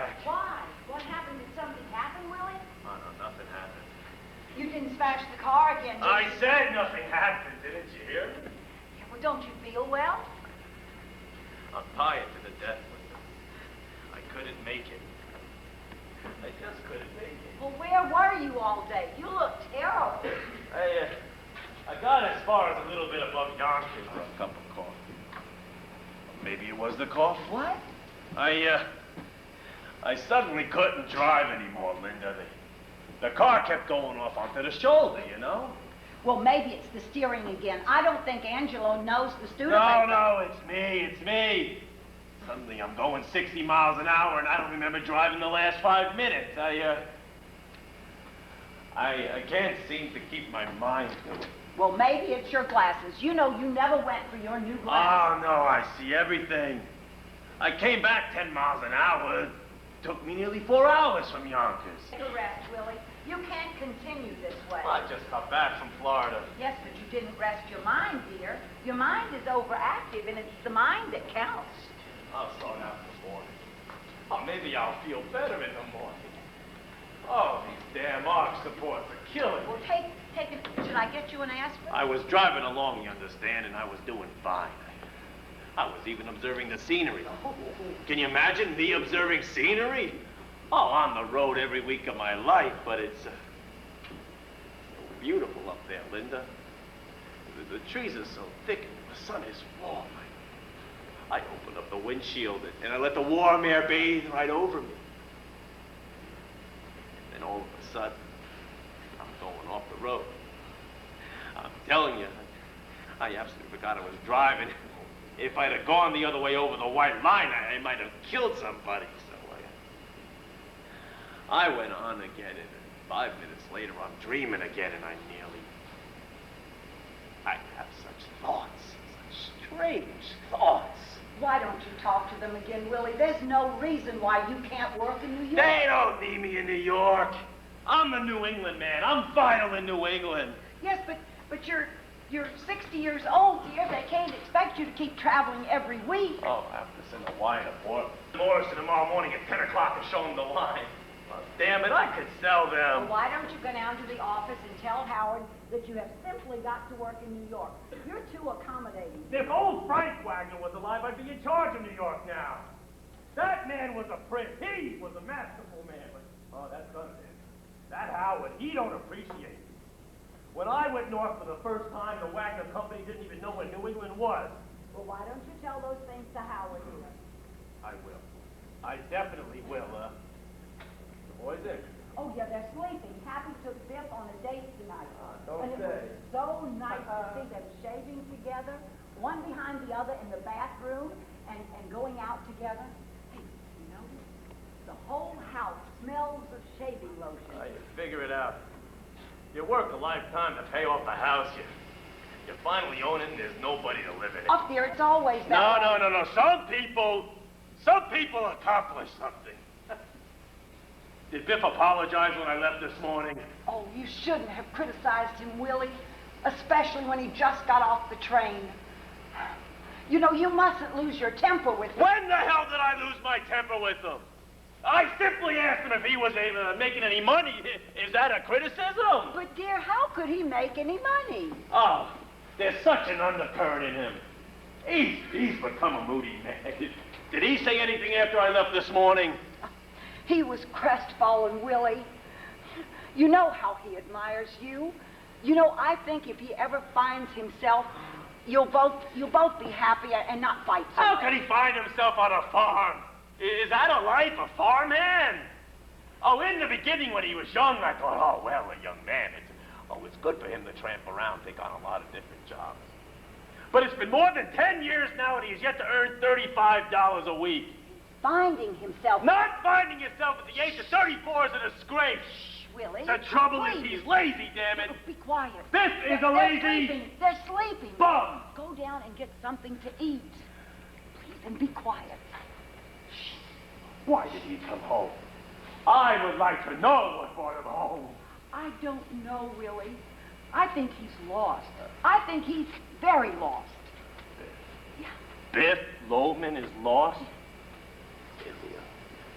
back. Why? What happened? Did something happen, Willie? Oh, no, nothing happened. You didn't smash the car again, did you? I said nothing happened, didn't you hear me? Yeah, well, don't you feel well? I'm tired to the death, Linda. I couldn't make it. I just couldn't make it. Well, where were you all day? You look terrible. I got as far as a little bit above Yonkers for a cup of coffee. Maybe it was the coffee. What? I suddenly couldn't drive anymore, Linda. The car kept going off onto the shoulder, you know? Well, maybe it's the steering again. I don't think Angelo knows the Studebaker. No, it's me. Suddenly I'm going 60 miles an hour and I don't remember driving the last 5 minutes. I can't seem to keep my mind to it. Well, maybe it's your glasses. You know you never went for your new glasses. Oh, no, I see everything. I came back 10 miles an hour. It took me nearly 4 hours from Yonkers. Take a rest, Willie. You can't continue this way. I just got back from Florida. Yes, but you didn't rest your mind, dear. Your mind is overactive, and it's the mind that counts. I'll start out in the morning. Oh, maybe I'll feel better in the morning. Oh, these damn arch supports are killing me. Well, take it. Should I get you an aspirin? I was driving along, you understand, and I was doing fine. I was even observing the scenery. Can you imagine me observing scenery? Oh, on the road every week of my life, but it's so beautiful up there, Linda. The trees are so thick and the sun is warm. I opened up the windshield and I let the warm air bathe right over me. And then all of a sudden, I'm going off the road. I'm telling you, I absolutely forgot I was driving. If I'd have gone the other way over the white line, I might have killed somebody. So I went on again, and 5 minutes later, I'm dreaming again, and I have such thoughts, such strange thoughts. Why don't you talk to them again, Willie? There's no reason why you can't work in New York. They don't need me in New York. I'm a New England man. I'm vital in New England. Yes, but you're 60 years old, dear. They can't expect you to keep traveling every week. Oh, I have to send a wine to Morrison tomorrow morning at 10 o'clock and show them the wine. Well, damn it, I could sell them. Well, why don't you go down to the office and tell Howard that you have simply got to work in New York? You're too accommodating. If old Frank Wagner was alive, I'd be in charge of New York now. That man was a prince. He was a masterful man. But, oh, that's done it. That Howard, he don't appreciate it. When I went north for the first time, the Wagner Company didn't even know where New England was. Well, why don't you tell those things to Howard here? I will. I definitely will. The boys in? Oh, yeah, they're sleeping. Happy took Biff on a date tonight. Don't and it say. was so nice to see them shaving together, one behind the other in the bathroom, and going out together. Hey, you know, the whole house smells of shaving lotion. You figure it out. You work a lifetime to pay off the house. You finally own it, and there's nobody to live in it. Up there, it's always that way. No. Some people accomplish something. Did Biff apologize when I left this morning? Oh, you shouldn't have criticized him, Willie, especially when he just got off the train. You know, you mustn't lose your temper with him. When the hell did I lose my temper with him? I simply asked him if he was making any money. Is that a criticism? But, dear, how could he make any money? Oh, there's such an undercurrent in him. He's become a moody man. Did he say anything after I left this morning? He was crestfallen, Willie. You know how he admires you. You know, I think if he ever finds himself, you'll both be happy and not fight so How much. could he find himself on a farm? Is that a life, a farmhand? Oh, in the beginning when he was young, I thought, oh, well, a young man, it's good for him to tramp around, take on a lot of different jobs. But it's been more than 10 years now and he's yet to earn $35 a week. Finding himself. Not finding himself at the age of 34 is a disgrace. Shh, Willie. The trouble is Please. he's lazy, damn it. Be quiet. This is a They're lazy sleeping. They're sleeping. bum. Go down and get something to eat. Please, and be quiet. Why did he come home? I would like to know what brought him home. I don't know, Willie. I think he's lost. I think he's very lost. Biff Loman is lost?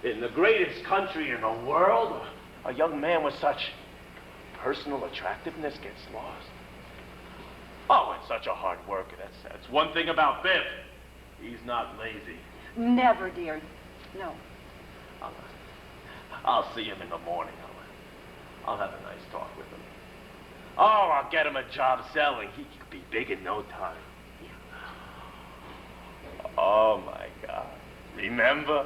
In the greatest country in the world, a young man with such personal attractiveness gets lost. Oh, and such a hard worker. That's one thing about Biff. He's not lazy. Never, dear. No. I'll see him in the morning. I'll have a nice talk with him. Oh, I'll get him a job selling. He could be big in no time. Oh, my God. Remember?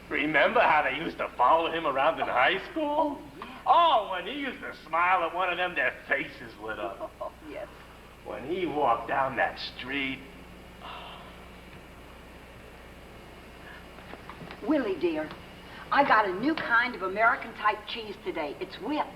Remember how they used to follow him around in high school? Oh, when he used to smile at one of them, their faces lit up. Oh, yes. When he walked down that street. Willie, dear, I got a new kind of American-type cheese today. It's whipped.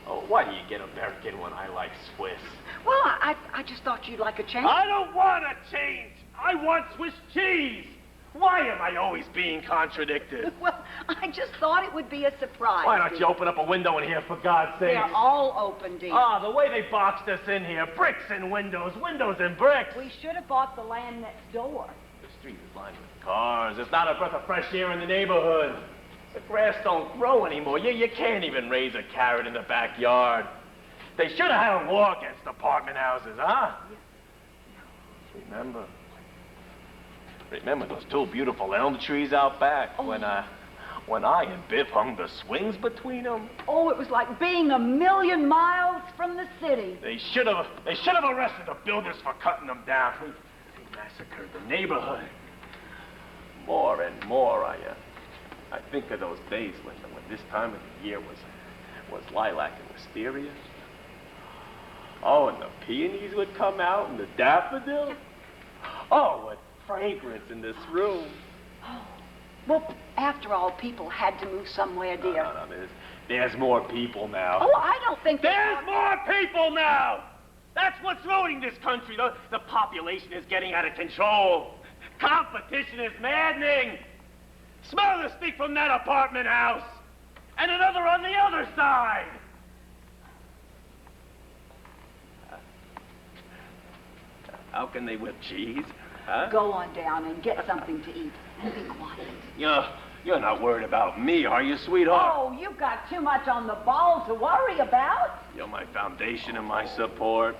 Oh, why do you get American when I like Swiss? Well, I just thought you'd like a change. I don't want a change. I want Swiss cheese. Why am I always being contradicted? Well, I just thought it would be a surprise. Why don't you open up a window in here, for God's sake? They're all open, dear. Ah, the way they boxed us in here. Bricks and windows, windows and bricks. We should have bought the land next door. The street is lined with cars. There's not a breath of fresh air in the neighborhood. The grass don't grow anymore. You can't even raise a carrot in the backyard. They should have had a law against apartment houses, huh? Yeah. Remember those two beautiful elm trees out back? Oh. When I and Biff hung the swings between them? Oh, it was like being a million miles from the city. They should have arrested the builders for cutting them down. They massacred the neighborhood. More and more, I think of those days when this time of the year was lilac and wisteria. Oh, and the peonies would come out and the daffodils. Oh, what fragrance in this room. Oh, well, after all, people had to move somewhere, dear. No, there's more people now. Oh, I don't think There's more people now! That's what's ruining this country. The population is getting out of control. Competition is maddening. Smell the stink from that apartment house. And another on the other side. How can they whip cheese? Huh? Go on down and get something to eat and be quiet. You're not worried about me, are you, sweetheart? Oh, you've got too much on the ball to worry about. You're my foundation and my support.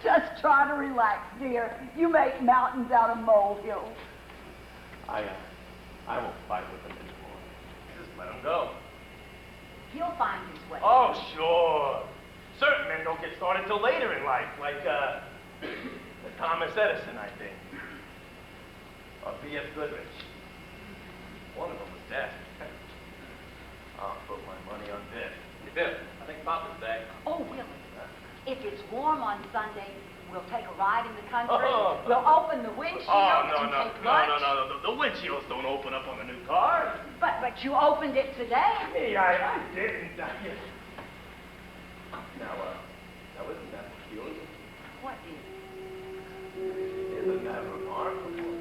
Just try to relax, dear. You make mountains out of molehills. I won't fight with them anymore. Just let them go. He'll find his way. Oh, sure. Certain men don't get started till later in life, like, Thomas Edison, I think. Or B.F. Goodrich. One of them was dead. I'll put my money on Biff. Hey, Biff, I think Papa's back. Oh, Willie, if it's warm on Sunday, we'll take a ride in the country. Oh. We'll open the windshield and take lunch. No. The windshields don't open up on a new car. But you opened it today. Hey, I didn't. Now, isn't that peculiar? What is? Isn't that remarkable?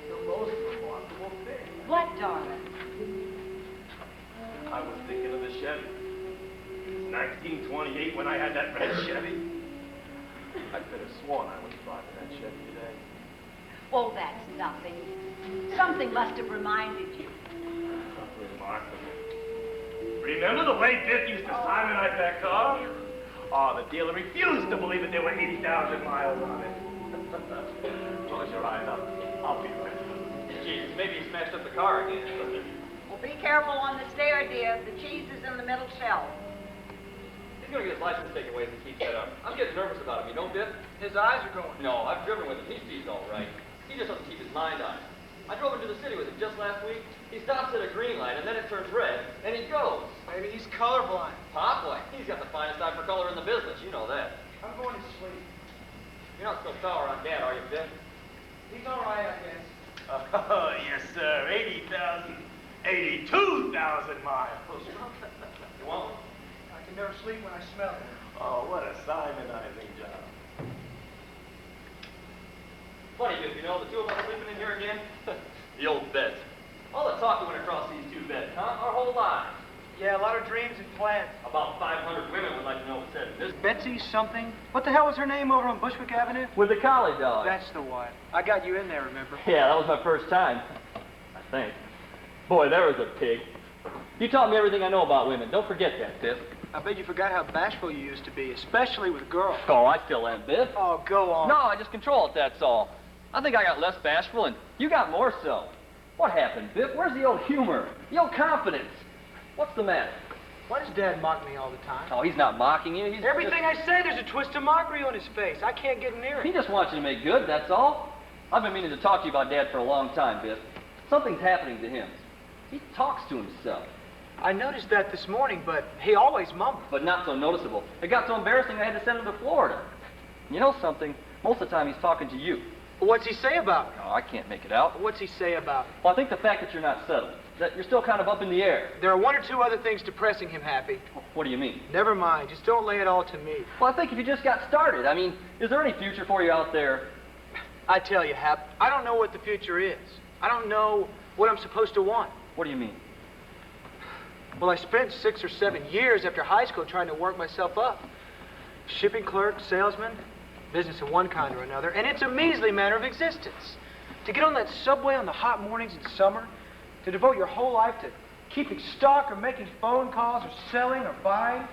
The most remarkable thing. What, darling? I was thinking of the Chevy. It's 1928 when I had that red Chevy. I could have sworn I was driving that Chevy today. Oh, that's nothing. Something must have reminded you. Remarkable. Remember the way Biff used to silenize that car? Oh, the dealer refused to believe that there were 80,000 miles on it. Close your eyes. I'll be right back. Geez, maybe he smashed up the car again. Well, be careful on the stair, dear. The cheese is in the middle shelf. He's gonna get his license taken away if he keeps that up. I'm getting nervous about him, you know, Biff? His eyes are going. No, I've driven with him. He sees all right. He just doesn't keep his mind on it. I drove into the city with him just last week. He stops at a green light, and then it turns red, and he goes. Maybe he's colorblind. Pop, he's got the finest eye for color in the business. You know that. I'm going to sleep. You're not so sour on Dad, are you, Biff? He's all right, I guess. Oh, yes, sir. 82,000 miles. You want one? I can never sleep when I smell it. Oh, what a simonizing job. Funny, Biff, you know, the two of us sleeping in here again? The old beds. All the talk that went across these two beds, huh? Our whole lives. Yeah, a lot of dreams and plans. About 500 women would like to know what's said in this. Bet Betsy something. What the hell was her name over on Bushwick Avenue? With the collie dog. That's the one. I got you in there, remember? Yeah, that was my first time. I think. Boy, there was a pig. You taught me everything I know about women. Don't forget that, Biff. I bet you forgot how bashful you used to be, especially with girls. Oh, I still am, Biff. Oh, go on. No, I just control it, that's all. I think I got less bashful, and you got more so. What happened, Biff? Where's the old humor? The old confidence? What's the matter? Why does Dad mock me all the time? Oh, he's not mocking you. He's Everything I say, there's a twist of mockery on his face. I can't get near it. He just wants you to make good, that's all. I've been meaning to talk to you about Dad for a long time, Biff. Something's happening to him. He talks to himself. I noticed that this morning, but he always mumbles. But not so noticeable. It got so embarrassing I had to send him to Florida. You know something? Most of the time he's talking to you. What's he say about me? Oh, I can't make it out. What's he say about me? Well, I think the fact that you're not settled, that you're still kind of up in the air. There are one or two other things depressing him, Happy. What do you mean? Never mind. Just don't lay it all to me. Well, I think if you just got started, I mean, is there any future for you out there? I tell you, Hap, I don't know what the future is. I don't know what I'm supposed to want. What do you mean? Well, I spent 6 or 7 years after high school trying to work myself up. Shipping clerk, salesman, business of one kind or another, and it's a measly manner of existence. To get on that subway on the hot mornings in summer, to devote your whole life to keeping stock or making phone calls or selling or buying,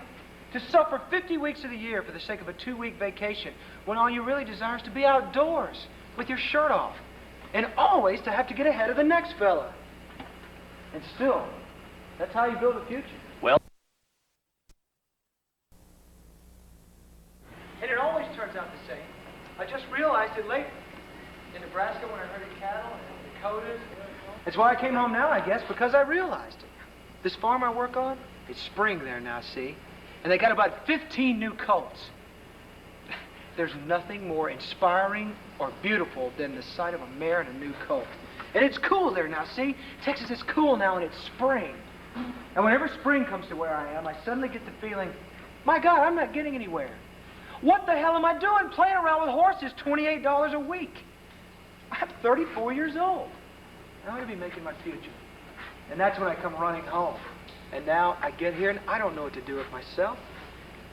to suffer 50 weeks of the year for the sake of a 2-week vacation when all you really desire is to be outdoors with your shirt off, and always to have to get ahead of the next fella. And still, that's how you build a future. Well, And it always turns out the same. I just realized it lately. In Nebraska when I herded cattle, and in Dakotas. That's why I came home now, I guess, because I realized it. This farm I work on, it's spring there now, see? And they got about 15 new colts. There's nothing more inspiring or beautiful than the sight of a mare and a new colt. And it's cool there now, see? Texas is cool now and it's spring. And whenever spring comes to where I am, I suddenly get the feeling, my God, I'm not getting anywhere. What the hell am I doing playing around with horses $28 a week? I'm 34 years old. I ought to be making my future. And that's when I come running home. And now I get here and I don't know what to do with myself.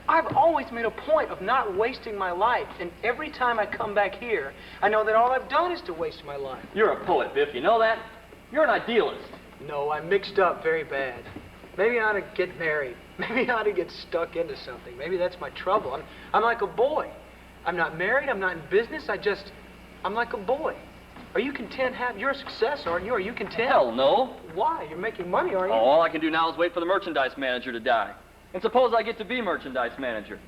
I've always made a point of not wasting my life. And every time I come back here, I know that all I've done is to waste my life. you're a poet, Biff. You know that? You're an idealist. No, I'm mixed up very bad. Maybe I ought to get married. Maybe I ought to get stuck into something. Maybe that's my trouble. I'm like a boy. I'm not married. I'm not in business. I'm like a boy. Are you content, Hap? You're a success, aren't you? Are you content? Hell no. Why? You're making money, aren't you? Oh, all I can do now is wait for the merchandise manager to die. And suppose I get to be merchandise manager.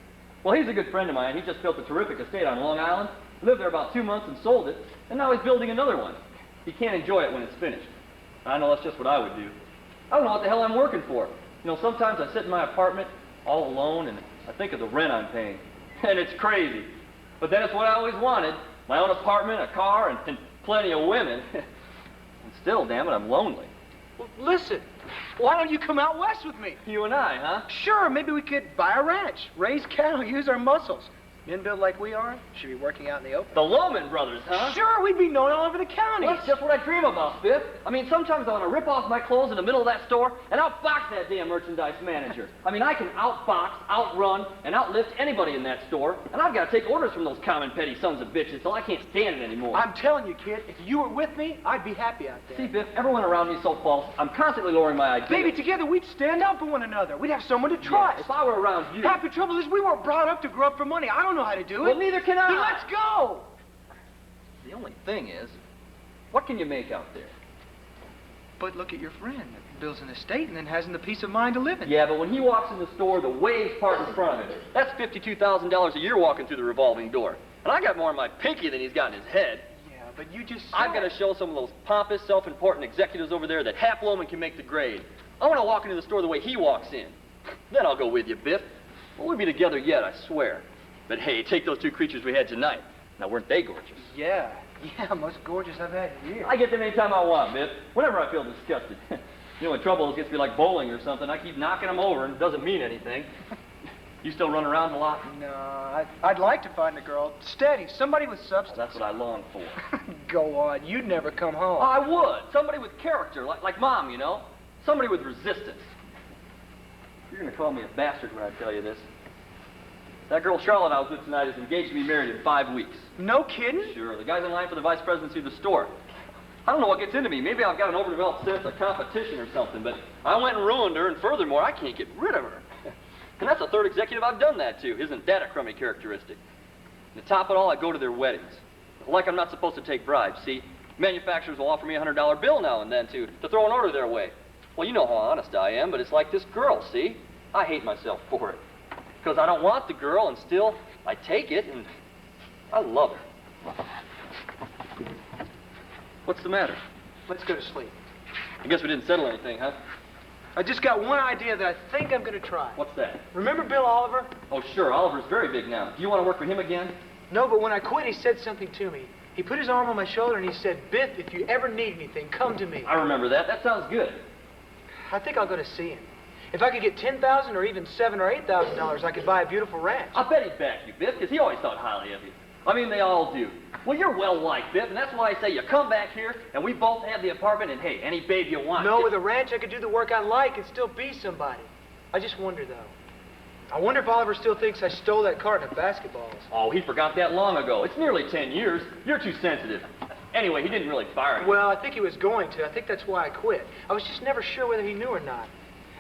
Well, he's a good friend of mine. He just built a terrific estate on Long Island, lived there about 2 months and sold it, and now he's building another one. He can't enjoy it when it's finished. I know that's just what I would do. I don't know what the hell I'm working for. You know, sometimes I sit in my apartment all alone and I think of the rent I'm paying. And it's crazy. But then it's what I always wanted. My own apartment, a car, and plenty of women. And still, damn it, I'm lonely. Well, listen, why don't you come out west with me? You and I, huh? Sure, maybe we could buy a ranch, raise cattle, use our muscles. Men built like we are should be working out in the open. The Loman brothers, huh? Sure, we'd be known all over the county. Well, that's just what I dream about, Biff. I mean, sometimes I want to rip off my clothes in the middle of that store and outbox that damn merchandise manager. I mean, I can outbox, outrun, and outlift anybody in that store, and I've got to take orders from those common petty sons of bitches till I can't stand it anymore. I'm telling you, kid, if you were with me, I'd be happy out there. See, Biff, everyone around me is so false. I'm constantly lowering my ideas. Maybe together we'd stand up for one another. We'd have someone to trust. Yeah, if I were around you... Half the trouble is we weren't brought up to grow up for money. I don't know how to do it. Well, neither can I. Then let's go. The only thing is, what can you make out there? But look at your friend that builds an estate and then hasn't the peace of mind to live in. Yeah, but when he walks in the store, the waves part in front of it. That's $52,000 a year walking through the revolving door. And I got more in my pinky than he's got in his head. Yeah, but you just I've got to show some of those pompous, self-important executives over there that half Loman can make the grade. I want to walk into the store the way he walks in. Then I'll go with you, Biff. We'll be together yet, I swear. But hey, take those two creatures we had tonight. Now, weren't they gorgeous? Yeah, most gorgeous I've had in years. I get them anytime I want, Biff. Whenever I feel disgusted. You know, when trouble gets me like bowling or something, I keep knocking them over and it doesn't mean anything. You still run around a lot? No, I'd like to find a girl. Steady, somebody with substance. Well, that's what I long for. Go on, you'd never come home. I would. Somebody with character, like Mom, you know? Somebody with resistance. You're going to call me a bastard when I tell you this. That girl Charlotte I was with tonight is engaged to be married in 5 weeks. No kidding? Sure, the guy's in line for the vice presidency of the store. I don't know what gets into me. Maybe I've got an overdeveloped sense of competition or something, but I went and ruined her, and furthermore, I can't get rid of her. And that's the third executive I've done that to. Isn't that a crummy characteristic? And to top it all, I go to their weddings. Like I'm not supposed to take bribes, see? Manufacturers will offer me a $100 bill now and then to throw an order their way. Well, you know how honest I am, but it's like this girl, see? I hate myself for it. Because I don't want the girl, and still, I take it, and I love her. What's the matter? Let's go to sleep. I guess we didn't settle anything, huh? I just got one idea that I think I'm going to try. What's that? Remember Bill Oliver? Oh, sure. Oliver's very big now. Do you want to work for him again? No, but when I quit, he said something to me. He put his arm on my shoulder and he said, Biff, if you ever need anything, come to me. I remember that. That sounds good. I think I'll go to see him. If I could get $10,000 or even $7,000 or $8,000, I could buy a beautiful ranch. I bet he'd back you, Biff, because he always thought highly of you. I mean, they all do. Well, you're well-liked, Biff, and that's why I say you come back here, and we both have the apartment, and hey, any babe you want. No, with a ranch, I could do the work I like and still be somebody. I just wonder, though. I wonder if Oliver still thinks I stole that carton of basketballs. Oh, he forgot that long ago. It's nearly 10 years. You're too sensitive. Anyway, he didn't really fire you. Well, I think he was going to. I think that's why I quit. I was just never sure whether he knew or not.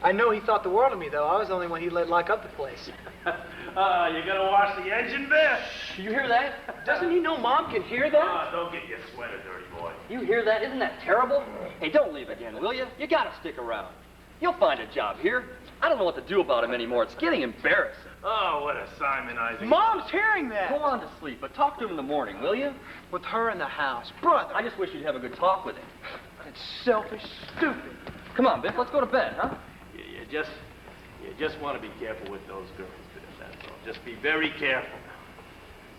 I know he thought the world of me, though. I was the only one he let lock up the place. You gonna wash the engine, Biff? You hear that? Doesn't he know Mom can hear that? Don't get your sweater dirty, boy. You hear that? Isn't that terrible? Hey, don't leave again, will you? You gotta stick around. You'll find a job here. I don't know what to do about him anymore. It's getting embarrassing. Oh, what a Simonizing. Mom's hearing that! Go on to sleep, but talk to him in the morning, will you? With her in the house. Brother! I just wish you'd have a good talk with him. It's selfish, stupid. Come on, Biff, let's go to bed, huh? You just want to be careful with those girls, Biff, that's all. Just be very careful now.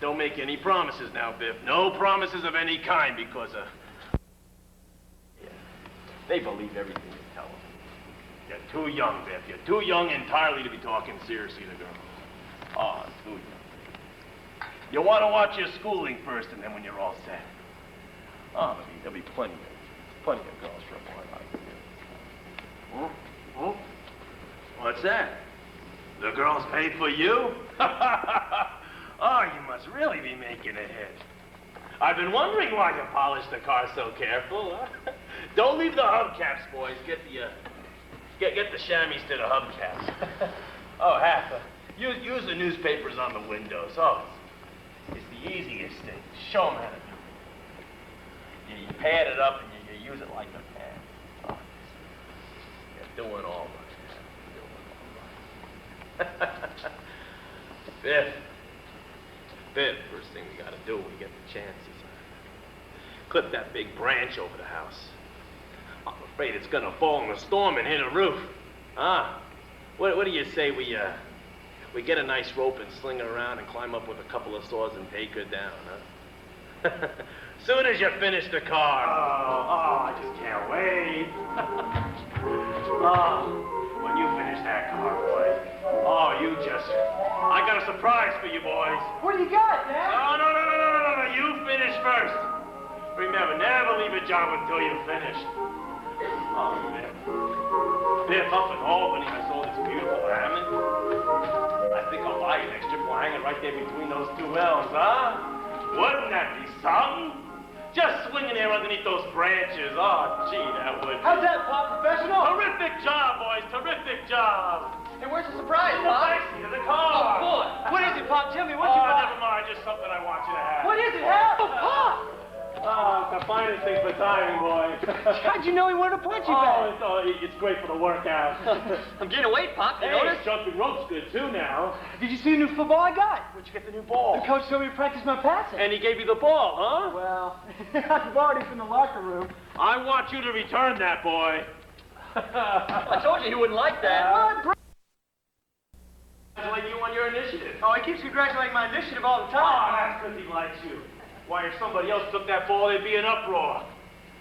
Don't make any promises now, Biff. No promises of any kind, because, they believe everything you tell them. You're too young, Biff. You're too young entirely to be talking seriously to girls. Oh, too young. You want to watch your schooling first, and then when you're all set. Oh, there'll be plenty of girls for a boy like you. Oh? What's that? The girls pay for you? Oh, you must really be making a hit. I've been wondering why you polish the car so careful. Huh? Don't leave the hubcaps, boys. Get the chamois to the hubcaps. Oh, use the newspapers on the windows. Oh, it's the easiest thing. Show them how to do it. You pad it up and you use it like a pad. Oh, you're doing all right. Biff, first thing we gotta do when we get the chance is clip that big branch over the house. I'm afraid it's gonna fall in a storm and hit a roof. Huh? What do you say we get a nice rope and sling it around and climb up with a couple of saws and take her down, huh? Soon as you finish the car. Oh, I just can't wait. When you finish that car, boy. Oh, I got a surprise for you boys. What do you got, Dad? Oh, no. You finish first. Remember, never leave a job until you're finished. Oh, Biff, up in Albany, I saw this beautiful Hammond. I think I'll buy an extra for hanging right there between those two elms, huh? Wouldn't that be something? Just swinging there underneath those branches. Oh, gee, that would be. How's that, Pop? Professional? Terrific job, boys. Terrific job. And where's the surprise, In the Pop? backseat of the car. Oh, boy. What is it, Pop? Tell me, what you got? Never mind. Just something I want you to have. What is it, Hal? Oh, Pop! Oh, it's the finest thing for timing, boys. How'd you know he wanted a punching bag? It's great for the workout. I'm gaining weight, Pop. You Hey, notice? jumping rope's good, too, now. Did you see the new football I got? Where'd you get the new ball? The coach told me to practice my passing. And he gave you the ball, huh? Well, I've already been in the locker room. I want you to return that, boy. I told you he wouldn't like that. Congratulate you on your initiative. Oh, he keeps congratulating my initiative all the Oh, time. that's because he likes you. Why, if somebody else took that ball, there'd be an uproar.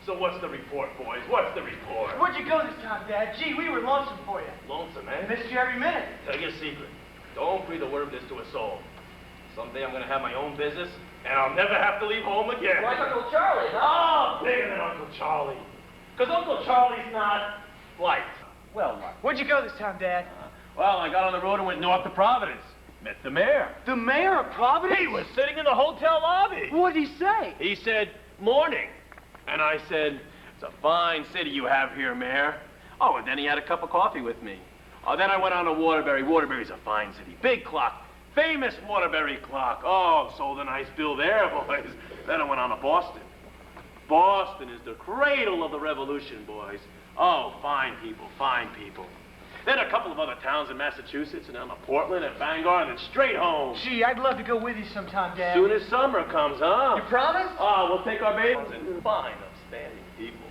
So what's the report, boys? What's the report? Where'd you go this time, Dad? Gee, we were lonesome for you. Lonesome, eh? Missed you every minute. Tell you a secret. Don't breathe a word of this to a soul. Someday I'm going to have my own business, and I'll never have to leave home again. Like Uncle Charlie, huh? Oh, bigger than Uncle Charlie. Because Uncle Charlie's not light. Well, Where'd you go this time, Dad? Well, I got on the road and went north to Providence. Met the mayor. The mayor of Providence? He was sitting in the hotel lobby. What'd he say? He said, "Morning." And I said, "It's a fine city you have here, Mayor." Oh, and then he had a cup of coffee with me. Oh, then I went on to Waterbury. Waterbury's a fine city. Big clock. Famous Waterbury clock. Oh, sold a nice bill there, boys. Then I went on to Boston. Boston is the cradle of the revolution, boys. Oh, fine people, fine people. Then a couple of other towns in Massachusetts, and down to Portland and Bangor, and then straight home. Gee, I'd love to go with you sometime, Dad. Soon as summer comes, huh? You promise? Oh, we'll take our babies. And fine, upstanding people.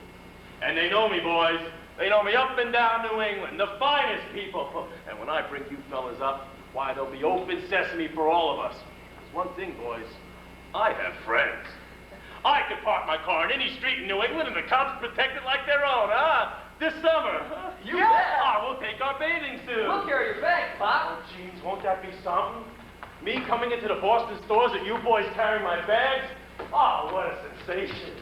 And they know me, boys. They know me up and down New England, the finest people. And when I bring you fellas up, why, there'll be open sesame for all of us. There's one thing, boys. I have friends. I could park my car in any street in New England and the cops protect it like their own, huh? This summer. You bet. Oh, we'll take our bathing suits. We'll carry your bags, Pop. Oh, jeez, won't that be something? Me coming into the Boston stores and you boys carrying my bags? Oh, what a sensation.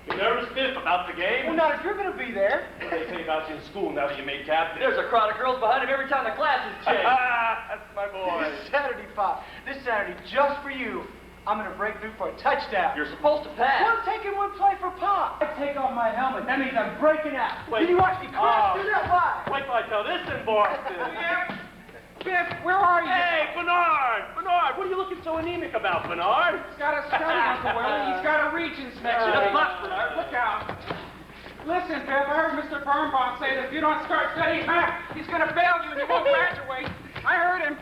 You nervous, Biff, about the game? Well, not if you're gonna be there. What do they say about you in school now that you made captain? There's a crowd of girls behind him every time the class is changed. That's my boy. This Saturday, Pop. This Saturday, just for you, I'm gonna break through for a touchdown. You're supposed to Well, pass. I'm taking one play for Pop. I take off my helmet. That means I'm breaking out. Wait. Did you watch me crash through that line? Wait till I tell this in Boston. Biff, where are you? Hey, Bernard! Bernard, what are you looking so anemic about, Bernard? He's got a study, Uncle Willie. He's got a reach inspection. Just watch, Bernard. Look out. Listen, Biff, I heard Mr. Birnbaum say that if you don't start studying math, he's going to fail you and you won't graduate. I heard him.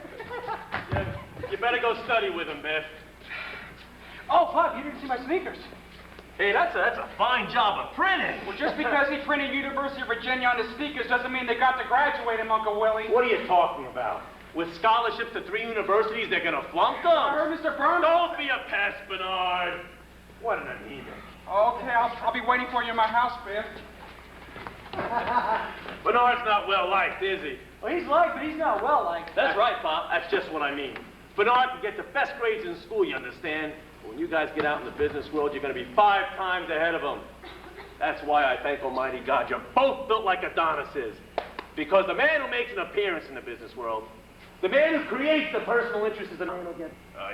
You better go study with him, Biff. Oh, Pop, you didn't see my sneakers. Hey, that's a fine job of printing. Well, just because he printed University of Virginia on the sneakers doesn't mean they got to graduate him, Uncle Willie. What are you talking about? With scholarships to 3 universities, they're gonna flunk them? I heard Mr. Birnbaum. Don't be a pest, Bernard. What an anemic. Okay, I'll be waiting for you in my house, Biff. Bernard's not well liked, is he? Well, he's liked, but he's not well liked. That's right, Pop. That's just what I mean. Bernard can get the best grades in school, you understand? When you guys get out in the business world, you're gonna be 5 times ahead of him. That's why I thank Almighty God you're both built like Adonis's. Because the man who makes an appearance in the business world, the man who creates the personal interest is an...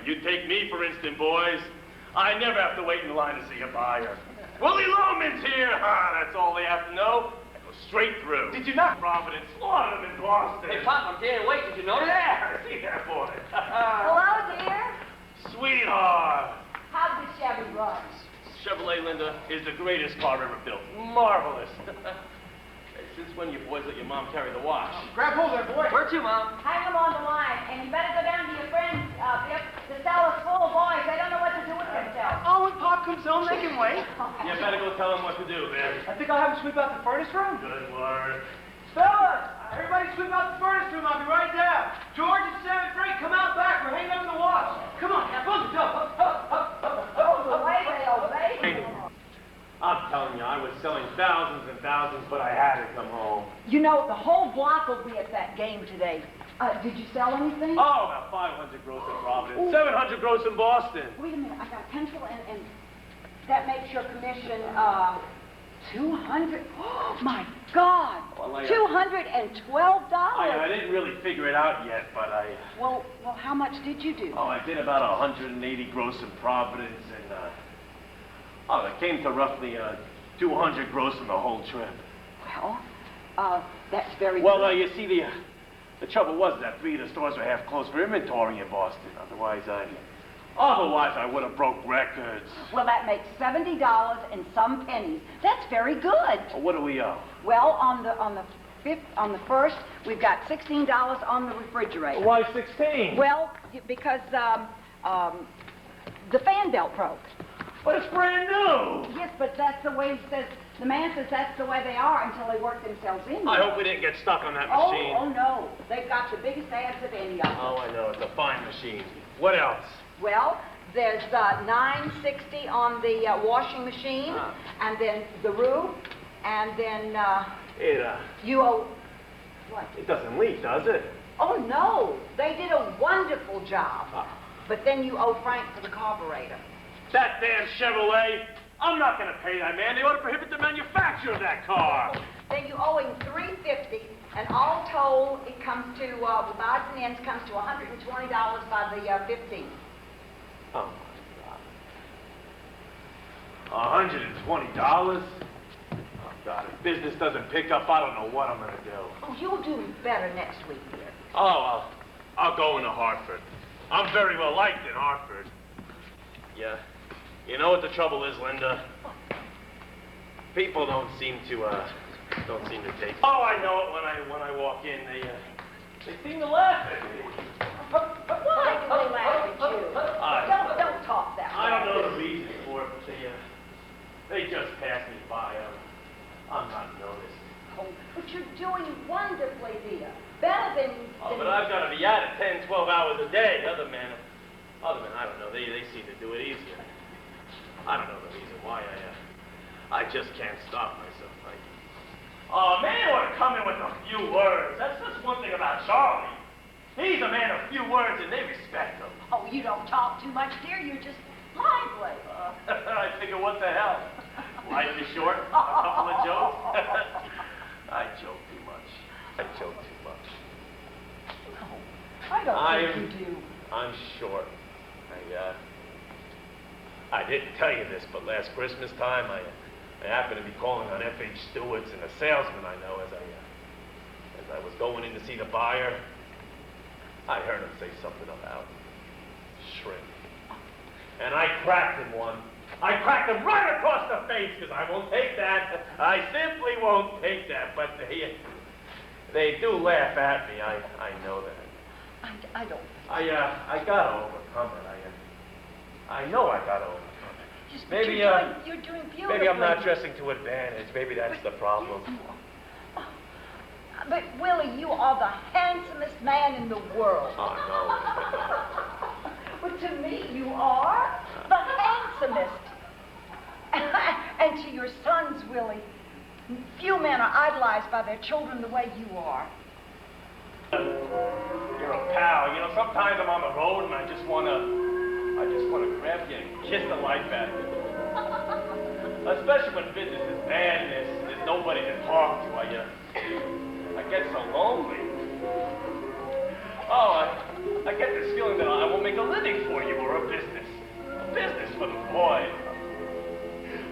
you take me, for instance, boys. I never have to wait in line to see a buyer. Willie Loman's here! Ah, that's all they have to know. I go straight through. Did you not? Providence, Florida, in Boston. Hey, Pop, I'm gaining weight. Did you notice? Yeah, see that, boy. Hello, dear. Sweetheart. How's the Chevy run? Chevrolet, Linda, is the greatest car ever built. Marvelous. Hey, since when you boys let your mom carry the watch? Grab hold of that boy. Where to, Mom? Hang them on the line, and you better go down to your friends, Biff. The cell is full of boys. They don't know what to do with themselves. Oh, when Pop comes home, they can wait. You better go tell them what to do, man. I think I'll have him sweep out the furnace room. Good word. Fellas, everybody sweep out the furnace room. I'll be right down. George and Sam and Frank, come out back. We're hanging up the watch. Come on, have fun. Oh, the way they obey. I'm telling you, I was selling thousands and thousands, but I had to come home. You know, the whole block will be at that game today. Did you sell anything? Oh, about 500 gross in Providence, 700 gross in Boston. Wait a minute, I got a pencil and that makes your commission, 200. Oh, my God! Well, $212? I didn't really figure it out yet, but Well, how much did you do? I did about 180 gross in Providence, and, it came to roughly 200 gross in the whole trip. Well, that's very Well, good. you see, the trouble was that 3 of the stores were half closed for inventory in Boston. Otherwise, I would have broke records. Well, that makes $70 and some pennies. That's very good. Well, what do we owe? Well, on the first, we've got $16 on the refrigerator. Why 16? Well, because the fan belt broke. But it's brand new. Yes, but that's the way he says. The man says that's the way they are until they work themselves in. I hope we didn't get stuck on that machine. Oh no, they've got the biggest ads of any of them. Oh, I know. It's a fine machine. What else? Well, there's $9.60 on the washing machine, and then the roof, and then you owe what? It doesn't leak, does it? Oh no, they did a wonderful job. But then you owe Frank for the carburetor. That damn Chevrolet! I'm not going to pay that man. They ought to prohibit the manufacture of that car. They you owe him $350, and all told, it comes to, with odds and ends, comes to $120 by the 15th. Oh, my God. $120? Oh, God, if business doesn't pick up, I don't know what I'm gonna do. Oh, you'll do better next week, dear. Oh, I'll go into Hartford. I'm very well liked in Hartford. Yeah. You know what the trouble is, Linda? People don't seem to take. Oh, I know it when I walk in. They seem to laugh at me. Why do they laugh at you? Don't talk that way. I don't know the reason for it, but they just pass me by. I'm not noticed. Oh, but you're doing wonderfully, dear. Better than... Oh, but I've got to be at it 10, 12 hours a day. Other men, I don't know. They seem to do it easier. I don't know the reason why. I just can't stop myself. A man ought to come in with a few words. That's one thing about Charlie. He's a man of few words, and they respect him. Oh, you don't talk too much, dear. You're just lively. I figure, what the hell? Life is short. A couple of jokes. I joke too much. No, I don't think you do. I'm short. I didn't tell you this, but last Christmas time, I happened to be calling on F.H. Stewart's, and a salesman I know, as I was going in to see the buyer, I heard him say something about shrimp. And I cracked him one. I cracked him right across the face, because I won't take that. I simply won't take that. But they do laugh at me. I know that. I don't. I gotta overcome it. I know I gotta overcome it. Just, maybe you're doing beautifully. maybe I'm not dressing to advantage. Maybe that's the problem. But Willie, you are the handsomest man in the world. Oh no. But to me, you are the handsomest. And to your sons, Willie, few men are idolized by their children the way you are. You're a pal. You know, sometimes I'm on the road and I just wanna grab you and kiss the life out of you. Especially when business is bad and there's nobody to talk to. I get so lonely. Oh, I get this feeling that I won't make a living for you or a business for the boys.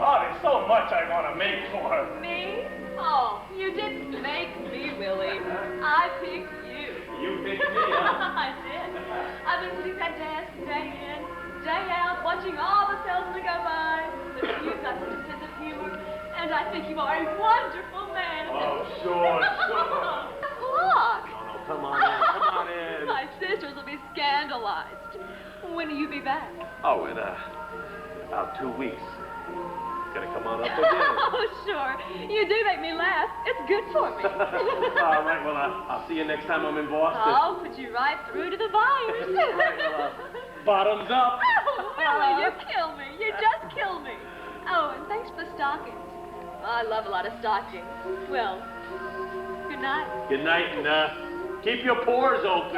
Oh, there's so much I want to make for her. Me? Oh, you didn't make me, Willie. I picked you. You picked me, huh? I did. I've been sitting at that desk day in, day out, watching all the salesmen go by. You've got such a sense of humor, and I think you are a wonderful man. Oh, sure. Look. No, come on in. My sisters will be scandalized. When will you be back? Oh, in about 2 weeks. Gonna come on up again. Oh, sure. You do make me laugh. It's good for me. All right, well, I'll see you next time I'm in Boston. I'll put you right through to the buyers. Bottoms up. Oh, Willie, you kill me. You just kill me. Oh, and thanks for the stockings. I love a lot of stockings. Well, good night. Good night, and keep your pores open.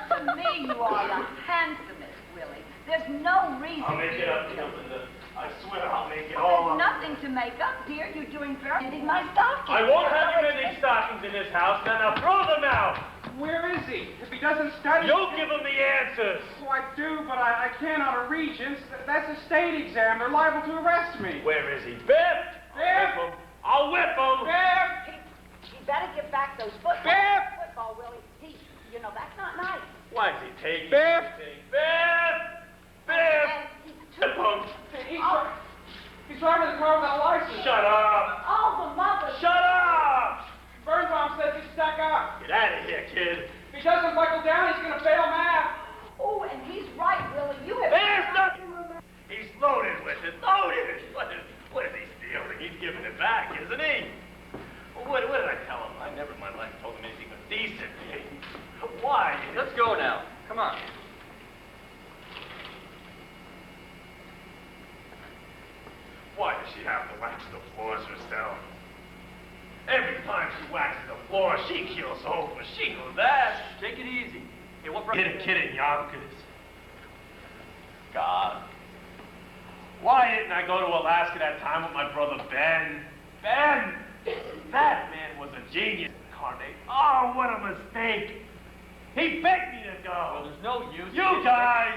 To me, you are the handsomest, Willie. There's no reason. I'll make it up to you, Linda. I swear I'll make it all There's up. nothing to make up, dear. You're doing very mending my stockings. I won't have you mending stockings in this house, then I'll throw them out. Where is he? If he doesn't study... You'll give him the answers. Oh, I do, but I can't out of Regents. That's a state exam. They're liable to arrest me. Where is he? Biff! I'll whip him. Biff! He better get back those Biff! football, Willie. You know, that's not nice. Why is he taking? Biff! Biff! Biff! And he's Whip him. He's driving the car without a license. Shut up. all the mothers. Shut up! Birnbaum says he's stuck up. Get out of here, kid. If he doesn't buckle down, he's going to fail math. Oh, and he's right, Willie. You have... There's nothing. He's loaded with it. Loaded. What is he stealing? He's giving it back, isn't he? What did I tell him? I never in my life told him anything but decent. Why? Let's go now. Come on. Why does she have to wax the floors herself? Every time she waxes the floor, she keels over. She knows that. Take it easy. Hey, what... Kidding, Yonkers. God. Why didn't I go to Alaska that time with my brother Ben? Ben! That man was a genius incarnate. Oh, what a mistake. He begged me to go. Well, there's no use. You guys!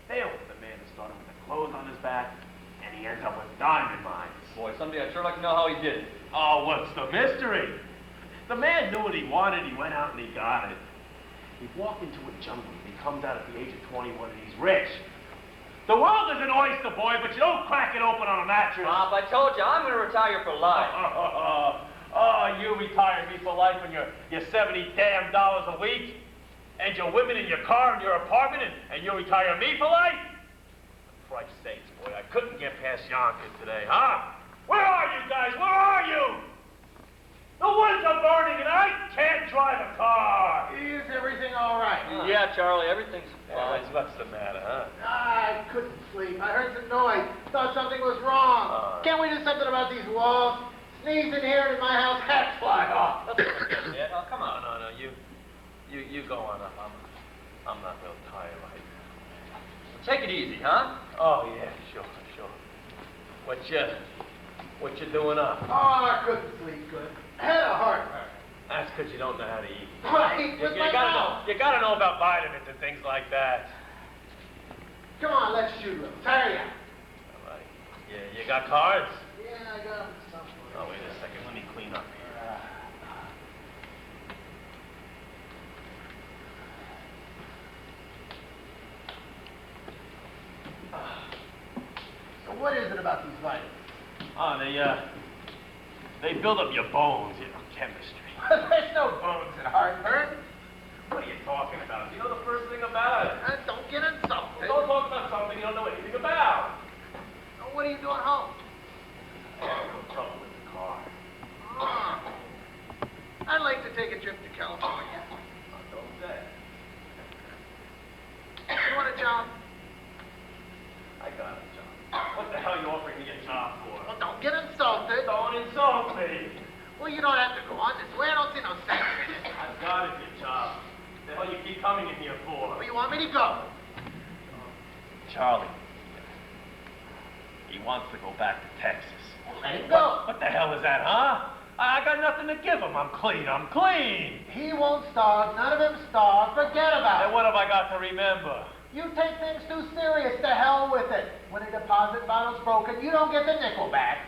Dale was the man who started with the clothes on his back, and he ends up with diamond mines. Boy, someday I'd sure like to know how he did it. Oh, what's the mystery? The man knew what he wanted, he went out and he got it. He walked into a jungle and he comes out at the age of 21 and he's rich. The world is an oyster, boy, but you don't crack it open on a mattress. Pop, I told you, I'm going to retire for life. Oh, you retired me for life when you're $70 damn a week, and your women in your car and your apartment, and you retire me for life? For Christ's sakes, boy, I couldn't get past Yonkers today, huh? Where are you guys? Where are you? The woods are burning and I can't drive a car. Is everything all right? Yeah, Charlie, everything's fine. What's the matter, huh? I couldn't sleep. I heard some noise. Thought something was wrong. Can't we do something about these walls? Sneeze in here and in my house, hats fly off. Yeah, oh, come on. No, you go on up. I'm not real tired right now. Take it easy, huh? Oh, yeah, sure. What you doing up? Oh, I couldn't sleep good. Had a heartburn. That's because you don't know how to eat. Right, with my mouth. You gotta know about vitamins and things like that. Come on, let's shoot them. Hurry up. All right. Yeah, you got cards? Yeah, I got them somewhere. Oh, wait a second. Let me clean up here. So what is it about these vitamins? Oh, they build up your bones, chemistry. There's no bones in heartburn. What are you talking about? You know the first thing about it. Don't get insulted. Don't talk about something you don't know anything about. What are you doing home? Oh, no trouble with the car. Oh. I'd like to take a trip to California. Don't say. You want a job? I got a job. What the hell are you offering me a job for? Well, don't get insulted. Don't insult me. Well, you don't have to go on this way. I don't see no sense in it. I've got a good job. What the hell you keep coming in here for? Well, you want me to go? Charlie. He wants to go back to Texas. Well, let him go. What the hell is that, huh? I got nothing to give him. I'm clean. He won't starve. None of him starve. Forget about And it. what have I got to remember? You take things too serious. To hell with it. When a deposit bottle's broken, you don't get the nickel back.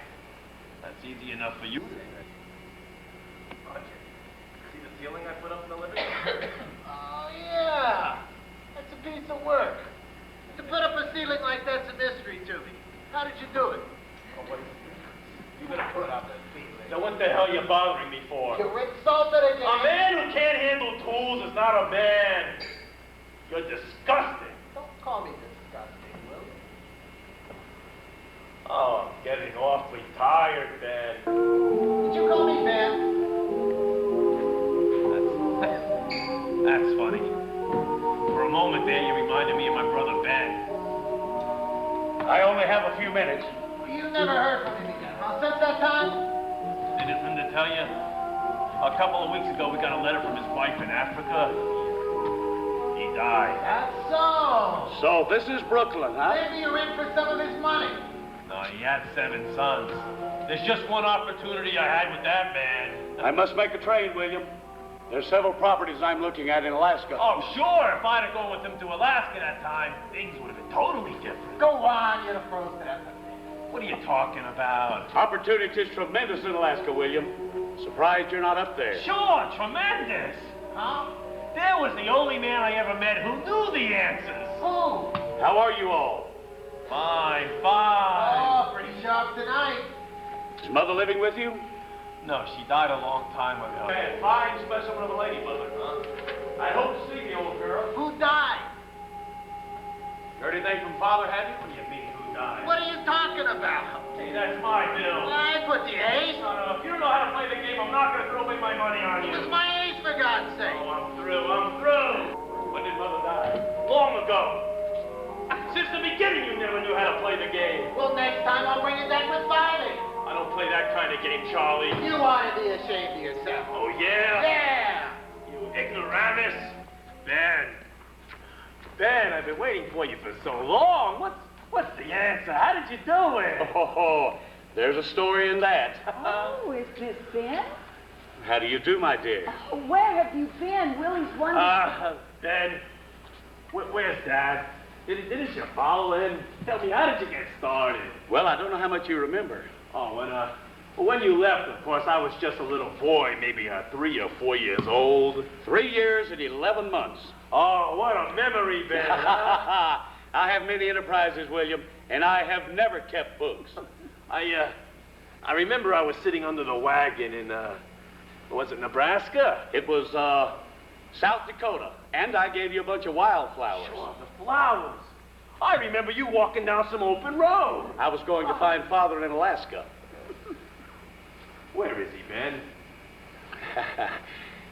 That's easy enough for you. Roger, see the ceiling I put up in the living room? Oh, yeah. That's a piece of work. To put up a ceiling like that's a mystery to me. How did you do it? Oh, what? You gonna put up that ceiling? So what the hell are you bothering me for? You're insulted again. A man who can't handle tools is not a man. You're disgusting. Don't call me disgusting, Will. Oh, I'm getting awfully tired, Ben. Did you call me Ben? That's funny. For a moment there, you reminded me of my brother Ben. I only have a few minutes. Well, you never heard from him again, huh? Since that time? Anything to tell you? A couple of weeks ago, we got a letter from his wife in Africa. He died. That's so. So this is Brooklyn, huh? Maybe you're in for some of his money. No, he had 7 sons. There's just one opportunity I had with that man. I must make a trade, William. There's several properties I'm looking at in Alaska. Oh, sure. If I'd have gone with him to Alaska that time, things would have been totally different. Go on, you'd have froze to death. What are you talking about? Opportunity's tremendous in Alaska, William. Surprised you're not up there. Sure, tremendous. Huh? There was the only man I ever met who knew the answers. Who? How are you all? Fine. Oh, pretty sharp tonight. Is Mother living with you? No, she died a long time ago. Hey, fine specimen of a lady mother, huh? I hope to see the old girl. Who died? You heard anything from Father, have you? What do you mean, who died? What are you talking about? Hey, that's my bill. I put the ace. No, if you don't know how to play the game, I'm not going to throw away my money on It you. was my ace, for God's sake. Oh, I'm through. When did Mother die? Long ago. Since the beginning, you never knew how to play the game. Well, next time I'll bring it back with fighting. I don't play that kind of game, Charlie. You ought to be ashamed of yourself. Oh, yeah? Yeah. You ignoramus. Ben, I've been waiting for you for so long. What's What's the answer? How did you do it? Oh, there's a story in that. Oh, is this Ben? How do you do, my dear? Oh, where have you been? Willie's wondering. Ben, where's Dad? Didn't you follow him? Tell me, how did you get started? Well, I don't know how much you remember. Oh, when you left, of course, I was just a little boy, maybe 3 or 4 years old. 3 years and 11 months. Oh, what a memory, Ben. Huh? I have many enterprises, William, and I have never kept books. I remember I was sitting under the wagon in, was it Nebraska? It was, South Dakota, and I gave you a bunch of wildflowers. Sure, the flowers. I remember you walking down some open road. I was going to find Father in Alaska. Where is he, Ben?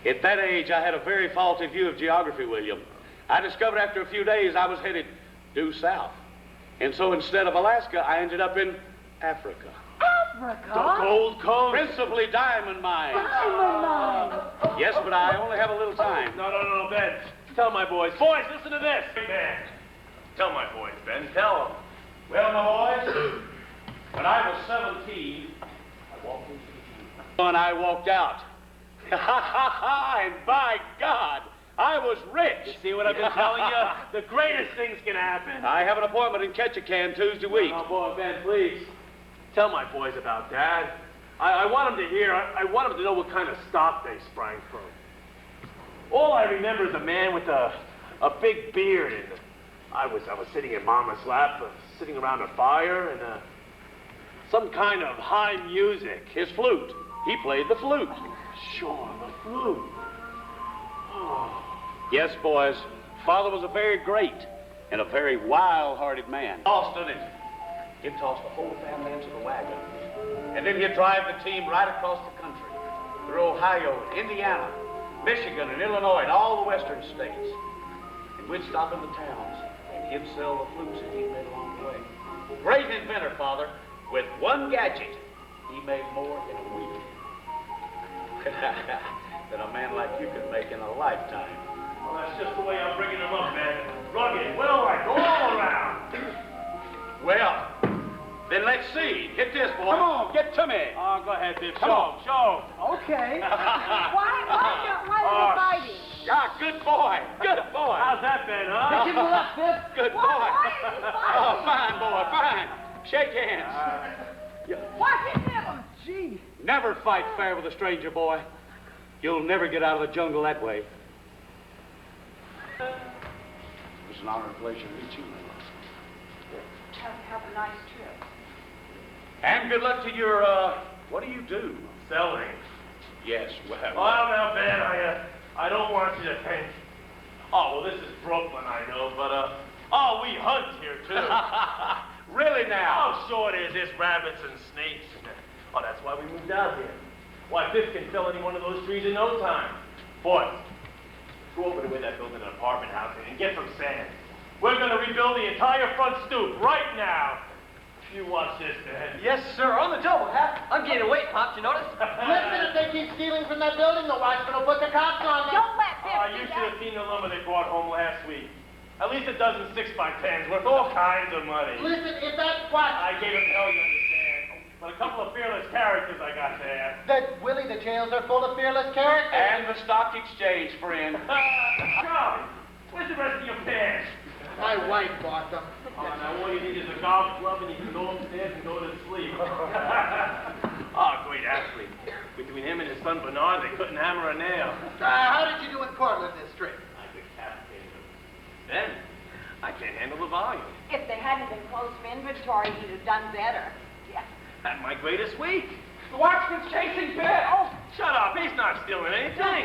At that age, I had a very faulty view of geography, William. I discovered after a few days I was headed due south. And so instead of Alaska, I ended up in Africa. Africa? The Gold Coast. Principally diamond mines. Diamond mines. Yes, but I only have a little time. No, Ben. Tell my boys. Boys, listen to this. Ben. Tell my boys, Ben. Tell them. Well, my boys, when I was 17, I walked into the queue. And I walked out. And by God, I was rich. You see what I've been telling you? The greatest things can happen. I have an appointment in Ketchikan Tuesday week. Oh, boy, Ben, please. Tell my boys about Dad. I want them to hear. I want them to know what kind of stock they sprang from. All I remember is a man with a big beard, and I was sitting in Mama's lap, sitting around a fire, and some kind of high music. His flute. He played the flute. Sure, the flute. Oh. Yes, boys. Father was a very great and a very wild-hearted man. Austin, and he'd toss the whole family into the wagon. And then he'd drive the team right across the country, through Ohio, Indiana, Michigan, and Illinois, and all the western states. And we'd stop in the towns, and he'd sell the flutes that he'd made along the way. Great inventor, Father. With one gadget, he made more in a week than a man like you could make in a lifetime. Well, that's just the way I'm bringing them up, man. Rugged, well-liked, all around. Well, then let's see. Hit this, boy. Come on, get to me. Oh, go ahead, Biff. Come on. Show. Okay. Why are they fighting? Yeah, good boy. Good boy. How's that been, huh? Give him a left, Biff. Good boy. Why is he fighting? Oh, fine, boy, fine. Shake hands. Why didn't him? Gee. Never fight fair with a stranger, boy. You'll never get out of the jungle that way. It's an honor and pleasure to meet you. Have a nice trip. And good luck to your, what do you do? Selling. Yes, well. Well, now, Ben, I don't want you to think, oh, well, this is Brooklyn, I know, but, we hunt here, too. Really now? Oh, sure it is. There's rabbits and snakes. Oh, that's why we moved out here. Why, Biff can fell any one of those trees in no time. Boys, go over to where they're building an apartment house and get some sand. We're going to rebuild the entire front stoop right now. You watch this, Ben. Yes, sir. On the double, Hap. I'm gaining weight, Pops. You notice? Listen, if they keep stealing from that building, the watchman will put the cops on them. Don't let Biff You do should have that. seen the lumber they brought home last week. At least a dozen 6x10s worth all kinds of money. Listen, if that watch... I gave him hell, you understand. But a couple of fearless characters I got there. Willie, the jails are full of fearless characters. And the stock exchange, friend. Charlie, where's the rest of your pants? My wife bought them. Oh, now all you need is a golf club and you can go upstairs and go to sleep. Oh, great athlete. Between him and his son Bernard, they couldn't hammer a nail. How did you do in Portland this trip? I decapitated him. Then, I can't handle the volume. If they hadn't been close for inventory, he'd have done better. Yeah. Had my greatest week. The watchman's chasing Biff. Oh, shut up. He's not stealing anything.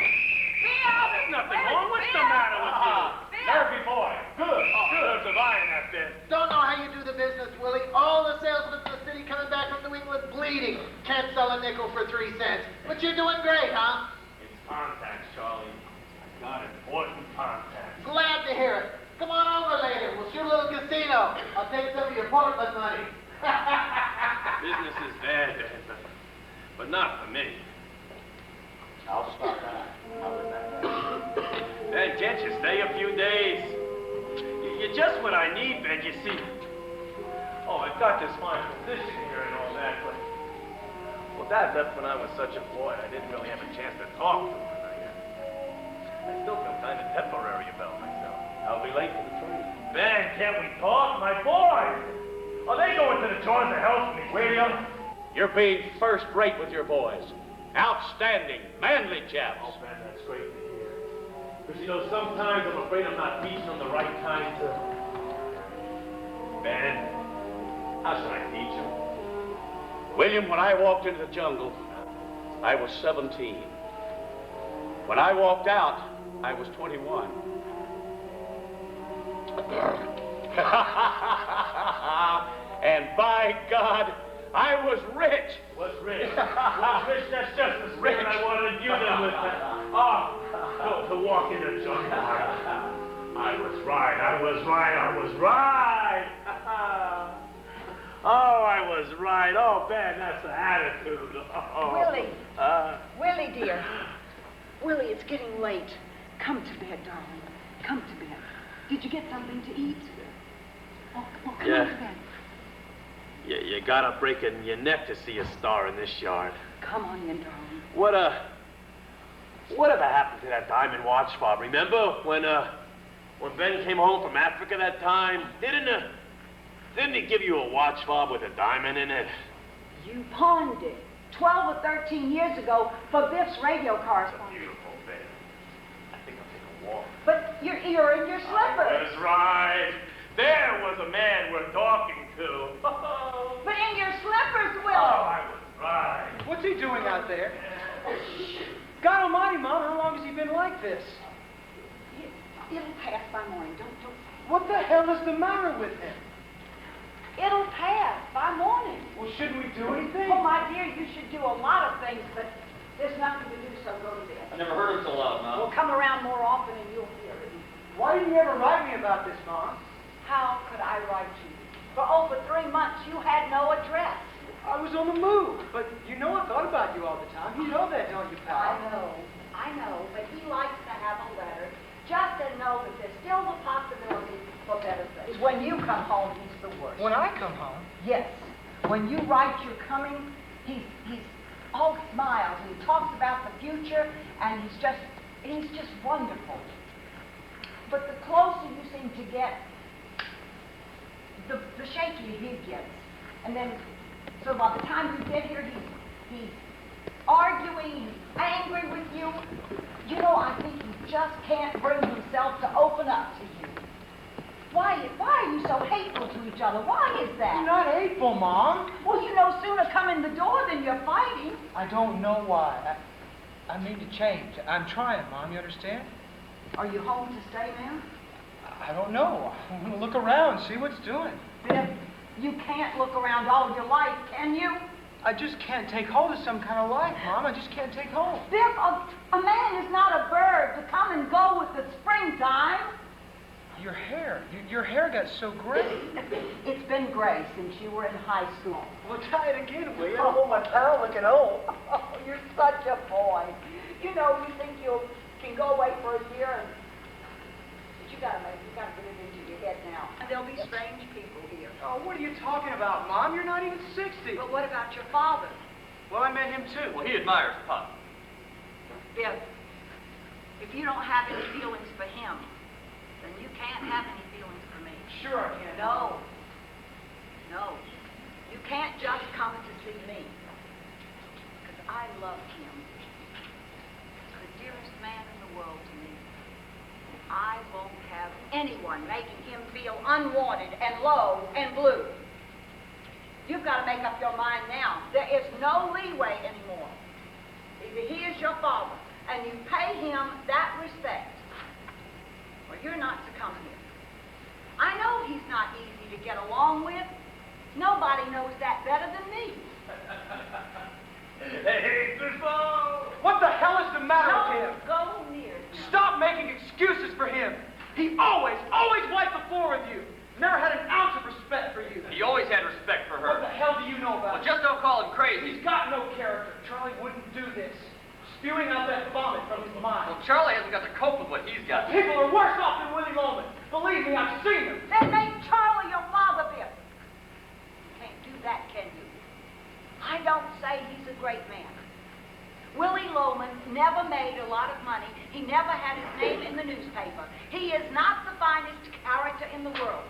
There's nothing wrong. What's the matter with you? Nervy boy. Good. Good. Of iron, that bit. Don't know how you do the business, Willie. All the salesmen in the city coming back from New England bleeding. Can't sell a nickel for 3 cents. But you're doing great, huh? It's contacts, Charlie. Got important contacts. Glad to hear it. Come on over later. We'll shoot a little casino. I'll take some of your Portland money. Business is bad, but not for me. I'll stop by. I'll be back. Ben, can't you stay a few days? You're just what I need, Ben. You see, Oh, I've got this fine position here and all that, but... Well, Dad left when I was such a boy. I didn't really have a chance to talk to him. I still feel kind of temporary about myself. I'll be late for the train. Ben, can't we talk? My boys! Oh, they go into the chores to help me. William, you're being first rate with your boys. Outstanding, manly chaps. Oh, Ben, that's great to hear. Because, you know, sometimes I'm afraid I'm not teaching them the right kind to... Ben, how should I teach them? William, when I walked into the jungle, I was 17. When I walked out, I was 21. And by God, I was rich. Was rich. Was rich, that's just as rich. I wanted you to with that. Oh, to walk in the jungle. I was right, I was right, I was right. Oh, I was right. Oh, Ben, that's the attitude. Oh. Willie. Willie, dear. Willie, it's getting late. Come to bed, darling. Come to bed. Did you get something to eat? Oh, come on to bed. You gotta break your neck to see a star in this yard. Come on in, darling. Whatever happened to that diamond watch fob? Remember when Ben came home from Africa that time? Didn't he give you a watch fob with a diamond in it? You pawned it 12 or 13 years ago for Biff's radio correspondent. Beautiful, Ben. I think I'll take a walk. But you're in your slippers. That's right. There was a man worth talking to. But in your slippers, Willie. Oh, I was right. What's he doing out there? God almighty, Mom, how long has he been like this? It'll pass by morning. Don't. What the hell is the matter with him? It'll pass by morning. Well, shouldn't we do anything? Oh, my dear, you should do a lot of things, but there's nothing to do, so go to bed. I never heard him so loud, Mom. We'll come around more often and you'll hear it. Why didn't you ever write me about this, Mom? How could I write you? For over 3 months, you had no address. I was on the move, but you know I thought about you all the time. You know that, don't you, pal? I know, but he likes to have a letter just to know that there's still the possibility for better things. When you come home, he's the worst. When I come home? Yes. When you write you're coming, he's all smiles and he talks about the future, and he's just wonderful. But the closer you seem to get, the shakier he gets. And then, so by the time you get here, he's arguing, he's angry with you. You know, I think he just can't bring himself to open up to you. Why are you so hateful to each other? Why is that? I'm not hateful, Mom. Well, you no sooner come in the door than you're fighting. I don't know why. I mean to change. I'm trying, Mom, you understand? Are you home to stay now? I don't know. I want to look around, see what's doing. Biff, you can't look around all your life, can you? I just can't take hold of some kind of life, Mom. I just can't take hold. Biff, a man is not a bird to come and go with the springtime. Your hair got so gray. It's been gray since you were in high school. Well, try it again, will you? Oh, my pal looking old. Oh, you're such a boy. You know, you think you can go away for a year, but you gotta get it into your head now. And there'll be strange people here. Oh, what are you talking about, Mom? You're not even 60. But what about your father? Well, I met him too. Well, he admires Pop. Biff, if you don't have any feelings for him, then you can't have any feelings for me. Sure I can. No. You can't just come to see me. Because I love him. The dearest man in the world to me. I won't have anyone making him feel unwanted and low and blue. You've got to make up your mind now. There is no leeway anymore. Either he is your father, and you pay him that respect, or you're not to come here. I know he's not easy to get along with. Nobody knows that better than me. Hey, Biffo! What the hell is the matter with him? Go near him. Stop making excuses for him. He always wiped the floor with you. Never had an ounce of respect for you. He always had respect for What her. the hell do you know about Well, just don't call him crazy. He's got no character. Charlie wouldn't do this. Spewing out that vomit from his mind. Well, Charlie hasn't got to cope with what he's got. People are worse off than Willie Loman. Believe me, I've seen them. Then make Charlie your father, Biff. don't say he's a great man. Willie Loman never made a lot of money. He never had his name in the newspaper. He is not the finest character in the world.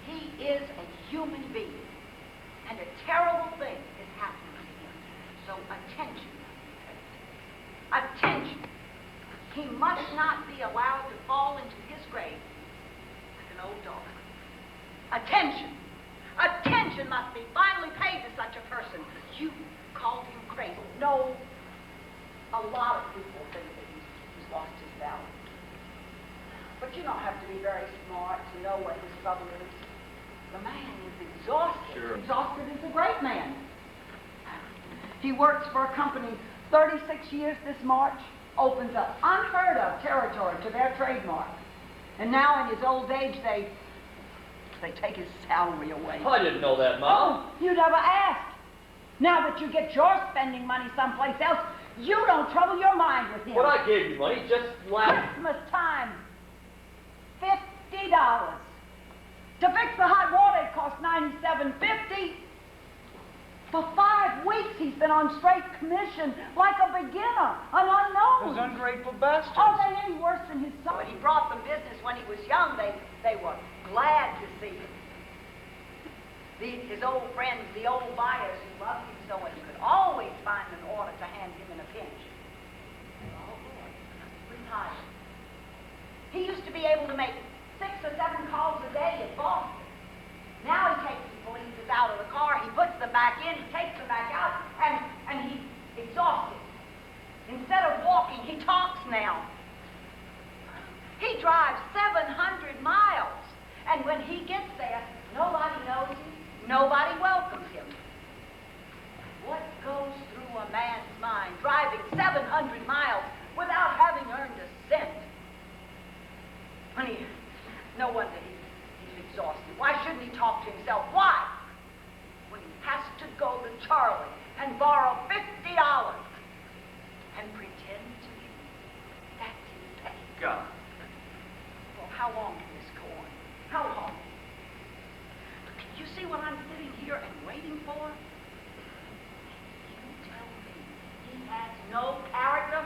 He is a human being, and a terrible thing is happening to him. So attention. Attention. He must not be allowed to fall into his grave like an old dog. Attention. Attention must be finally paid to such a person. You called him crazy. No, a lot of people think that he's lost his balance. But you don't have to be very smart to know what his trouble is. The man is exhausted. Sure. Exhausted is a great man. He works for a company 36 years this March, opens up unheard of territory to their trademark. And now in his old age, they take his salary away. I didn't know that, Mom. Oh, you never asked. Now that you get your spending money someplace else, you don't trouble your mind with him. But I gave you money just last... Christmas time, $50. To fix the hot water, it cost $97.50. For 5 weeks, he's been on straight commission, like a beginner, an unknown. Those ungrateful bastards. Are they any worse than his son? When he brought them business when he was young, they were glad to see him. His old friends, the old buyers who loved him so much, could always find an order to hand him in a pinch. Oh, boy. Retired. He used to be able to make 6 or 7 calls a day at Boston. Now he takes his valises out of the car, he puts them back in, he takes them back out, and he's exhausted. Instead of walking, he talks now. He drives 700 miles, and when he gets there, nobody knows him, nobody welcomes him. What goes through a man's mind driving 700 miles without having earned a cent? No wonder he's exhausted. Why shouldn't he talk to himself? Why? When he has to go to Charlie and borrow $50 and pretend to him that's his pay. God. Well, how long can this go on? How long? You see what I'm sitting here and waiting for? You tell me he has no character?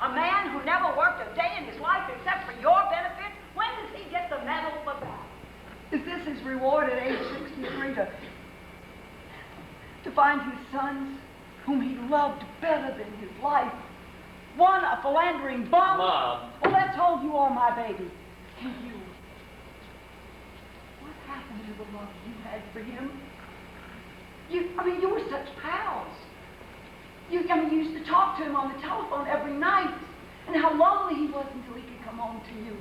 A man who never worked a day in his life except for your benefit? When does he get the medal for that? Is this his reward at age 63 to find his sons, whom he loved better than his life, one a philandering bum? Mom. Well, that's all you are, my baby. And you. What happened to the love you had for him? You were such pals. You used to talk to him on the telephone every night, and how lonely he was until he could come home to you.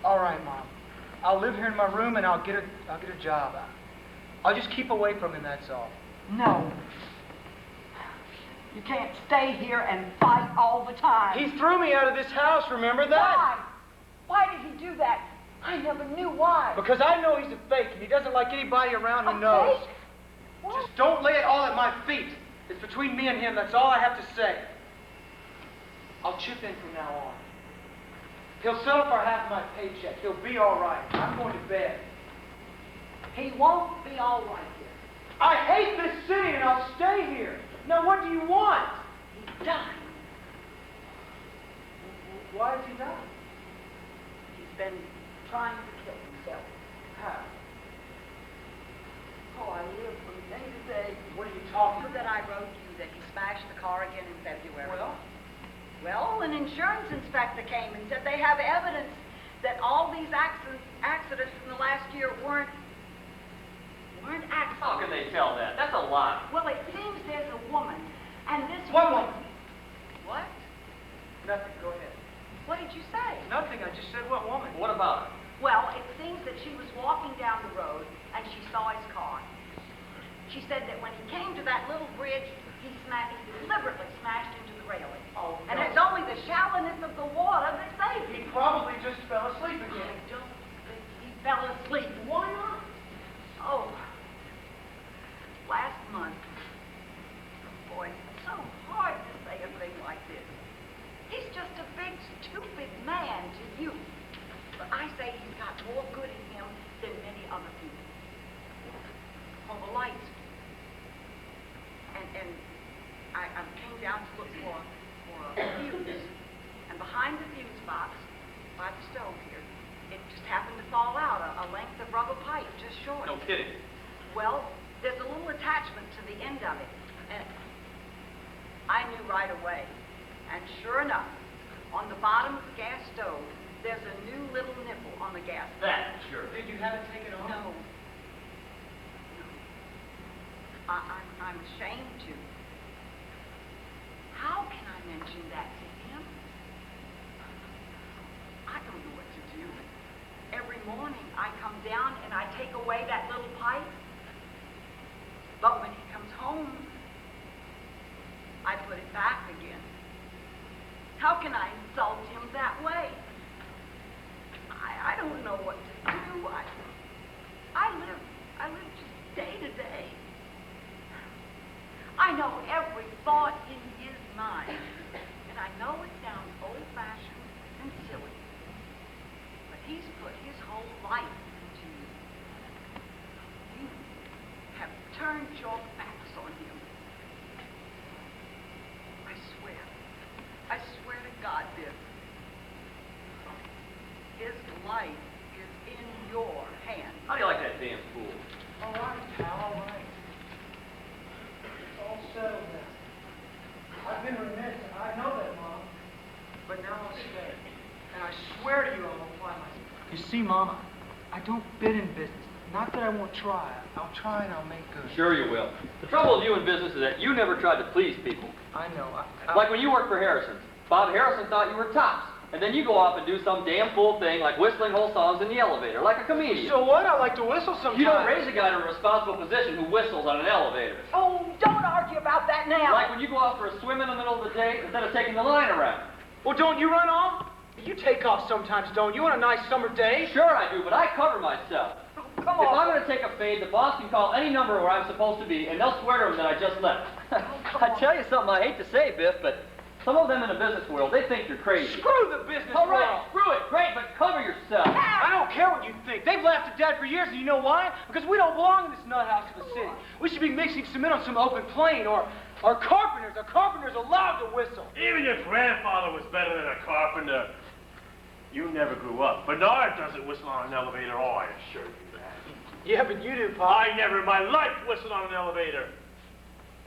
All right, Mom. I'll live here in my room, and I'll get a job. I'll just keep away from him, that's all. No. You can't stay here and fight all the time. He threw me out of this house, remember that? Why? Why did he do that? I never knew why. Because I know he's a fake, and he doesn't like anybody around who A knows. fake? What? Just don't lay it all at my feet. It's between me and him, that's all I have to say. I'll chip in from now on. He'll settle for half my paycheck. He'll be all right. I'm going to bed. He won't be all right here. I hate this city, and I'll stay here. Now, what do you want? He died. Why has he died? He's been trying to kill himself. How? Oh, I live from day to day. What are you talking about? That I wrote you that he smashed the car again in February. Well, an insurance inspector came and said they have evidence that all these accidents in the last year weren't accidents. How can they tell that? That's a lie. Well, it seems there's a woman, and this What woman... woman? What? nothing. Go ahead. What did you say? Nothing. I just said what woman. What about it? Well, it seems that she was walking down the road, and she saw his car. She said that when he came to that little bridge, he deliberately smashed into the railing. Oh, And no. it's only the shallowness of the water that saved him. He probably just fell asleep again. I don't think he fell asleep. Why not? Oh, last month. Boy, it's so hard to say a thing like this. He's just a big, stupid man to you. But I say he's got more good in him than many other people. Oh, down to look for a fuse. And behind the fuse box, by the stove here, it just happened to fall out, a length of rubber pipe, just short. No kidding. Well, there's a little attachment to the end of it. And I knew right away. And sure enough, on the bottom of the gas stove, there's a new little nipple on the gas. That, sure. Did you have it taken off? No. I'm ashamed to. How can I mention that to him? I don't know what to do. Every morning I come down and I take away that little pipe. But when he comes home, I put it back again. How can I insult him that way? I don't know what to do. I live just day to day. I know every thought in his mind, and I know it sounds old-fashioned and silly, but he's put his whole life into you. You have turned your backs on him. I swear to God, Biff, his life is in your hands. How do you like that damn fool? All right, pal, all right. It's all settled now. I've been remiss, and I know that, Mom. But now I'll stay. And I swear to you I'll apply myself. You see, Mom, I don't bid in business. Not that I won't try. I'll try and I'll make good. Sure you will. The trouble with you in business is that you never tried to please people. I know. Like when you worked for Harrison's. Bob Harrison thought you were tops. And then you go off and do some damn fool thing like whistling whole songs in the elevator, like a comedian. So what? I like to whistle sometimes. You don't raise a guy to a responsible position who whistles on an elevator. Oh, don't argue about that now. Like when you go out for a swim in the middle of the day instead of taking the line around. Well, don't you run off? You take off sometimes, don't you, on a nice summer day? Sure I do, but I cover myself. If I'm going to take a fade, the boss can call any number where I'm supposed to be, and they'll swear to him that I just left. I tell you something I hate to say, Biff, but some of them in the business world, they think you're crazy. Screw the business All right, world. screw it. Great, but cover yourself. I don't care what you think. They've laughed at Dad for years, and you know why? Because we don't belong in this nut house of the city. We should be mixing cement on some open plain, or carpenters. Are carpenters allowed to whistle? Even your grandfather was better than a carpenter. You never grew up. Bernard doesn't whistle on an elevator. Oh, I assure you that. Yeah, but you do, Pop. I never in my life whistled on an elevator.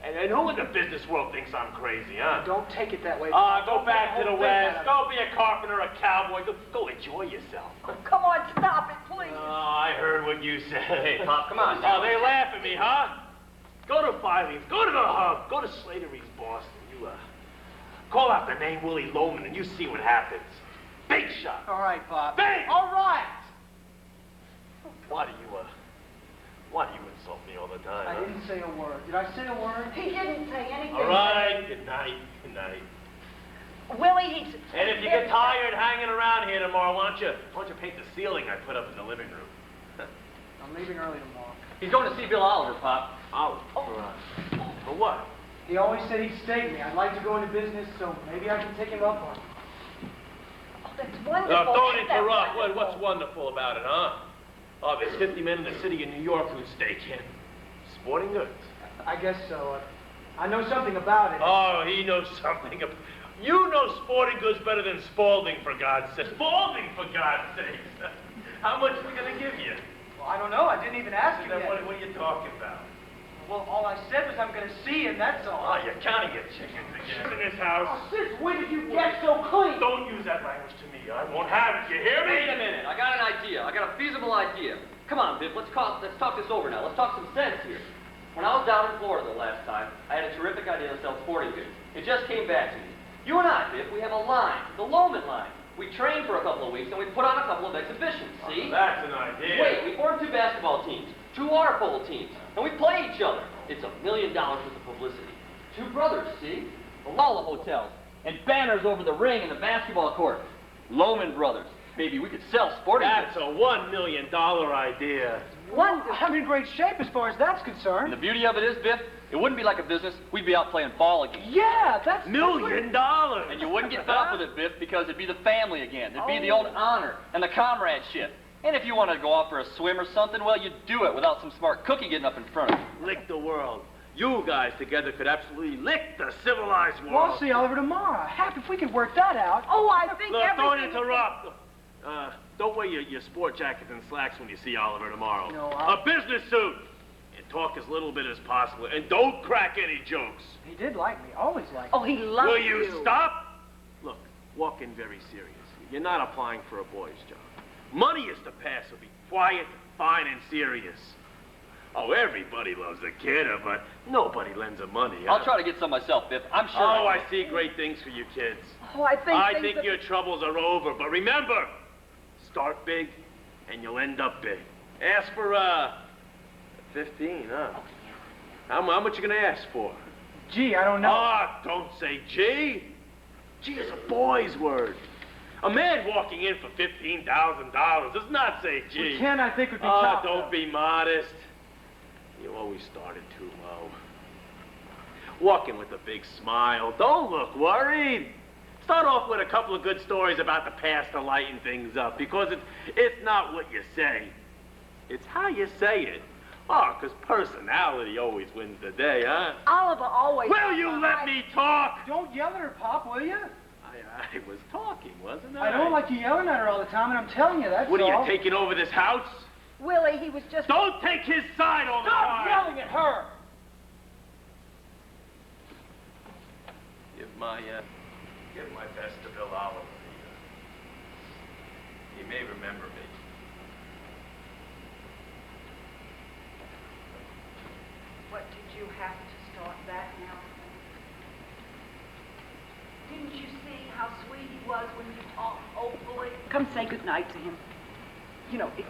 And who in the business world thinks I'm crazy, huh? Don't take it that way. Go back to the West. Go be a carpenter, a cowboy. Go enjoy yourself. Oh, come on, stop it, please. Oh, I heard what you said. Hey, Pop, come on. Oh, they laugh at me, huh? Go to Filey's. Go to the Hub. Go to Slatery's Boston. You, call out the name Willie Loman and you see what happens. Big shot. All right, Pop. Bang! All right. Why do you insult me all the time, I huh? didn't say a word. Did I say a word? He didn't say anything. All right, good night, good night. Willie, he's... And if you get tired hanging around here tomorrow, why don't you paint the ceiling I put up in the living room? I'm leaving early tomorrow. He's going to see Bill Oliver, Pop. Oliver? For what? He always said he'd stake me. I'd like to go into business, so maybe I can take him up on it. Oh, that's wonderful. Don't Isn't that interrupt. wonderful? What's wonderful about it, huh? Oh, there's 50 men in the city of New York who stake in sporting goods. I guess so. I know something about it. Oh, he knows something. You know sporting goods better than Spaulding, for God's sake. Spaulding, for God's sake. How much are we going to give you? Well, I don't know. I didn't even ask you Then yet. what are you talking about? Well, all I said was I'm going to see him, that's all. Oh, you're counting your chickens again. In this house. Oh, sis, when did you get so clean? Don't use that language to me. I won't have it. You hear me? Wait a minute. I got an idea. I got a feasible idea. Come on, Biff. Let's talk this over now. Let's talk some sense here. When I was down in Florida the last time, I had a terrific idea to sell sporting goods. It just came back to me. You and I, Biff, we have a line, the Loman line. We trained for a couple of weeks, and we put on a couple of exhibitions, see? That's an idea. Wait, we formed 2 basketball teams, 2 water polo teams, and we play each other. It's $1 million worth of publicity. 2 brothers, see? The Lola hotels, and banners over the ring and the basketball court. Loman Brothers. Baby, we could sell sporting goods. That's a $1 million idea. Wonderful. I'm in great shape as far as that's concerned. And the beauty of it is, Biff, it wouldn't be like a business. We'd be out playing ball again. Yeah, that's... $1 million. And you wouldn't get fed up with it, Biff, because it'd be the family again. There'd be the old honor and the comradeship. And if you wanted to go out for a swim or something, well, you'd do it without some smart cookie getting up in front of you. Lick the world. You guys together could absolutely lick the civilized world. Well, I'll see Oliver tomorrow. Happy if we could work that out. Oh, I think Look, everything... don't interrupt. Don't wear your sport jacket and slacks when you see Oliver tomorrow. No, A business suit. And talk as little bit as possible. And don't crack any jokes. He did like me, always liked me. Oh, he loves Will you stop? Look, walk in very seriously. You're not applying for a boy's job. Money is the pass, so be quiet, fine, and serious. Oh, everybody loves a kidder, but nobody lends him money. I'll try to get some myself, Biff. I'm sure. Oh, I see great things for you kids. Oh, I think your troubles are over, but remember, start big, and you'll end up big. Ask for, 15, huh? How much you gonna ask for? Gee, I don't know. Ah, don't say gee. Gee is a boy's word. A man walking in for $15,000 does not say gee. Well, Ken, I think would be Ah, tough. don't be modest. You always started too low. Walk in with a big smile. Don't look worried. Start off with a couple of good stories about the past to lighten things up, because it's not what you say. It's how you say it. Oh, because personality always wins the day, huh? Oliver always... Will you let me talk? Don't yell at her, Pop, will you? I was talking, wasn't I? I don't like you yelling at her all the time, and I'm telling you, that's What, all. are you taking over this house? Willie, he was just... Don't take his side all the Stop time! yelling at her! Give my best to Bill Oliver. He may remember me. What, did you have to start that now? Didn't you see how sweet he was when you talked hopefully? Come say goodnight to him. You know, it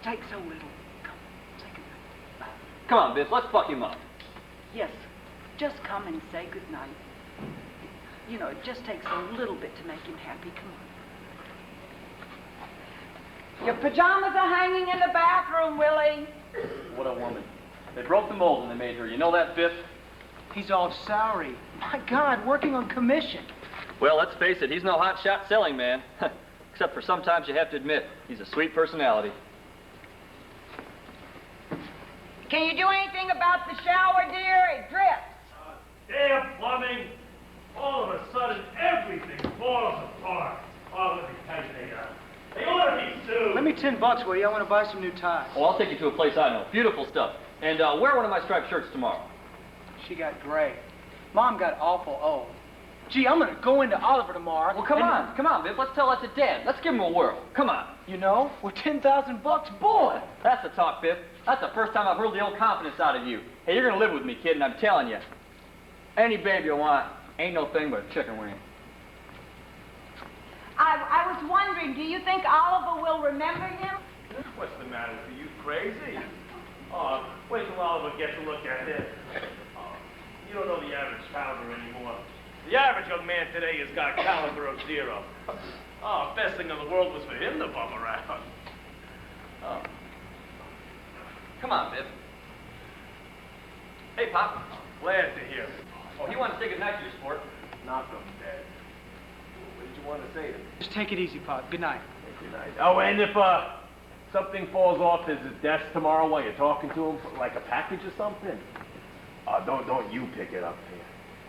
takes so little. Come, say goodnight. Come on, Biff, let's fuck him up. Yes, just come and say goodnight. You know, it just takes a little bit to make him happy. Come on. Your pajamas are hanging in the bathroom, Willie. What a woman. They broke the mold when they made her. You know that, Biff? He's all soury. My God, working on commission. Well, let's face it, he's no hot-shot selling man. Except for sometimes you have to admit, he's a sweet personality. Can you do anything about the shower, dear? It drips. Damn plumbing! All of a sudden, everything falls apart. Oh, let me tell you, they ought to be sued. Let me $10, will you? I want to buy some new ties. Oh, I'll take you to a place I know. Beautiful stuff. And wear one of my striped shirts tomorrow. She got gray. Mom got awful old. Gee, I'm going to go into Oliver tomorrow. Well, come on, Biff. Let's tell that to Dad. Let's give him a whirl. Come on. You know, with $10,000, boy. That's the talk, Biff. That's the first time I've heard the old confidence out of you. Hey, you're going to live with me, kid, and I'm telling you, any babe you want ain't no thing but a chicken wing. I was wondering, do you think Oliver will remember him? What's the matter with you? Crazy? Oh, wait till Oliver gets a look at it. Oh, you don't know the average caliber anymore. The average young man today has got a caliber of 0. Oh, best thing in the world was for him to bum around. Oh. Come on, Biff. Hey, Pop. Glad to hear it. Oh, you want to say goodnight to your sport? Knock him dead. What did you want to say to me? Just take it easy, Pop. Good night. Good night. Oh, and if something falls off his desk tomorrow while you're talking to him, like a package or something, don't you pick it up here.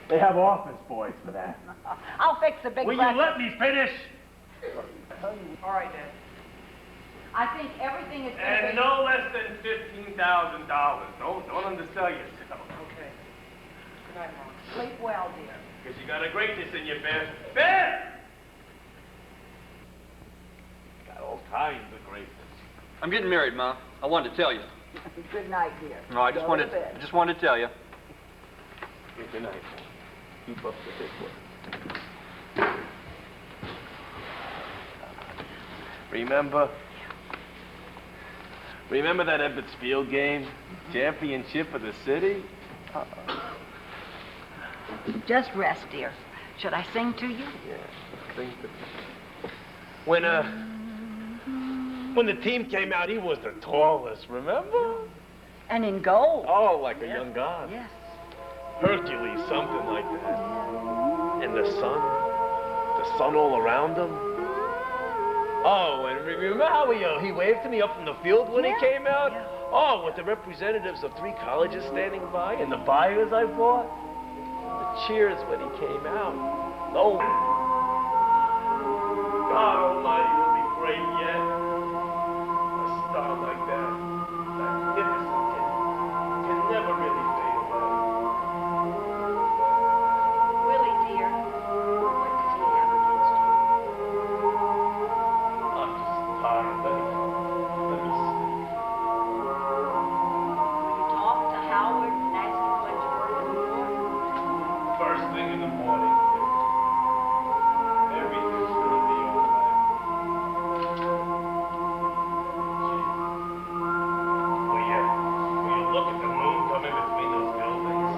They have office boys for that. I'll fix the big Will breakfast. you let me finish? All right, Dad. I think everything is going to And be... no less than $15,000. Don't undersell yourself. Okay. Good night, Mom. Sleep well, dear. Because you got a greatness in your bed. Ben! Got all kinds of greatness. I'm getting married, Ma. I wanted to tell you. Good night, dear. No, I just Go wanted to bed. to tell you. Good night. Keep up the good work. Remember that Ebbets Field game? Championship of the city? Just rest, dear. Should I sing to you? Yeah, sing to me. When the team came out, he was the tallest, remember? And in gold. Oh, like a young god. Yes. Hercules, something like that. And the sun all around him. Oh, and remember how he waved to me up from the field when he came out? Yeah. Oh, with the representatives of 3 colleges standing by and the buyers I bought. The cheers when he came out. Oh, God Almighty will be great yet. A star like that, magnificent, can never really fade away. Willie, dear, what does he have against you? I'm just tired. Let me sleep. Will you talk to Howard and ask him when to work in the morning? First thing in the morning, everything's gonna be all right. Will you look at the moon coming between those buildings?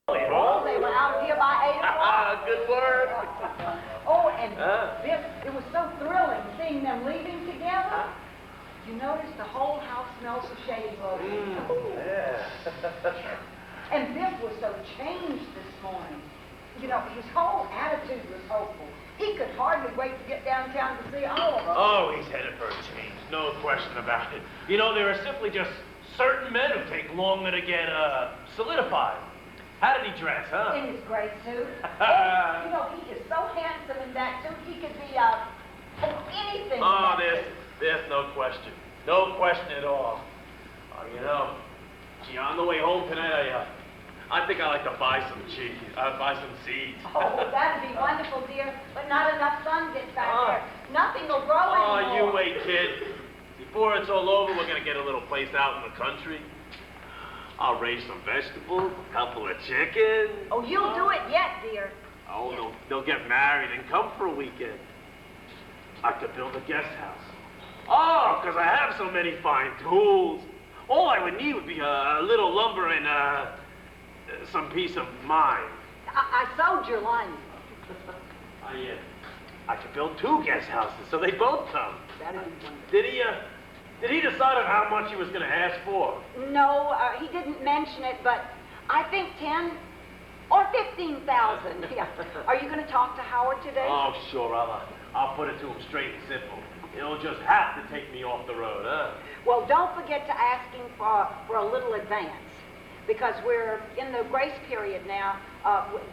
Oh, they were out here by 8 o'clock. Good word. Oh, and Biff, it was so thrilling seeing them leaving together. You notice the whole house smells of shave lotion. Yeah. And Biff was so changed this morning. You know, his whole attitude was hopeful. He could hardly wait to get downtown to see all of us. Oh, he's headed for a change. No question about it. You know, there are simply just certain men who take longer to get solidified. How did he dress, huh? In his gray suit. And, you know, he is so handsome in that suit, he could be anything. Oh, there's no question. No question at all. You know, gee, on the way home tonight, I think I'd like to buy some cheese. Buy some seeds. Oh, that'd be wonderful, dear. But not enough sun gets back there. Nothing will grow Oh, anymore. you wait, kid. Before it's all over, we're gonna get a little place out in the country. I'll raise some vegetables, a couple of chickens. Oh, you'll do it yet, dear. Oh, they'll get married and come for a weekend. I could build a guest house. Oh, because I have so many fine tools. All I would need would be a little lumber and some peace of mind. I sewed your lining. I could build 2 guest houses so they both come. That'd be wonderful. Did he decide on how much he was going to ask for? No, he didn't mention it, but I think 10 or 15,000. Yeah. Are you going to talk to Howard today? Oh, sure. I'll put it to him straight and simple. He'll just have to take me off the road, huh? Well, don't forget to ask him for a little advance, because we're in the grace period now.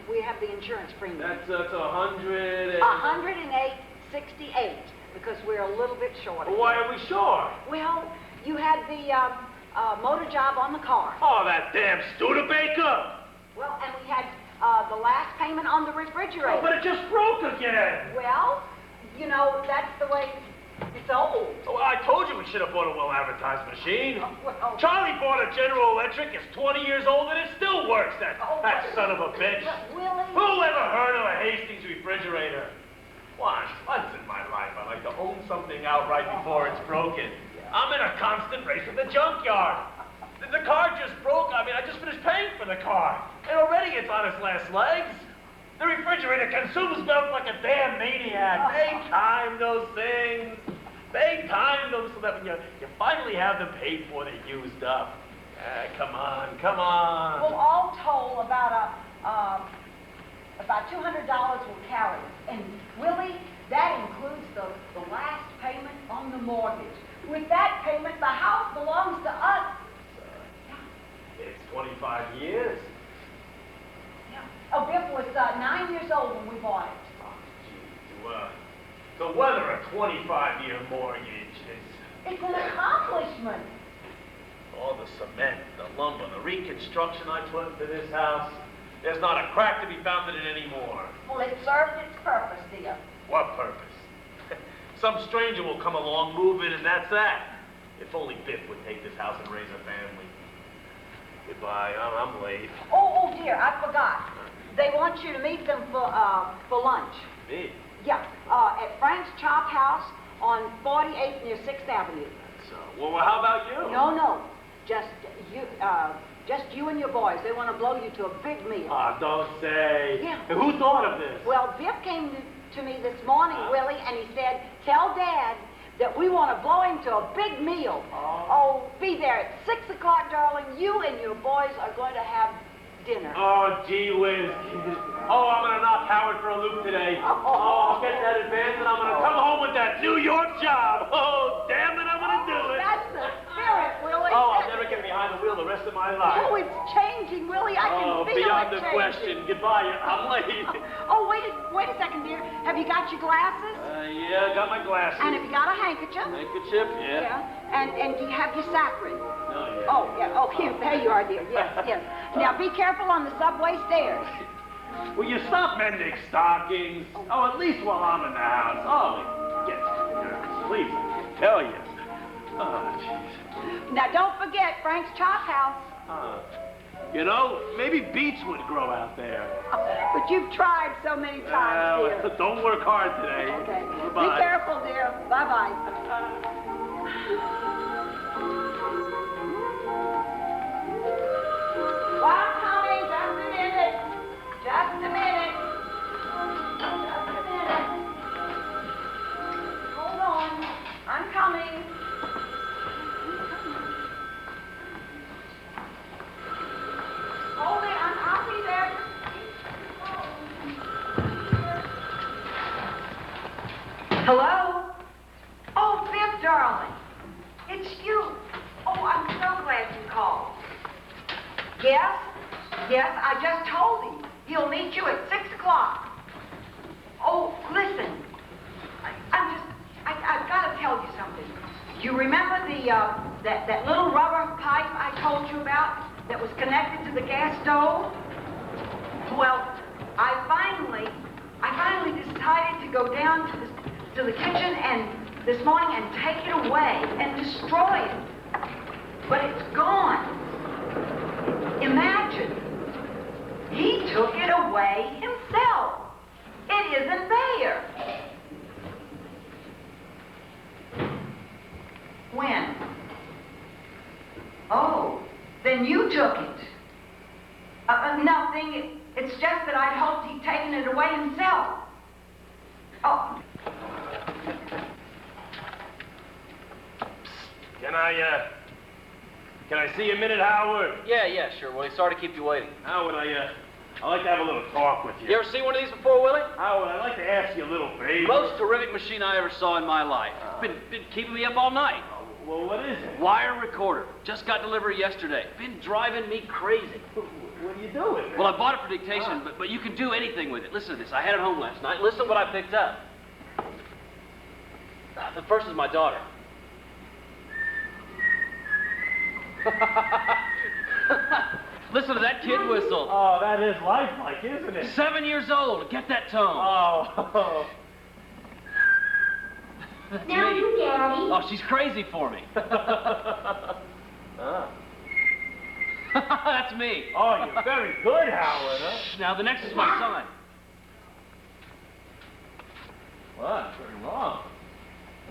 We have the insurance premium. That's 100 and... 108.68, because we're a little bit short. Why are we short? Well, you had the motor job on the car. Oh, that damn Studebaker! Well, and we had the last payment on the refrigerator. Oh, but it just broke again! Well, you know, that's the way it's old. Oh, I told you we should have bought a well-advertised machine. Oh, well. Charlie bought a General Electric. It's 20 years old and it still works. That son of a bitch. Willie? Who ever heard of a Hastings refrigerator? Once in my life, I like to own something out right before it's broken. I'm in a constant race with the junkyard. The car just broke. I mean, I just finished paying for the car. And already it's on its last legs. The refrigerator consumes milk like a damn maniac. They time those things. They time them so that when you finally have them paid for, they're used up. Come on. Well, all told, about $200 will carry us. And Willie, that includes the last payment on the mortgage. With that payment, the house belongs to us. It's 25 years. Yeah. Oh, Biff was 9 years old when we bought it. Oh, gee, to weather a 25-year mortgage is... It's an accomplishment. All the cement, the lumber, the reconstruction I put into this house. There's not a crack to be found in it anymore. Well, it served its purpose, dear. What purpose? Some stranger will come along, move in, and that's that. If only Biff would take this house and raise a family. Goodbye, I'm late. Oh, dear, I forgot. They want you to meet them for lunch. Me? Yeah, at Frank's Chop House on 48th near 6th Avenue. So, well, how about you? No, just you and your boys. They want to blow you to a big meal. Ah, don't say. Yeah. And who thought of this? Well, Biff came to me this morning, Willie, and he said, tell Dad that we want to blow him to a big meal. Oh, be there at 6 o'clock, darling. You and your boys are going to have dinner. Oh, gee whiz. Oh, I'm going to knock Howard for a loop today. Oh, I'll get that advance, and I'm going to come home with that New York job. Oh, damn it, I'm going to do it. That's the spirit, Willie. Oh, I'll never get behind the wheel the rest of my life. Oh, it's changing, Willie. I can feel beyond it the changing. question. Goodbye, I'm late. Oh, wait a second, dear. Have you got your glasses? Yeah, I got my glasses. And have you got a handkerchief? Handkerchief, yeah. Yeah. And do you have your saccharin? Oh, yeah. Oh, yeah. Oh, here, there you are, dear. Yes. Now, be careful on the subway stairs. Will you stop mending stockings? Oh, at least while I'm in the house. Oh, get nervous, please. I tell you. Oh, jeez. Now, don't forget Frank's Chop House. You know, maybe beets would grow out there. But you've tried so many times, dear. Don't work hard today. Okay. Goodbye. Be careful, dear. Bye-bye. Well, I'm coming. Just a minute. Just a minute. Just a minute. Hold on. I'm coming. Hold it. I'll be there. Hello? Oh, Biff, darling. It's you. Oh, I'm so glad you called. Yes? Yes, I just told him. He'll meet you at 6 o'clock. Oh, listen. I've got to tell you something. You remember that little rubber pipe I told you about that was connected to the gas stove? Well, I finally decided to go down to the kitchen and this morning and take it away and destroy it. But it's gone. Imagine. He took it away himself. It isn't there. When? Oh, then you took it. Nothing. It's just that I'd hoped he'd taken it away himself. Oh. Can I see a minute, Howard? Yeah, sure, Willie. Sorry to keep you waiting. Howard, I'd like to have a little talk with you. You ever seen one of these before, Willie? Howard, I'd like to ask you a little favor. Most terrific machine I ever saw in my life. Been keeping me up all night. Well, what is it? Wire recorder. Just got delivery yesterday. Been driving me crazy. What do you do with it? Well, I bought it for dictation, but you can do anything with it. Listen to this. I had it home last night. Listen to what I picked up. The first is my daughter. Listen to that kid whistle. Oh, that is lifelike, isn't it? 7 years old. Get that tone. Oh. That's Now me. you, Daddy. Oh, she's crazy for me. That's me. Oh, you're very good, Howard, huh? Now, the next is my son. What? Very wrong.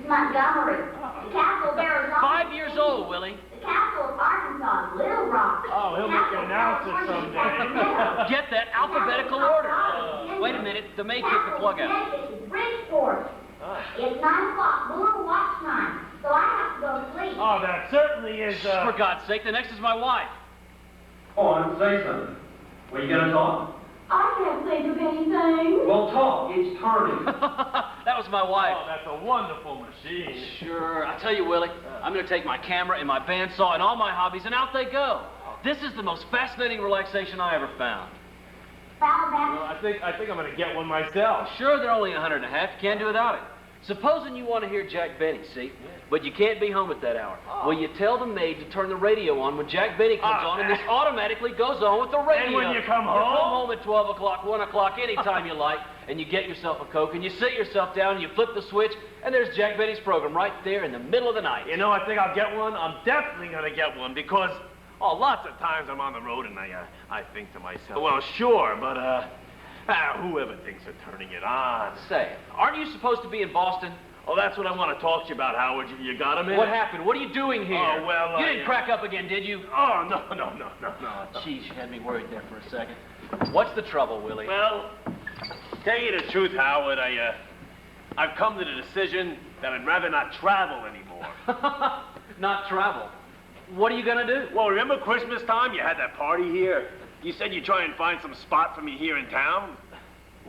Montgomery. The capital of Arizona. 5 years old, Willie. The capital of Arkansas, Little Rock. Oh, he'll make an announcer someday. Get that alphabetical order. Wait a minute. The maid kicked the plug out. Bridgeport. It's 9 o'clock, below watch time, so I have to go to sleep. Oh, that certainly is, For God's sake, the next is my wife. Go on, say something. Were you going to talk? I can't think of anything. Well, talk. It's turning. That was my wife. Oh, that's a wonderful machine. Sure. I tell you, Willie, I'm going to take my camera and my bandsaw and all my hobbies, and out they go. This is the most fascinating relaxation I ever found. Well, I think I'm going to get one myself. Sure, they're only $150. You can't do without it. Supposing you want to hear Jack Benny, see? But you can't be home at that hour. Oh. Well, you tell the maid to turn the radio on when Jack Benny comes on, and this automatically goes on with the radio. And when you come home? You come home at 12 o'clock, 1 o'clock, anytime you like, and you get yourself a Coke, and you sit yourself down, and you flip the switch, and there's Jack Benny's program right there in the middle of the night. You know, I think I'll get one. I'm definitely going to get one because, lots of times I'm on the road and I think to myself, well, sure, but, whoever thinks of turning it on? Say, aren't you supposed to be in Boston? Oh, that's what I want to talk to you about, Howard. You got a minute? What happened? What are you doing here? Oh, well, you didn't crack up again, did you? Oh, no. Jeez, you had me worried there for a second. What's the trouble, Willie? Well, tell you the truth, Howard, I've come to the decision that I'd rather not travel anymore. Not travel? What are you gonna do? Well, remember Christmas time? You had that party here. You said you'd try and find some spot for me here in town.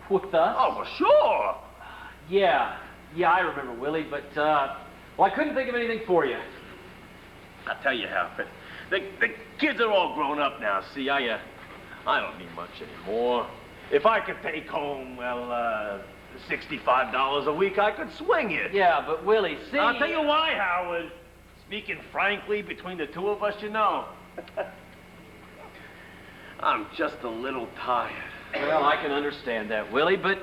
With us? Oh, well, sure. Yeah, I remember, Willie, but, well, I couldn't think of anything for you. I'll tell you, Howard, the kids are all grown up now, see, I don't need much anymore. If I could take home, well, $65 a week, I could swing it. Yeah, but Willie, see... I'll tell you why, Howard. Speaking frankly, between the two of us, you know. I'm just a little tired. Well, I can understand that, Willie, but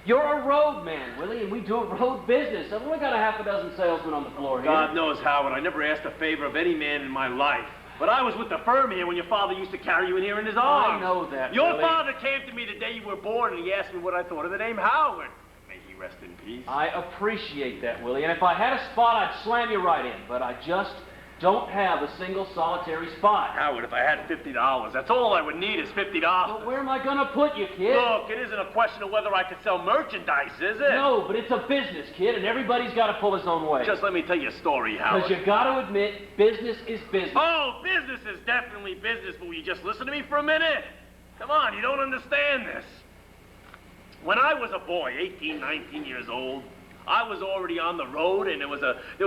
you're a road man, Willie, and we do a road business. I've only got a half a dozen salesmen on the floor here. God knows, Howard, I never asked a favor of any man in my life. But I was with the firm here when your father used to carry you in here in his arms. I know that, Your Willie. father came to me the day you were born, and he asked me what I thought of the name Howard. May he rest in peace. I appreciate that, Willie, and if I had a spot, I'd slam you right in, but I just don't have a single solitary spot. Howard, if I had $50, that's all I would need is $50. But where am I gonna put you, kid? Look, it isn't a question of whether I could sell merchandise, is it? No, but it's a business, kid, and everybody's got to pull his own way. Just let me tell you a story, Howard. Because you got to admit, business is business. Oh, business is definitely business, but will you just listen to me for a minute? Come on, you don't understand this. When I was a boy, 18, 19 years old, I was already on the road, and there was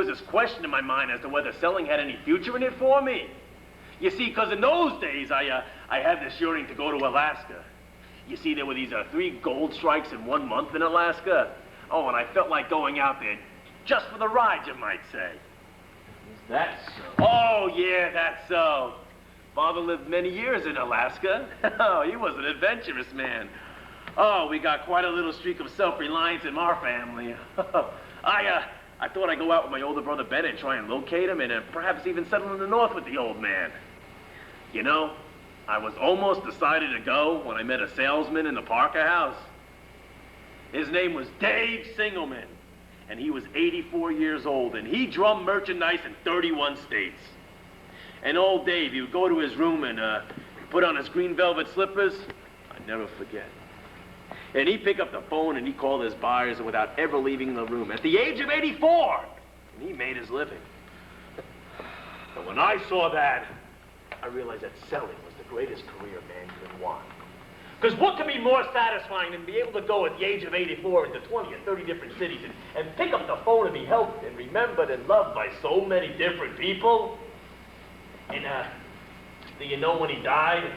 this question in my mind as to whether selling had any future in it for me. You see, because in those days, I had this yearning to go to Alaska. You see, there were these 3 gold strikes in 1 month in Alaska. Oh, and I felt like going out there just for the ride, you might say. Is that so? Oh, yeah, that's so. Father lived many years in Alaska. Oh, he was an adventurous man. Oh, we got quite a little streak of self-reliance in our family. I thought I'd go out with my older brother Ben and try and locate him and perhaps even settle in the north with the old man. You know, I was almost decided to go when I met a salesman in the Parker house. His name was Dave Singelman, and he was 84 years old, and he drummed merchandise in 31 states. And old Dave, he would go to his room and put on his green velvet slippers. I'd never forget. And he'd pick up the phone and he'd call his buyers without ever leaving the room at the age of 84. And he made his living. And when I saw that, I realized that selling was the greatest career man could want. Because what could be more satisfying than be able to go at the age of 84 into 20 or 30 different cities and pick up the phone and be helped and remembered and loved by so many different people? And, do you know when he died?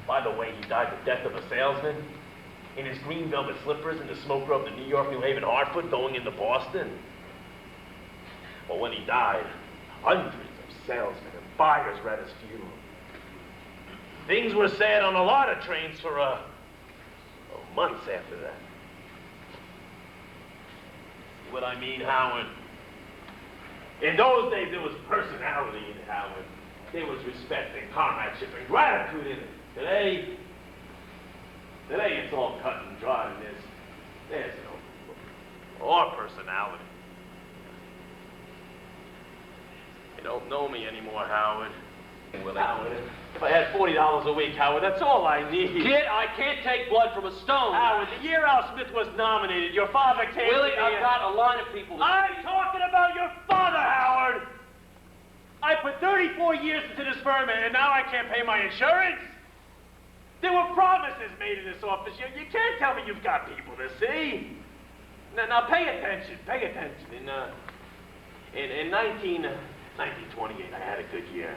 By the way, he died the death of a salesman in his green velvet slippers in the smoker of the New York, New Haven, Hartford going into Boston. Well, when he died, hundreds of salesmen and buyers were at his funeral. Things were said on a lot of trains for months after that. See what I mean, Howard? In those days, there was personality in it, Howard. There was respect and comradeship and gratitude in it. Today it's all cut and dry, and there's no or personality. You don't know me anymore, Howard. Howard, if I had $40 a week, Howard, that's all I need. Kid, I can't take blood from a stone. Howard, the year Al Smith was nominated, your father came Willie, to me. I've got a line of people. I'm talking about your father, Howard. I put 34 years into this firm, and now I can't pay my insurance. There were promises made in this office. You can't tell me you've got people to see. Now pay attention. In 1928, I had a good year.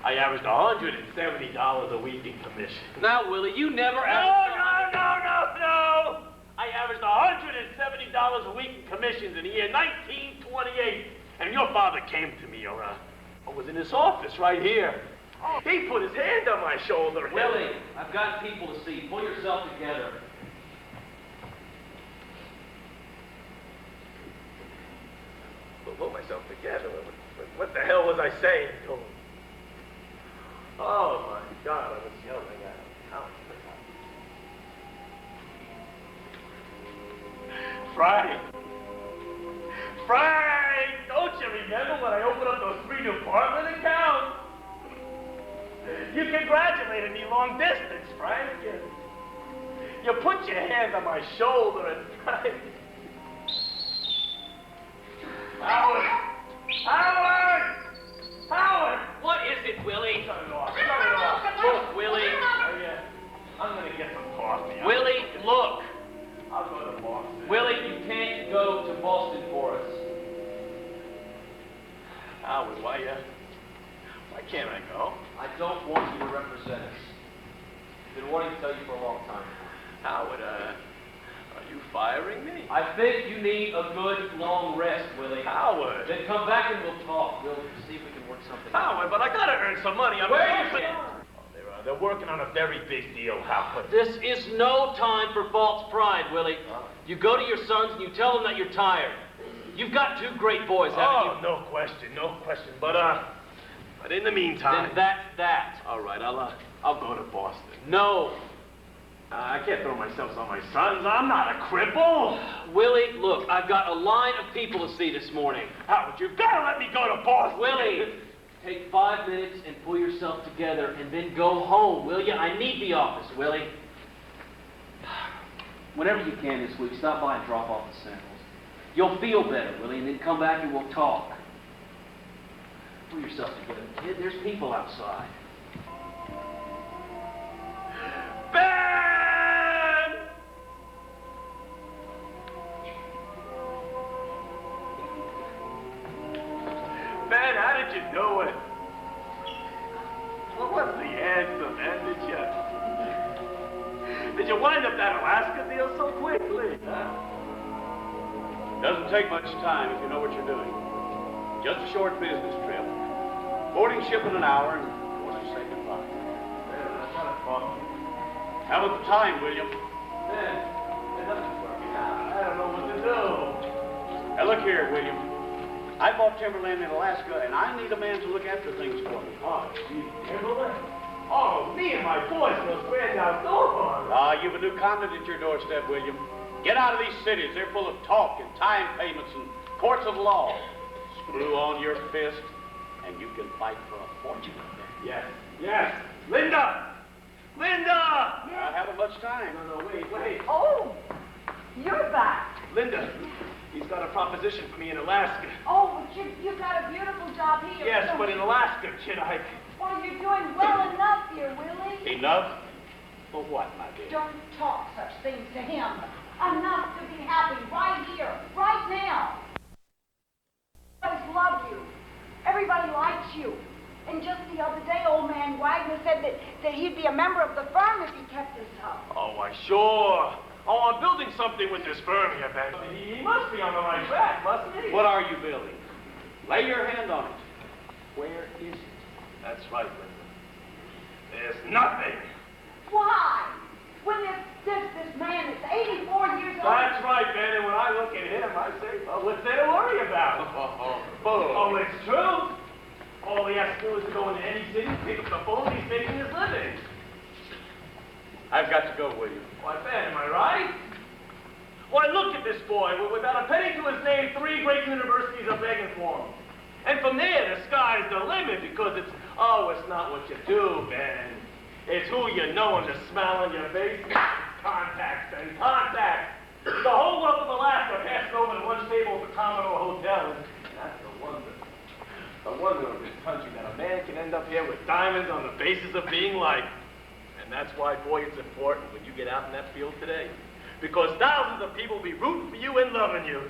I averaged $170 a week in commission. Now, Willie, you never No. I averaged $170 a week in commissions in the year 1928. And your father came to me, or was in his office right here. He put his hand on my shoulder. Willie, I've got people to see. Pull yourself together. Pull myself together. What the hell was I saying to him? Oh my God, I was yelling at him. Frank! Frank! Don't you remember when I opened up those 3 department accounts? You congratulated me long distance, Frank. You put your hand on my shoulder and Frank. Howard! Howard! Howard! What is it, Willie? Shut it off. Shut it off. Look, Willie. Oh, yeah. I'm gonna get some coffee. Willie, look. I'll go to Boston. Willie, you can't go to Boston for us. Howard, why can't I go? I don't want you to represent us. I've been wanting to tell you for a long time. Howard, are you firing me? I think you need a good long rest, Willie. Howard. Then come back and we'll talk. We'll see if we can work something out. Howard, but I gotta earn some money. They're working on a very big deal, Howard. This is no time for false pride, Willie. You go to your sons and you tell them that you're tired. You've got 2 great boys, haven't you? No question. But in the meantime... Then that's that. All right, I'll go to Boston. No. I can't throw myself on my sons. I'm not a cripple. Willie, look, I've got a line of people to see this morning. Howard, you've got to let me go to Boston. Willie, take 5 minutes and pull yourself together and then go home, will you? I need the office, Willie. Whenever you can this week, stop by and drop off the samples. You'll feel better, Willie, and then come back and we'll talk. Pull yourself together, kid. There's people outside. Ben! Ben, how did you do it? What was the answer, man? Did you wind up that Alaska deal so quickly, huh? Doesn't take much time if you know what you're doing. Just a short business trip. Boarding ship in an hour and want to say goodbye. How about the time, William? I don't know what to do. Now look here, William. I bought timberland in Alaska, and I need a man to look after things for me. Oh, gee, timberland? Oh, me and my boys will grand outdoors. You've a new convict at your doorstep, William. Get out of these cities. They're full of talk and time payments and courts of law. Screw on your fist, and you can fight for a fortune. Yes. Linda! I haven't much time. No, wait. Oh, you're back. Linda, he's got a proposition for me in Alaska. Oh, but you've got a beautiful job here. Yes, but in Alaska, kid, Well, you're doing well enough here, Willie. Enough? For what, my dear? Don't talk such things to him. Enough to be happy right here, right now. Everybody's loved you. Everybody likes you. And just the other day, old man Wagner said that he'd be a member of the firm if he kept this up. Oh, why, sure. Oh, I'm building something with this firm here, Ben. He must be on the right track, mustn't he? What are you building? Lay your hand on it. Where is it? That's right, Linda. There's nothing. Why? When there's this man that's 84 years old. That's right, Ben, and when I look at him, I say, well, what's there to worry about? Oh, it's true. All he has to do is go into any city, pick up the phone, he's making his living. I've got to go, William. Why, Ben, am I right? Why, look at this boy. Without a penny to his name, 3 great universities are begging for him. And from there, the sky's the limit, because it's not what you do, Ben. It's who you know and the smile on your face. Contacts, Ben, contacts. The whole world of Alaska passing over to one table at the Commodore Hotel, and that's the wonder. The wonder of this country, that a man can end up here with diamonds on the basis of being liked. And that's why, boy, it's important when you get out in that field today. Because thousands of people will be rooting for you and loving you.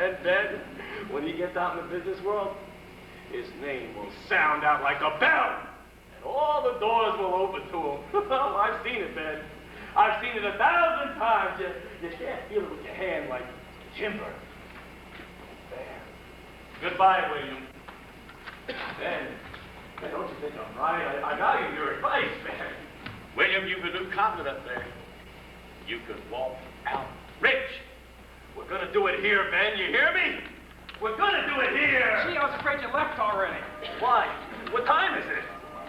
And then, when he gets out in the business world, his name will sound out like a bell. And all the doors will open to him. I've seen it, Ben. I've seen it 1,000 times. You can't feel it with your hand like timber. There. Goodbye, William. Ben, don't you think I'm right? I value your advice, man. William, you've a new confident up there. You could walk out rich. We're gonna do it here, Ben. You hear me? We're gonna do it here. Gee, I was afraid you left already. Why? What time is it?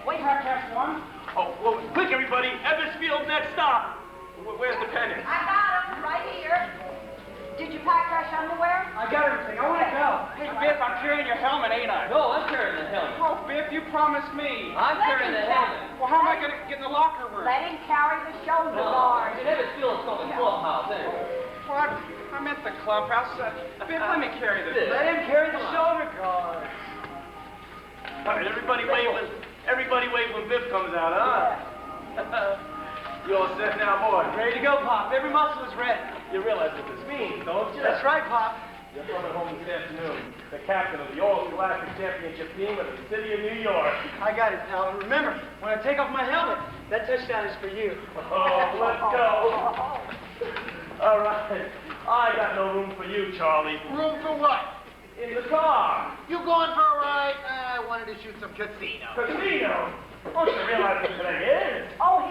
Wait, $1:30. Oh, well, quick, everybody. Evansfield, next stop. Where's the penny? I got them right here. Did you pack fresh underwear? I got everything. I want to go. Hey, Biff, I'm carrying your helmet, ain't I? No, I'm carrying the helmet. Oh, Biff, you promised me. I'm carrying the helmet. Well, how am I going to get in the locker room? Let him carry the shoulder guard. In Evansfield, it's called the clubhouse, anyway. What? I meant the clubhouse. Biff, let me carry this. Let him carry the shoulder guard. All right, everybody wave when Biff comes out, huh? You all set now, boy? Ready to go, Pop. Every muscle is ready. You realize what this means, don't you? That's right, Pop. You're coming home this afternoon. The captain of the All-Scholastic Championship team of the city of New York. I got it. Now, remember, when I take off my helmet, that touchdown is for you. Oh, let's go. All right. I got no room for you, Charlie. Room for what? In the car. You going for a ride? I wanted to shoot some casino. Casino? Don't you realize what today is? Oh,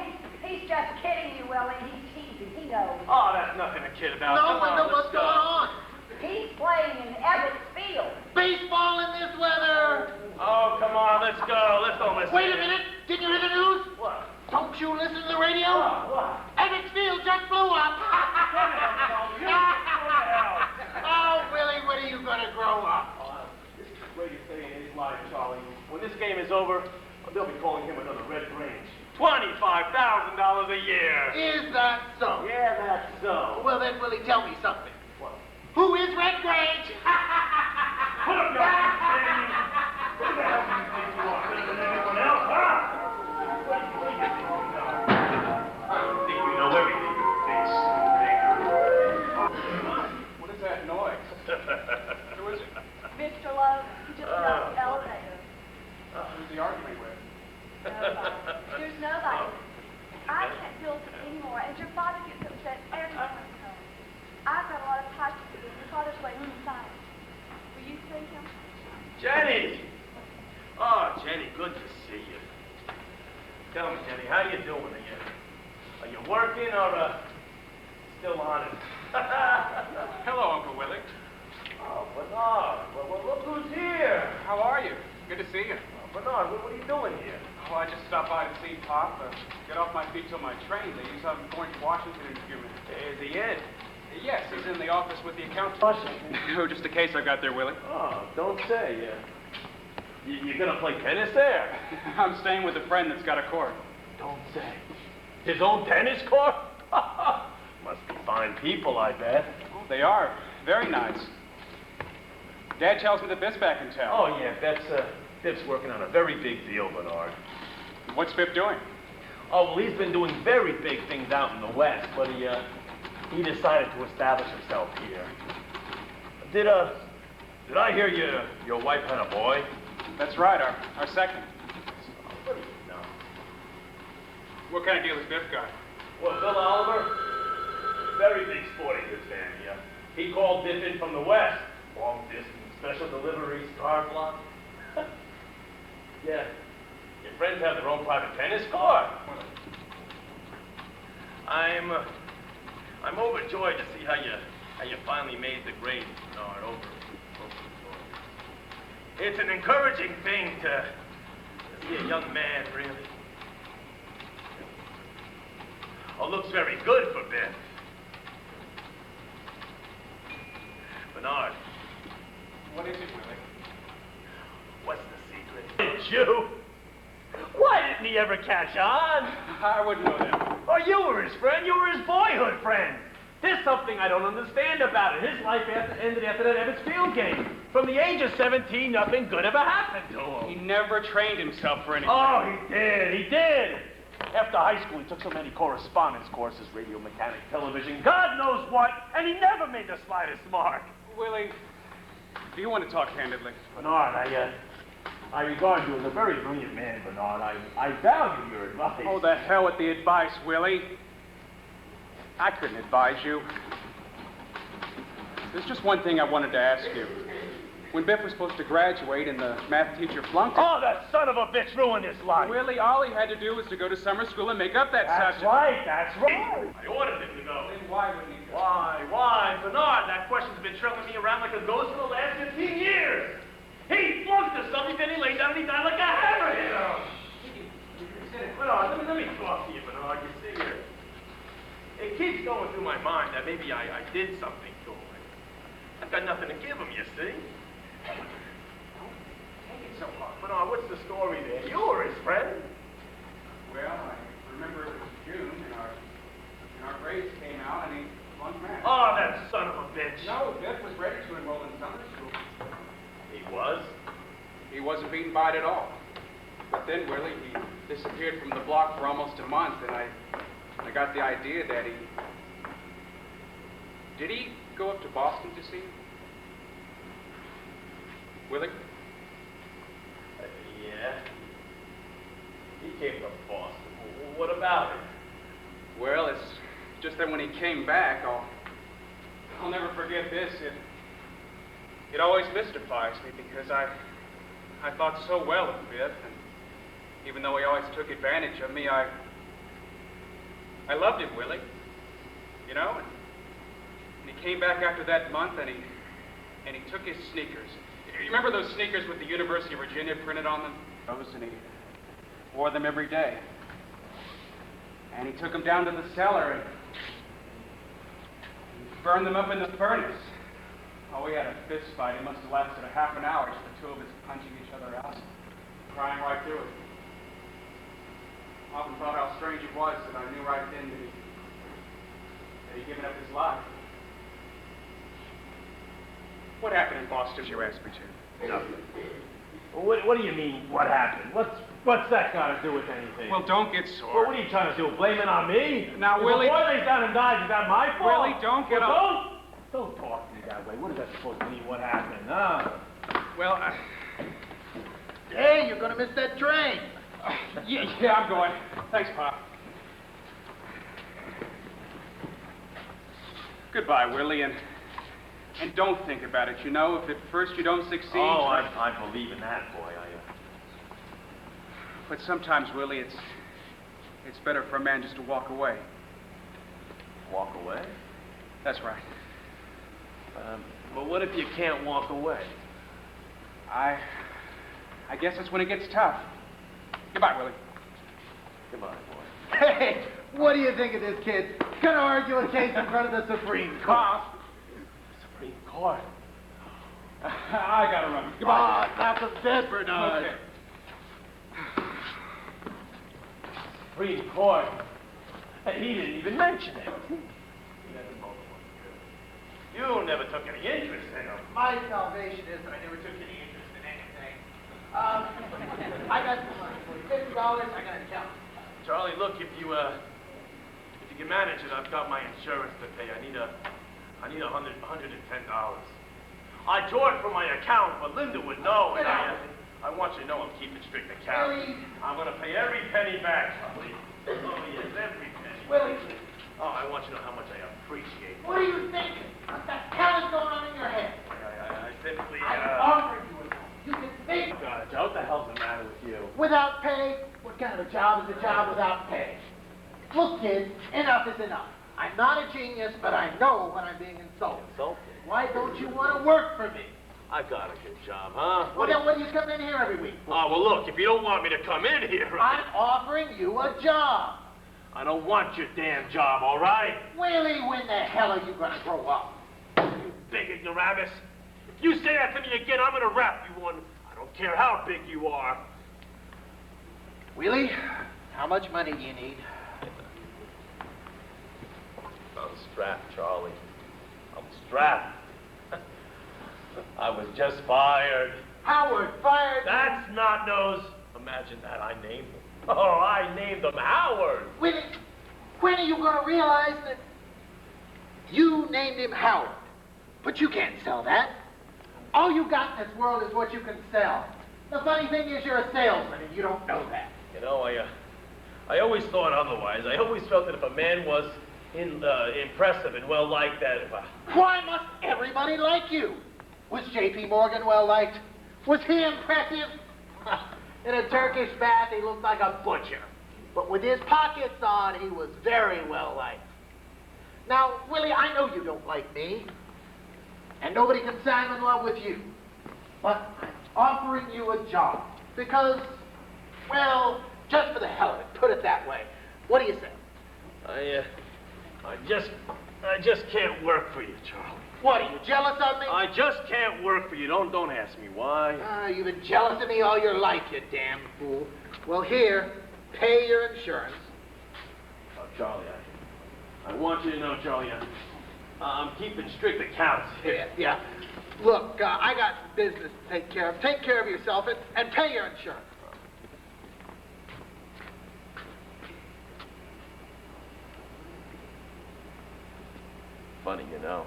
he's just kidding you, Willie. He's teasing. He knows. Oh, that's nothing to kid about. No, Come on, but what's let's go. going on? He's playing in Evansfield. Baseball in this weather. Oh, come on, let's go. Let's go, listen. Wait a minute. Didn't you hear the news? What? Don't you listen to the radio? What? Evansfield just blew up. Oh, Willie, when are you going to grow up? This is the greatest day in his life, Charlie. When this game is over, they'll be calling him another Red Grange. $25,000 a year. Is that so? Yeah, that's so. Well, then, Willie, tell me something. What? Who is Red Grange? Put up your hands, Danny. Who the hell do you think you are? Better than everyone else, huh? What do you think you know? I don't think you know everything, you big stupid. What is that noise? Who is it? Mr. Love, he just got out the elevator. Who's he arguing with? Nobody. There's nobody. I can't feel it anymore, and your father gets upset every time I come. I've got a lot of typing to do. Your father's waiting inside. Will you see him? Jenny! Oh, Jenny, good to see you. Tell me, Jenny, how you doing? Are you working or still on it? Hello, Uncle Willie. Oh, Bernard. Well, look who's here. How are you? Good to see you. Oh, Bernard, what are you doing here? Oh, I just stopped by to see Pop. Get off my feet till my train leaves. I'm going to Washington in a few minutes. Is he in? Yes, he's in the office with the accountant. Oh, just a case I got there, Willie. Oh, don't say. You're gonna play tennis there? I'm staying with a friend that's got a court. Don't say. His own tennis court? Must be fine people, I bet. Oh, they are. Very nice. Dad tells me that Biff's back in town. Oh, yeah, Biff's working on a very big deal, Bernard. What's Biff doing? Oh, well, he's been doing very big things out in the West, but he decided to establish himself here. Did I hear your wife had a boy? That's right, our second. What do you know? What kind of deal has Biff got? Well, Bill Oliver, very big sporting goods man here. He called Biff in from the West. Long distance, special deliveries, car block. Yeah. Your friends have their own private tennis court. I'm overjoyed to see how you finally made the grade, Bernard, over. It's an encouraging thing to see a young man, really. Oh, looks very good for Biff. Bernard. What is it, Willie? What's the secret? Didn't you? Why didn't he ever catch on? I wouldn't know that. Oh, you were his friend. You were his boyhood friend. There's something I don't understand about it. His life ended after that Evansfield game. From the age of 17, nothing good ever happened to him. He never trained himself for anything. Oh, he did. After high school, he took so many correspondence courses, radio mechanic, television, God knows what, and he never made the slightest mark. Willie, do you want to talk candidly? Bernard, I regard you as a very brilliant man, Bernard. I value your advice. Oh, the hell with the advice, Willie. I couldn't advise you. There's just one thing I wanted to ask you. When Biff was supposed to graduate and the math teacher flunked him... Oh, that son of a bitch ruined his life. Willie, all he had to do was to go to summer school and make up that subject. That's right. I ordered him to go. Then why wouldn't he go? Why? Bernard, that question's been trailing me around like a ghost for the last 15 years. He flunked the subject, then he laid down and he died like a hammerhead. Bernard, let me talk to you, Bernard. You see, it keeps going through my mind that maybe I did something to him. I've got nothing to give him, you see. Take it so hard. Bernard, what's the story there? You were his friend. Well, I remember it was June, and our grades came out, and he flunked math. Oh, that son of a bitch. No, Biff was ready to enroll in summer school. He was? He wasn't beaten by it at all. But then, Willie, he disappeared from the block for almost a month, and I got the idea that he... Did he go up to Boston to see you? Willie? Yeah. He came from Boston. What about it? Well, it's just that when he came back, I'll never forget this. It always mystifies me because I thought so well of Biff, and even though he always took advantage of me, I loved him, Willie. You know, and he came back after that month, and he took his sneakers. You remember those sneakers with the University of Virginia printed on them? Those, and he wore them every day. And he took them down to the cellar and burned them up in the furnace. Oh, we had a fist fight. It must have lasted a half an hour, just the two of us punching each other out, crying right through it. I often thought how strange it was that I knew right then that he'd given up his life. What happened in Boston, you asked me to? Nothing. What do you mean, what happened? What's that got to do with anything? Well, don't get sore. Well, what are you trying to do, blame it on me? Now, if Willie... If a boy lays down and dies, is that my fault? Willie, don't get off. Don't talk to me that way. What is that supposed to mean, what happened, huh? Well, Hey, you're gonna miss that train. yeah, I'm going. Thanks, Pop. Goodbye, Willie, and don't think about it. You know, if at first you don't succeed... Oh, I believe in that, boy. But sometimes, Willie, it's better for a man just to walk away. Walk away? That's right. Well, what if you can't walk away? I guess that's when it gets tough. Goodbye, Willie. Goodbye, boy. Hey, what do you think of this kid? Gonna argue a case in front of the Supreme Court. Supreme Court? I gotta run. Goodbye. Knock him dead, Bernard. Okay. Supreme Court? He didn't even mention it. You never took any interest in him. My salvation is that I never took any interest in anything. I got some money for you. $50, I got a count. Charlie, look, if you can manage it, I've got my insurance to pay. I need $110. I draw it from my account, but Linda would know, and I want you to know I'm keeping strict account. Willie. I'm gonna pay every penny back, Charlie. Oh yes, every penny. Willie. Oh, I want you to know how much I appreciate it. What are you thinking? What the hell is going on in your head? I simply, I offered you a job. You can speak. God, what the hell's the matter with you? Without pay? What kind of a job is a job without pay? Look, kid, enough is enough. I'm not a genius, but I know when I'm being insulted. Insulted? Why don't you want to work for me? I got a good job, huh? Well, then what do you come in here every week for? Oh, well, look, if you don't want me to come in here... I'm offering you a job. I don't want your damn job, all right? Willie, when the hell are you going to grow up? You big ignoramus. If you say that to me again, I'm going to rap you one. I don't care how big you are. Willie, how much money do you need? I'm strapped, Charlie. I'm strapped. I was just fired. Howard fired. That's not nose. Imagine that, I named him. Oh, I named him Howard. Willie, when are you going to realize that you named him Howard? But you can't sell that. All you got in this world is what you can sell. The funny thing is you're a salesman and you don't know that. You know, I always thought otherwise. I always felt that if a man was impressive and well-liked that... Why must everybody like you? Was J.P. Morgan well-liked? Was he impressive? In a Turkish bath, he looked like a butcher. But with his pockets on, he was very well-liked. Now, Willie, I know you don't like me. And nobody can say I'm in love with you. But I'm offering you a job. Because, well, just for the hell of it, put it that way. What do you say? I just can't work for you, Charlie. What, are you jealous of me? I just can't work for you. Don't ask me why. You've been jealous of me all your life, you damn fool. Well, here, pay your insurance. Oh, Charlie, I want you to know, Charlie, I'm keeping strict accounts here. Yeah. Look, I got business to take care of. Take care of yourself and pay your insurance. Funny, you know.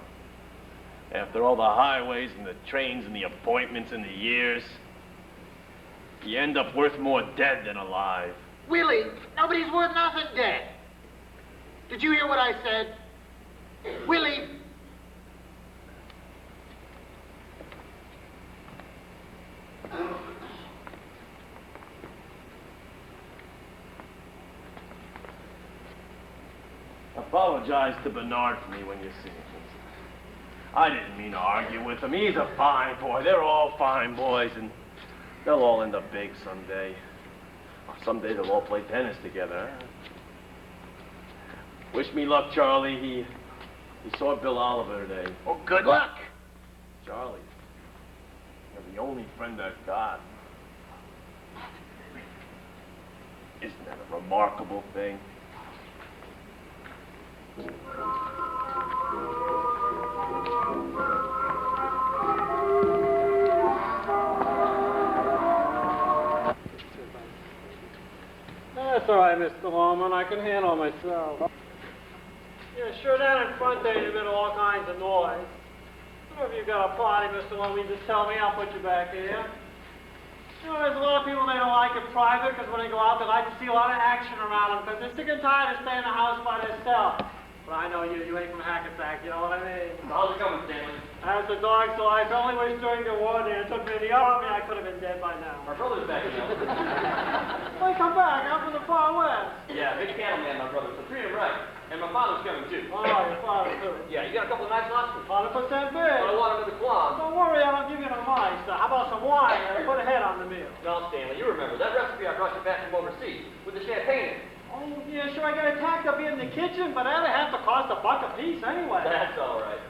After all the highways and the trains and the appointments and the years, you end up worth more dead than alive. Willie, nobody's worth nothing dead. Did you hear what I said? Willie. Apologize to Bernard for me when you see him. I didn't mean to argue with him. He's a fine boy. They're all fine boys, and they'll all end up big someday. Or someday they'll all play tennis together. Huh? Wish me luck, Charlie. He saw Bill Oliver today. Oh, good luck. Charlie, you're the only friend I've got. Isn't that a remarkable thing? That's all right, Mr. Longman. I can handle myself. Yeah, sure, down in front there, you've been all kinds of noise. If you've got a party, Mr. Longman, just tell me. I'll put you back here. You know, there's a lot of people, they don't like it private, because when they go out, they like to see a lot of action around them, because they're sick and tired of staying in the house by themselves. But I know you ain't from Hackensack, you know what I mean? How's it coming, Stanley? As the dog's life, only was during the war there. It took me in the army, I could have been dead by now. My brother's back now. Well, come back, I'm from the far west. Yeah, big cattleman, my brother, so treat him right. And my father's coming, too. Oh, your father, too. Yeah, you got a couple of nice lobsters? 100% big. I want them in the quad. Don't worry, I don't give you no mice. How about some wine and put a head on the meal? No, Stanley, you remember that recipe I brought you back from overseas with the champagne in it. Oh, yeah, sure, I got attacked up here in the kitchen, but that'd have to cost $1 a piece anyway. That's all right.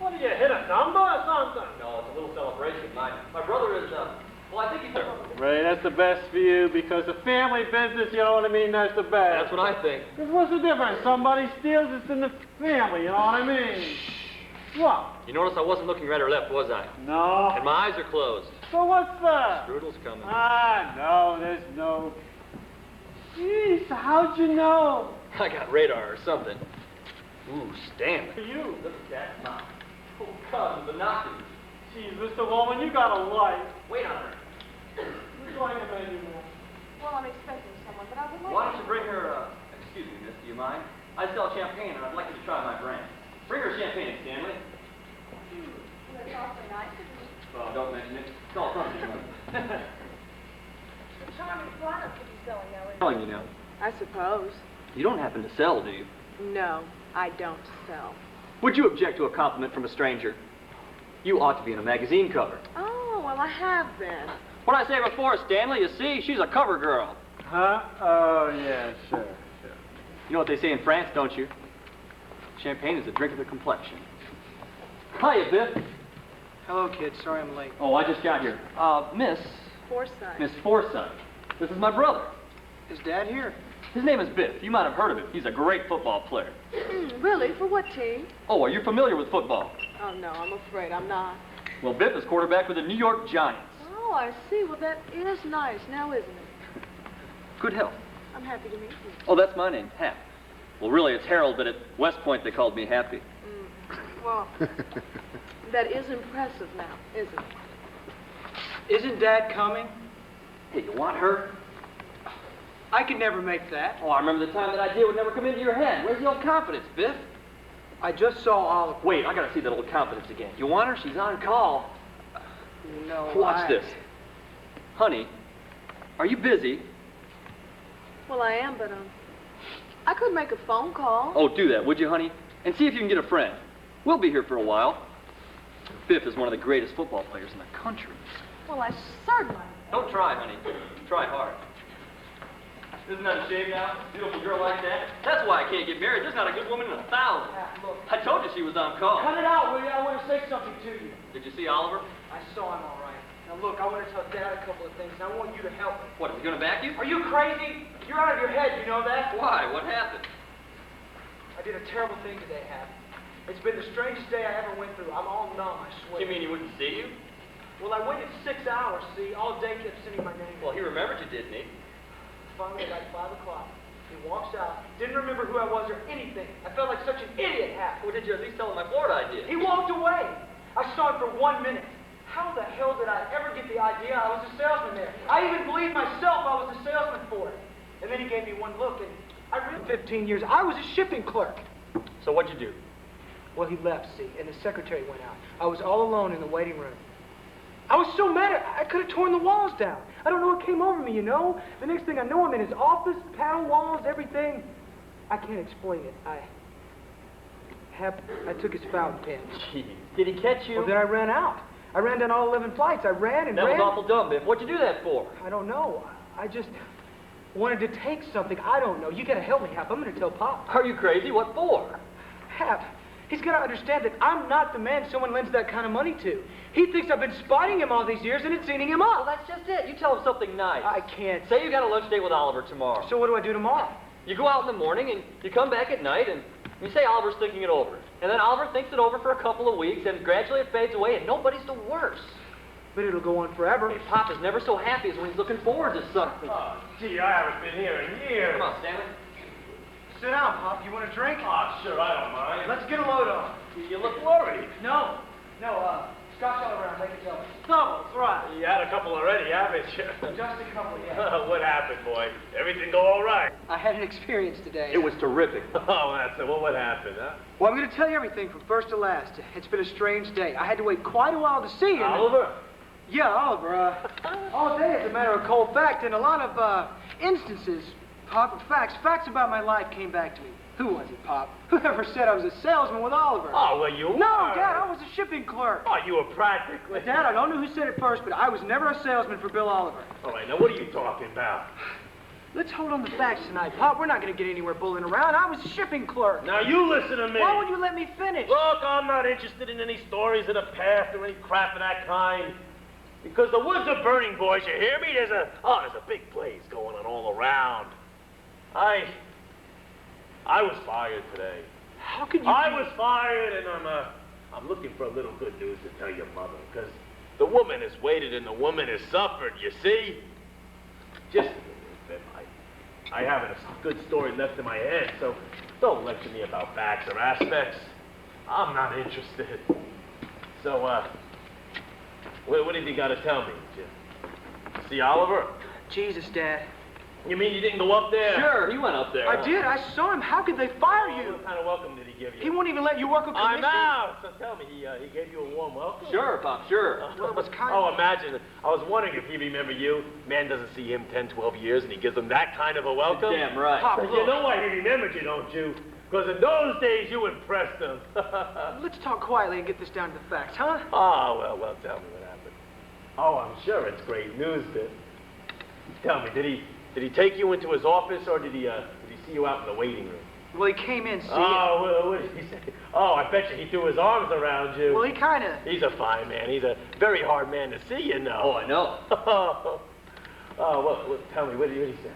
What, do you hit a number or something? No, it's a little celebration. My brother is, well, I think he's... Ray, that's the best for you, because the family business, you know what I mean, that's the best. That's what I think. Because what's the difference? Somebody steals, it's in the family, you know what I mean? What? You notice I wasn't looking right or left, was I? No. And my eyes are closed. So what's that? Strudel's coming. No, there's no... Jeez, how'd you know? I got radar or something. Ooh, Stanley. For you. Look at that mouth. Oh, God, the binoculars. Jeez, Mr. Woman, you got a life. Wait on her. Who's going to bed, you know? Well, I'm expecting someone, but I would like Why don't you bring her, excuse me, miss, do you mind? I sell champagne and I'd like you to try my brand. Bring her champagne, Stanley. Well, that's awfully nice of you. Oh, don't mention it. It's all from you. The charming products that you're selling now, Selling, you know. I suppose. You don't happen to sell, do you? No, I don't sell. Would you object to a compliment from a stranger? You ought to be in a magazine cover. Oh, well, I have been. What I say before, Stanley, you see, she's a cover girl. Huh? Oh, yeah, sure. You know what they say in France, don't you? Champagne is a drink of the complexion. Hiya, Biff. Hello, kid. Sorry I'm late. Oh, I just got here. Miss Forsyth. Forsyth. This is my brother. Is Dad here? His name is Biff. You might have heard of him. He's a great football player. Really? For what team? Oh, are you familiar with football? Oh, no, I'm afraid I'm not. Well, Biff is quarterback for the New York Giants. Oh, I see. Well, that is nice now, isn't it? Good health. I'm happy to meet you. Oh, that's my name, Hap. Well, really, it's Harold, but at West Point they called me Happy. Well, that is impressive now, isn't it? Isn't Dad coming? Hey, you want her? I could never make that. Oh, I remember the time that idea would never come into your head. Where's the old confidence, Biff? I just saw Oliver. Wait, I gotta see that old confidence again. You want her? She's on call. No, Watch this. Honey, are you busy? Well, I am, but, I could make a phone call. Oh, do that, would you, honey? And see if you can get a friend. We'll be here for a while. Biff is one of the greatest football players in the country. Well, I certainly... Don't try, honey. Try hard. Isn't that a shame now? A beautiful girl like that? That's why I can't get married. There's not a good woman in 1,000. Look. I told you she was on call. Cut it out, will you? I want to say something to you. Did you see Oliver? I saw him all right. Now, look, I want to tell Dad a couple of things, and I want you to help me. What, is he gonna back you? Are you crazy? You're out of your head, you know that? Why? What happened? I did a terrible thing today, Hap. It's been the strangest day I ever went through. I'm all numb, I swear. You mean he wouldn't see you? Well, I waited 6 hours, see. All day kept sending my name. Well, he remembered you, didn't he? Finally, at like 5 o'clock, he walks out. Didn't remember who I was or anything. I felt like such an idiot, Hap. Well, did you at least tell him my Florida idea? He walked away. I saw him for 1 minute. How the hell did I ever get the idea I was a salesman there? I even believed myself I was a salesman for it. And then he gave me one look, and I really 15 years. I was a shipping clerk. So what'd you do? Well, he left, see, and the secretary went out. I was all alone in the waiting room. I was so mad, I could have torn the walls down. I don't know what came over me, you know? The next thing I know, I'm in his office, panel walls, everything. I can't explain it. I took his fountain pen. Jeez. Did he catch you? Well, then I ran out. I ran down all 11 flights. I ran and That ran. was awful dumb, Biff. What'd you do that for? I don't know. I just wanted to take something. I don't know. You gotta help me, Hap. I'm gonna tell Pop. Are you crazy? What for? Hap, he's gotta understand that I'm not the man someone lends that kind of money to. He thinks I've been spotting him all these years and it's eating him up. Well, that's just it. You tell him something nice. I can't. Say you got a lunch date with Oliver tomorrow. So what do I do tomorrow? You go out in the morning and you come back at night and you say Oliver's thinking it over. And then Oliver thinks it over for a couple of weeks and gradually it fades away and nobody's the worse. But it'll go on forever. Hey, Pop is never so happy as when he's looking forward to something. Oh, gee, I haven't been here in years. Come on, Stanley. Sit down, Pop. You want a drink? Oh, sure, I don't mind. Let's get a load on. You look worried. No, scotch all around. Make it double. Doubles, right. You had a couple already, haven't you? Just a couple, yeah. What happened, boy? Everything go all right? I had an experience today. It was terrific. Oh, that's it. Well, what happened, huh? Well, I'm going to tell you everything from first to last. It's been a strange day. I had to wait quite a while to see him. Oliver? Yeah, Oliver. All day, as a matter of cold fact, and a lot of instances, Pop, of facts about my life came back to me. Who was it, Pop? Whoever said I was a salesman with Oliver? Oh, well, you No, were. Dad, I was a shipping clerk. Oh, you were practically. Dad, I don't know who said it first, but I was never a salesman for Bill Oliver. All right, now what are you talking about? Let's hold on the facts tonight, Pop. We're not going to get anywhere bullying around. I was a shipping clerk. Now you listen to me. Why won't you let me finish? Look, I'm not interested in any stories of the past or any crap of that kind. Because the woods are burning, boys. You hear me? There's a big blaze going on all around. I was fired today. How could you? I was fired, and I'm looking for a little good news to tell your mother. Because the woman has waited and the woman has suffered. You see? Just. I haven't a good story left in my head, so don't lecture me about facts or aspects. I'm not interested. So, what have you got to tell me? Did you see Oliver? Jesus, Dad. You mean you didn't go up there? Sure, he went up there. I did. I saw him. How could they fire you? What kind of welcome did he give you? He won't even let you work a commission. I'm out. So tell me, he gave you a warm welcome? Sure, Pop, sure. Well, it was kind Oh, of... imagine. I was wondering if he remembered you. Man doesn't see him 10, 12 years, and he gives him that kind of a welcome. Damn right. Pop, But you know why he remembered you, don't you? Because in those days, you impressed him. Let's talk quietly and get this down to the facts, huh? Oh, well, tell me what happened. Oh, I'm sure it's great news, Biff. Tell me, did he take you into his office, or did he see you out in the waiting room? Well, he came in, see... Oh, what did he say? Oh, I bet you he threw his arms around you. Well, he kind of... He's a fine man. He's a very hard man to see, you know. Oh, I know. Well, tell me, what did he say?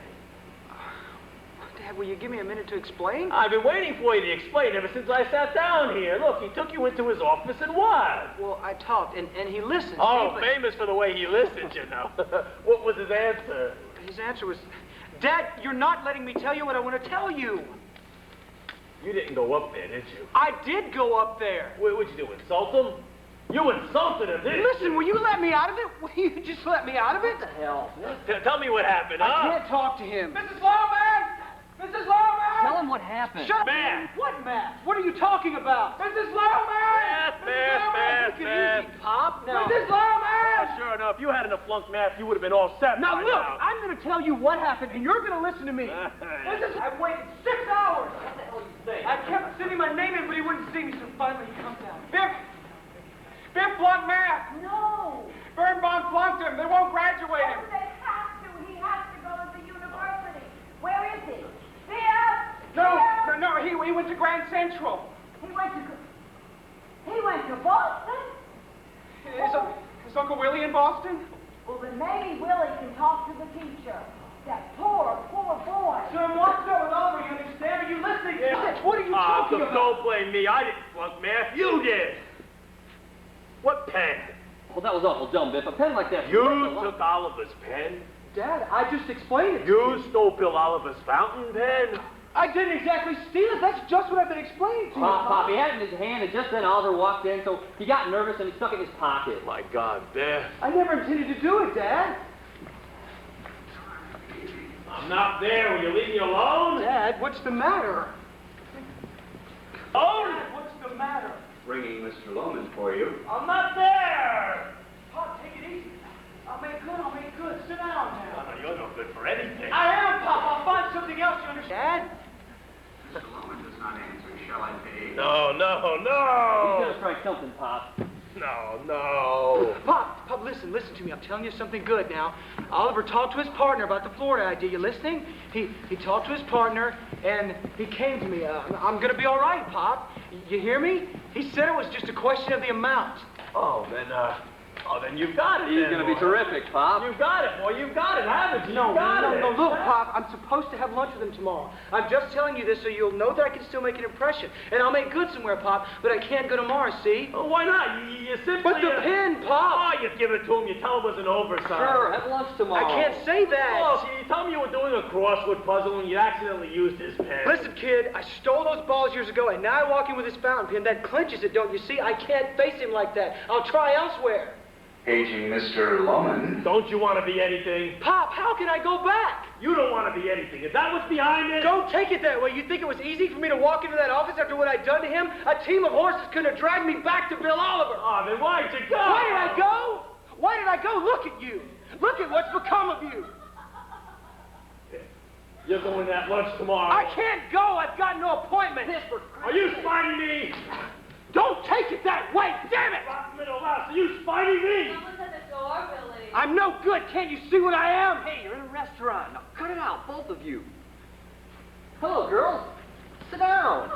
Dad, will you give me a minute to explain? I've been waiting for you to explain ever since I sat down here. Look, he took you into his office and what? Well, I talked, and he listened. Oh, see, but famous for the way he listened, you know. What was his answer? his answer was, Dad, you're not letting me tell you what I want to tell you. You didn't go up there, did you? I did go up there. What'd you do, insult him? You insulted him, didn't you? Listen, will you let me out of it? Will you just let me out of it? What the hell? Tell me what happened, huh? I can't talk to him. Mrs. Lowman! Mrs. Lowman! Tell him what happened. Shut up! Math. What math? What are you talking about? Mrs. Lowman! Math. Take it easy, Pop. No. Mrs. Well, Lowman! sure enough, you hadn't flunked math, you would have been all set Now by look, now. I'm going to tell you what happened, and you're going to listen to me. I've waited 6 hours. What the hell are you saying? I kept sending my name in, but he wouldn't see me, so finally he comes out. Biff flunked math. No. Birnbaum flunked him. They won't graduate him. Oh, they have to. He has to go to the university. Where is he? Biff! No, he went to Grand Central. He went to Boston? Is Uncle Willie in Boston? Well, then maybe Willie can talk to the teacher. That poor boy. Son, what's up with Oliver? You understand? Are you listening? What are you talking about? Don't blame me. I didn't flunk math. You did. What pen? Well, that was awful dumb, Biff. A pen like that. You took Oliver's pen? Dad, I just explained it. You stole Bill Oliver's fountain pen? I didn't exactly steal it. That's just what I've been explaining to you. Pop, he had it in his hand, and just then Oliver walked in, so he got nervous and he stuck it in his pocket. My God, Biff. I never intended to do it, Dad. I'm not there. Will you leave me alone? Dad, what's the matter? Oh! Dad, what's the matter? Bringing Mr. Loman for you. I'm not there! Pop, take it easy. I'll make good. Sit down now. No, you're no good for anything. I am, Pop. I'll find something else, you understand? Mr. Loman does not answer. Shall I pay? No. He's gonna try something, Pop. No. Pop, listen to me. I'm telling you something good now. Oliver talked to his partner about the Florida idea. You listening? He talked to his partner, and he came to me. I'm going to be all right, Pop. You hear me? He said it was just a question of the amount. Then you've got it. He's gonna be terrific, Pop. You've got it, boy. You've got it, haven't you? No, it. look, Pop, I'm supposed to have lunch with him tomorrow. I'm just telling you this so you'll know that I can still make an impression. And I'll make good somewhere, Pop, but I can't go tomorrow, see? Oh, why not? You simply... But the pen, Pop! Oh, you give it to him. You tell him it was an oversight. Sure, have lunch tomorrow. I can't say that. Look, you tell me you were doing a crossword puzzle and you accidentally used his pen. Listen, kid, I stole those balls years ago, and now I walk in with this fountain pen. That clinches it, don't you see? I can't face him like that. I'll try elsewhere. Paging Mr. Loman. Don't you want to be anything? Pop, how can I go back? You don't want to be anything. Is that what's behind it? Don't take it that way. You think it was easy for me to walk into that office after what I'd done to him? A team of horses couldn't have dragged me back to Bill Oliver. Oh, then why'd you go? Why did I go? Why did I go? Look at you. Look at what's become of you. You're going to that lunch tomorrow. I can't go. I've got no appointment. Are you spiting me? Don't take it that way. Damn it. Are you spiting me? Someone's at the door, Billy. I'm no good. Can't you see what I am? Hey, you're in a restaurant. Now cut it out, both of you. Hello, girls. Sit down.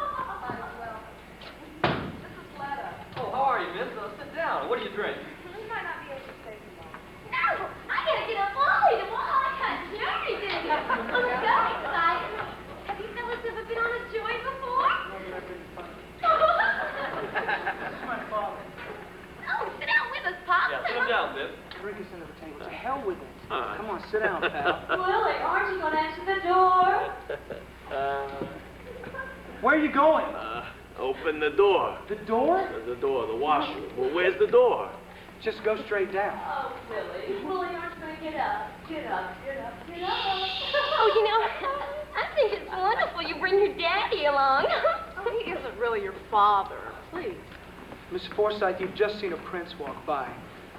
This is Letta. Oh, how are you, miss? Sit down. What do you drink? We might not be able to stay too long. No, I gotta get up early tomorrow. I got jury duty. I'm so excited. Have you fellas ever been on a joint before? That's my father. Oh, sit down with us, Pop. Yeah, sit him down, Biff. Drink us under the table. To hell with it. Come on, sit down, pal. Willie, aren't you gonna answer the door? Where are you going? Open the door. The door? The door, the washroom. Well, where's the door? Just go straight down. Oh, Willie. Willie, aren't you gonna get up? Get up. Oh, you know, I think it's wonderful you bring your daddy along. Oh, he isn't really your father. Please. Miss Forsythe, you've just seen a prince walk by.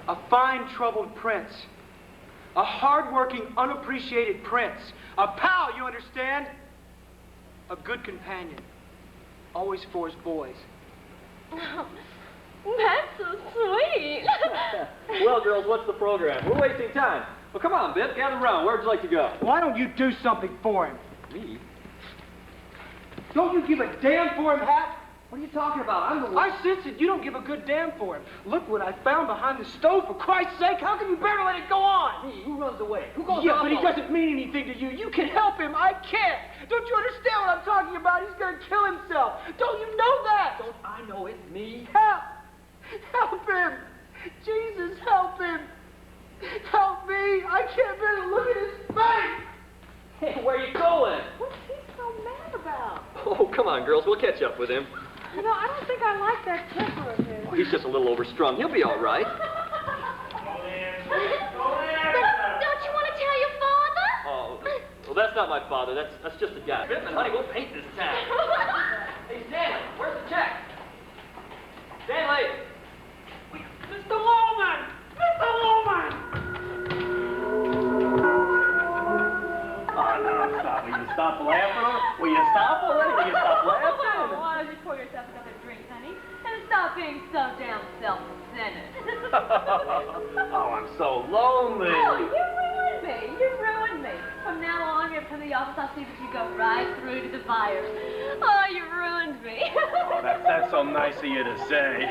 A fine, troubled prince. A hard-working, unappreciated prince. A pal, you understand? A good companion. Always for his boys. Oh, that's so sweet. Well, girls, what's the program? We're wasting time. Well, come on, Biff, gather around. Where'd you like to go? Why don't you do something for him? Me? Don't you give a damn for him, Hat? What are you talking about? I'm the one. I sense it. You don't give a good damn for him. Look what I found behind the stove, for Christ's sake. How can you bear to let it go on? Me? Who runs away? Who goes Yeah, off but he on- doesn't mean anything to you. You can help him. I can't. Don't you understand what I'm talking about? He's going to kill himself. Don't you know that? Don't I know it? Me? Help. Help him. Jesus, help him. Help me. I can't bear to look at his face. Hey, where you going? What's he so mad about? Oh, come on, girls. We'll catch up with him. You know, I don't think I like that temper of his. Oh, he's just a little overstrung. He'll be all right. Don't you want to tell your father? Oh, well, that's not my father. That's just a guy. Biffman, honey, we'll paint this town. Hey, Stanley, where's the check? Stanley! Mr. Loman! Mr. Loman! Oh, no, stop. Will you stop laughing? Will you stop already? Will you stop laughing? Why don't you pour yourself another drink, honey, and stop being so damn self-centered? Oh, I'm so lonely. Oh, you ruined me. You ruined me. From now on, you're from the office. I'll see that you go right through to the buyers. Oh, you ruined me. Oh, that's so nice of you to say.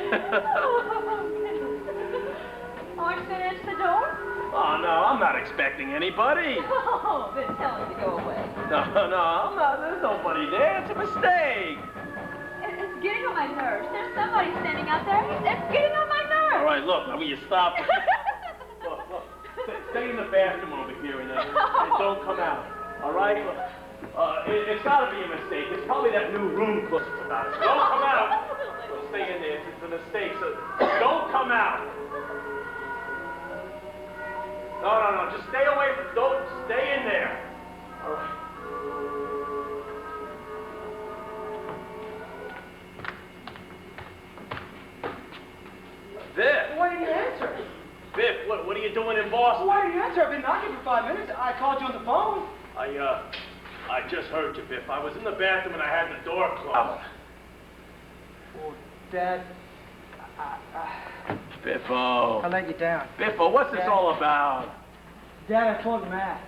Aren't you going to answer the door? Oh, no, I'm not expecting anybody. Oh, then tell him to go away. No, I'm not. There's nobody there. It's a mistake. It's getting on my nerves. There's somebody standing out there. It's getting on my nerves. All right, look, now will you stop? Look. Stay in the bathroom over here and don't come out. All right? Look, it's got to be a mistake. It's probably that new room close about it. Don't come out. Well, stay in there. It's a mistake, so don't come out. No. Just stay away from. Don't stay in there. All right. Biff! Why didn't you answer? Biff, what are you doing in Boston? Why didn't you answer? I've been knocking for 5 minutes. I called you on the phone. I just heard you, Biff. I was in the bathroom and I had the door closed. Well, Dad, Biffo. I let you down. Biffo, what's this all about? Dad, I told Matt.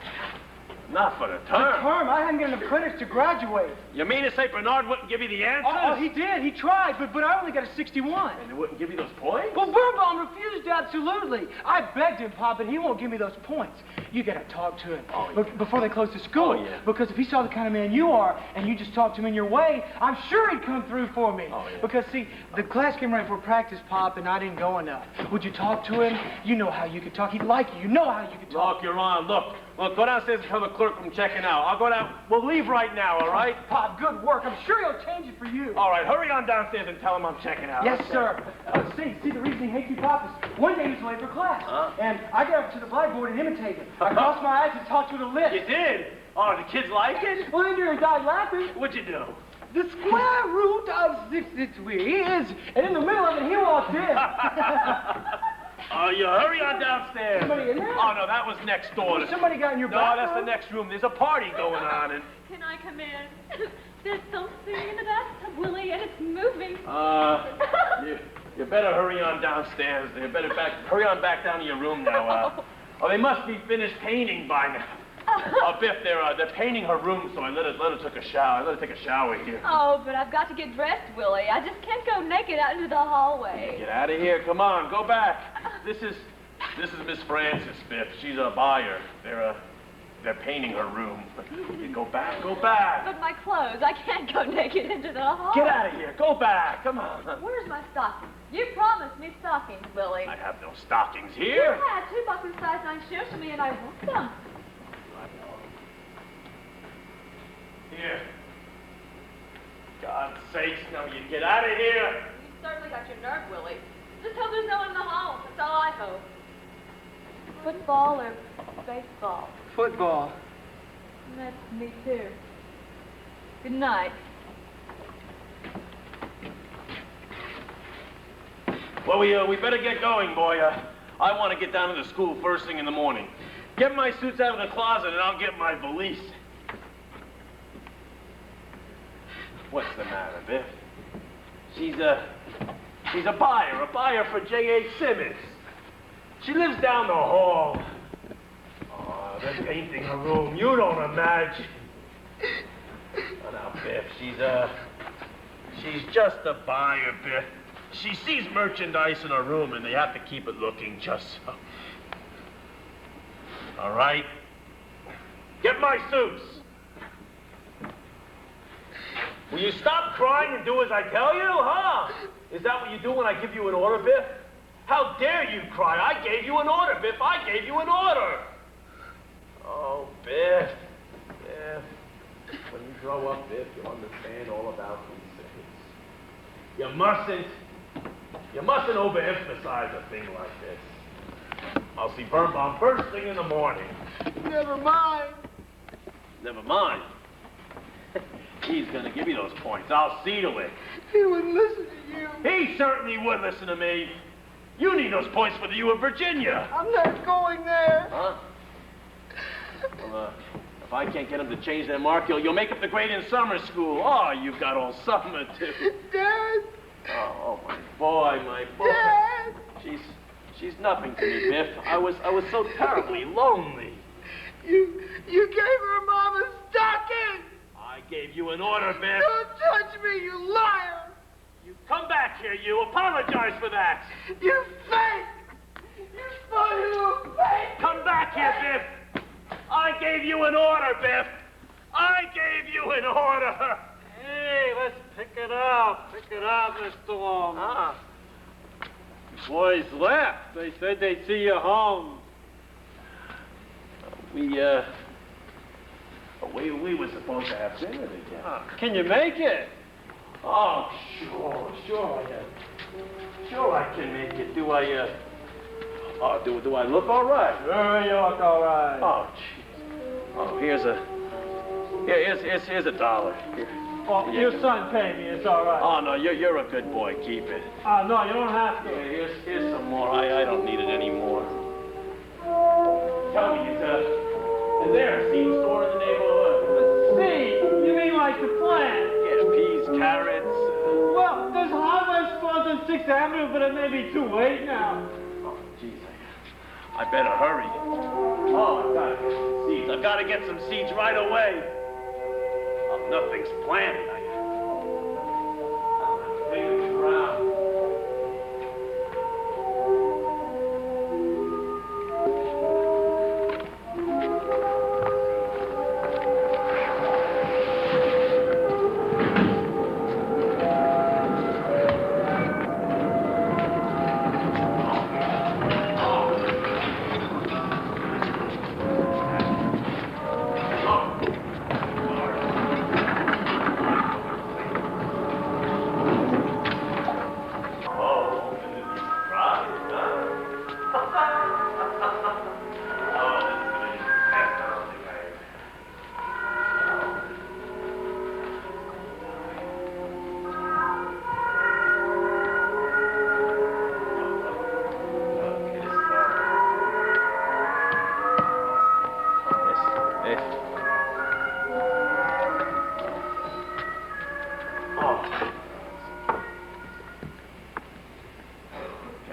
Not for the The term. term, I hadn't given enough credits to graduate. You mean to say Bernard wouldn't give you the answers? Oh, he did. He tried, but I only got a 61. And he wouldn't give you those points? Well, Birnbaum refused absolutely. I begged him, Pop, but he won't give me those points. You gotta talk to him before they close the school. Oh, yeah. Because if he saw the kind of man you are, and you just talked to him in your way, I'm sure he'd come through for me. Oh, yeah. Because, see, the class came right for practice, Pop, and I didn't go enough. Would you talk to him? You know how you could talk. He'd like you. You know how you could talk. Look, you're on. Look, go downstairs and tell the clerk I'm checking out. I'll go down. We'll leave right now, all right? Pop, good work. I'm sure he'll change it for you. All right, hurry on downstairs and tell him I'm checking out. Yes, Okay. sir. See, the reason he hates you, Pop, is one day he was late for class. And I got up to the blackboard and imitated him. I crossed my eyes and talked to the lips. You did? Oh, the kids like it? Well, Andrew died laughing. What'd you do? The square root of 63 is, and in the middle of it, he walked in. Oh, you hurry on downstairs. Somebody in there? Oh, no, that was next door. Somebody got in your No, back that's the room? next room. There's a party going on. And Can I come in? There's something in the bathtub, Willie, and it's moving. you better hurry on downstairs. You better hurry on back down to your room now. They must be finished painting by now. Biff, they're painting her room, so I let her take a shower. I let her take a shower here. Oh, but I've got to get dressed, Willie. I just can't go naked out into the hallway. Get out of here. Come on, go back. This is Miss Francis, Biff. She's a buyer. They're painting her room. Go back. But my clothes, I can't go naked into the hallway. Get out of here. Go back. Come on. Where's my stockings? You promised me stockings, Willie. I have no stockings You here. had 2 buckle size 9 shoes for me, and I want them. Here. God's sakes, now you get out of here. You certainly got your nerve, Willie. Just hope there's no one in the hall. That's all I hope. Football or baseball? Football. That's me too. Good night. Well, we better get going, boy. I want to get down to the school first thing in the morning. Get my suits out of the closet, and I'll get my valise. What's the matter, Biff? She's a buyer for J.H. Simmons. She lives down the hall. Oh, they're painting her room. You don't imagine. Oh, now, Biff, she's just a buyer, Biff. She sees merchandise in her room, and they have to keep it looking just so. All right? Get my suits. Will you stop crying and do as I tell you, huh? Is that what you do when I give you an order, Biff? How dare you cry? I gave you an order, Biff. I gave you an order. Oh, Biff. Biff. When you grow up, Biff, you'll understand all about these things. You You mustn't overemphasize a thing like this. I'll see Birnbaum first thing in the morning. Never mind. Never mind. He's gonna give you those points. I'll see to it. He wouldn't listen to you. He certainly would listen to me. You need those points for the U of Virginia. I'm not going there. Huh? Well, if I can't get him to change their mark, you'll make up the grade in summer school. Oh, you've got all summer to. Dad. Oh, my boy, my boy. Dad. She's nothing to me, Biff. I was so terribly lonely. You gave her Mom a stocking. I gave you an order, Biff. Don't touch me, you liar. You come back here, you. Apologize for that. You fake. You spun you fake. Come back here, Biff. I gave you an order, Biff. I gave you an order. Hey, let's pick it up. Pick it up, Mr. Long. Ah. The boys left. They said they'd see you home. We were supposed to have dinner together. Can you make it? Oh, sure I can make it. Do I look all right? Sure, you look all right. Oh, jeez. Oh, here's a $1. Here. Oh, your son paid me. It's all right. Oh, no, you're a good boy. Keep it. No, you don't have to. Yeah, here's some more. I don't need it anymore. Tell me, is there a seed store in the neighborhood? Seed? You mean like the plant? Yeah, peas, carrots. Well, there's hardware stores on 6th Avenue, but it may be too late now. Oh, jeez, I better hurry. Oh, I've got to get some seeds. I've got to get some seeds right away. Oh, nothing's planted. I'm leaving the ground.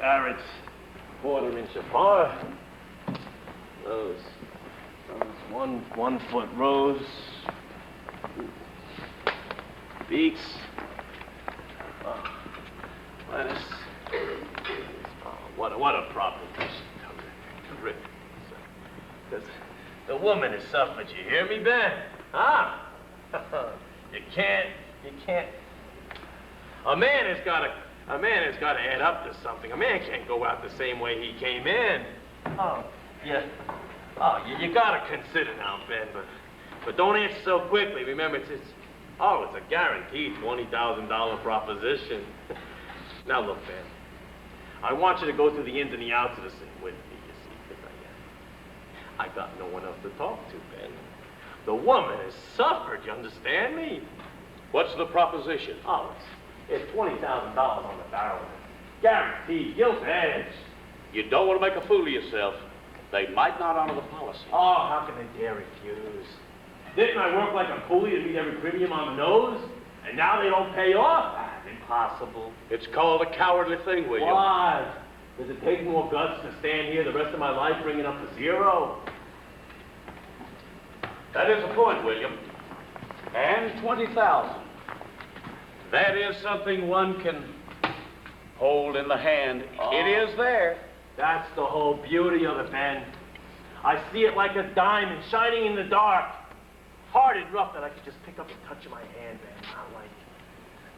Carrots, 1/4 inch apart. Those 1 foot rows. Beets. Lettuce. What a proposition. Terrific. Because the woman has suffered. You hear me, Ben? Huh? You can't. A man has got to add up to something. A man can't go out the same way he came in. You got to consider now, Ben, but don't answer so quickly. Remember, it's a guaranteed $20,000 proposition. Now look, Ben, I want you to go through the ins and the outs of this thing with me, you see, because I got no one else to talk to, Ben. The woman has suffered, you understand me? What's the proposition? Oh, it's $20,000 on the barrel. Guaranteed, gilt-edged. You don't want to make a fool of yourself. They might not honor the policy. Oh, how can they dare refuse? Didn't I work like a coolie to meet every premium on the nose? And now they don't pay off? Impossible. It's called a cowardly thing, William. Why? Does it take more guts to stand here the rest of my life bringing up to zero? That is the point, William. And 20,000. That is something one can hold in the hand. Oh. It is there. That's the whole beauty of it, Ben. I see it like a diamond shining in the dark. Hard and rough that I could just pick up and touch in my hand, Ben.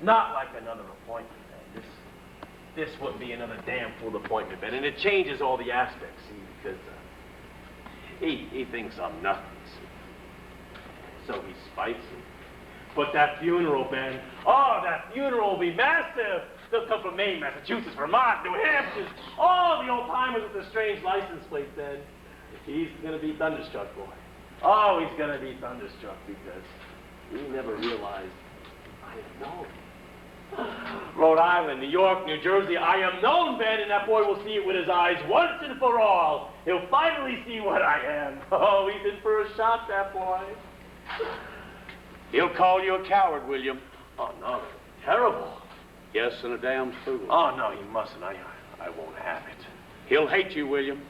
Not like another appointment, Ben. This wouldn't be another damn fool appointment, Ben. And it changes all the aspects, see, because he thinks I'm nothing, see. So he spites me. But that funeral, Ben, oh, that funeral will be massive. They'll come from Maine, Massachusetts, Vermont, New Hampshire. All the old-timers with the strange license plates, then. He's gonna be thunderstruck, boy. Oh, he's gonna be thunderstruck because he never realized I am known. Rhode Island, New York, New Jersey, I am known, Ben, and that boy will see it with his eyes once and for all. He'll finally see what I am. Oh, he's in for a shot, that boy. He'll call you a coward, William. Oh, no, terrible. Yes, and a damn fool. Oh, no, he mustn't. I won't have it. He'll hate you, William.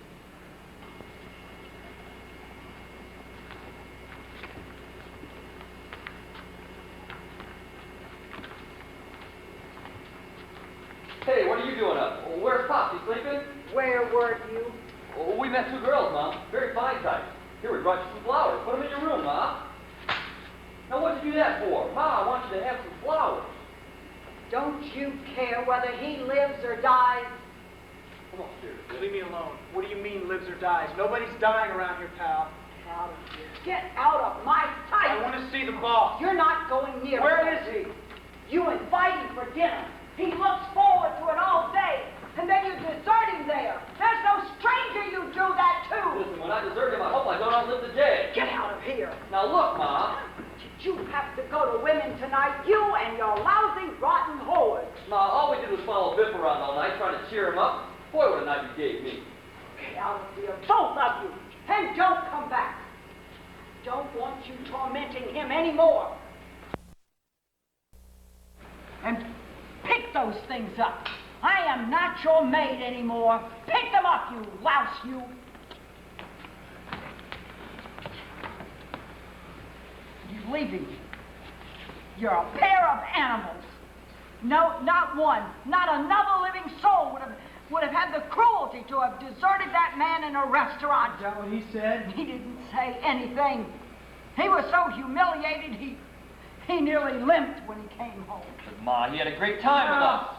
Hey, what are you doing up? Where's Pop? He sleeping? Where were you? Oh, we met two girls, Mom. Very fine types. Here, we brought you some flowers. Put them in your room, Ma. Now, what'd you do that for? Ma, I want you to have some flowers. Don't you care whether he lives or dies? Come on, dear. Leave me alone. What do you mean, lives or dies? Nobody's dying around here, pal. Out of here. Get out of my sight! I want to see the boss. You're not going near him. Where is he? You invite him for dinner. He looks forward to it all day, and then you desert him there. There's no stranger you do that to. Listen, when I desert him, I hope I don't outlive the day. Get out of here. Now, look, Ma. Did you have to go to women tonight, you and your lousy, rotten whores? Ma, all we did was follow Biff around all night, trying to cheer him up. Boy, what a night you gave me. Get out of here, both of you, and don't come back. Don't want you tormenting him anymore. And pick those things up. I am not your maid anymore. Pick them up, you louse, you. He's leaving you. You're a pair of animals. No, not one, not another living soul would have had the cruelty to have deserted that man in a restaurant. Is that what he said? He didn't say anything. He was so humiliated, he nearly limped when he came home. But, Ma, he had a great time with us.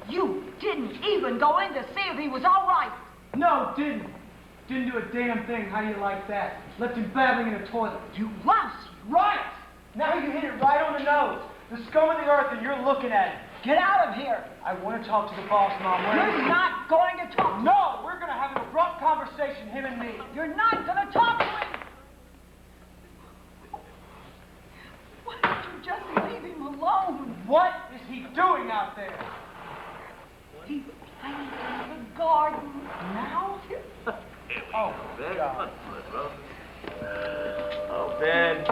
You didn't even go in to see if he was all right. No, didn't. Didn't do a damn thing. How do you like that? Left him babbling in the toilet. You lousy. Right! Now you hit it right on the nose. The scum of the earth, and you're looking at it. Get out of here. I want to talk to the boss, Mom. You're not going to talk to him. No, we're going to have an abrupt conversation, him and me. You're not going to talk to him. Why don't you just leave him alone? What is he doing out there? He's playing in the garden now. Oh, Ben, oh, Ben.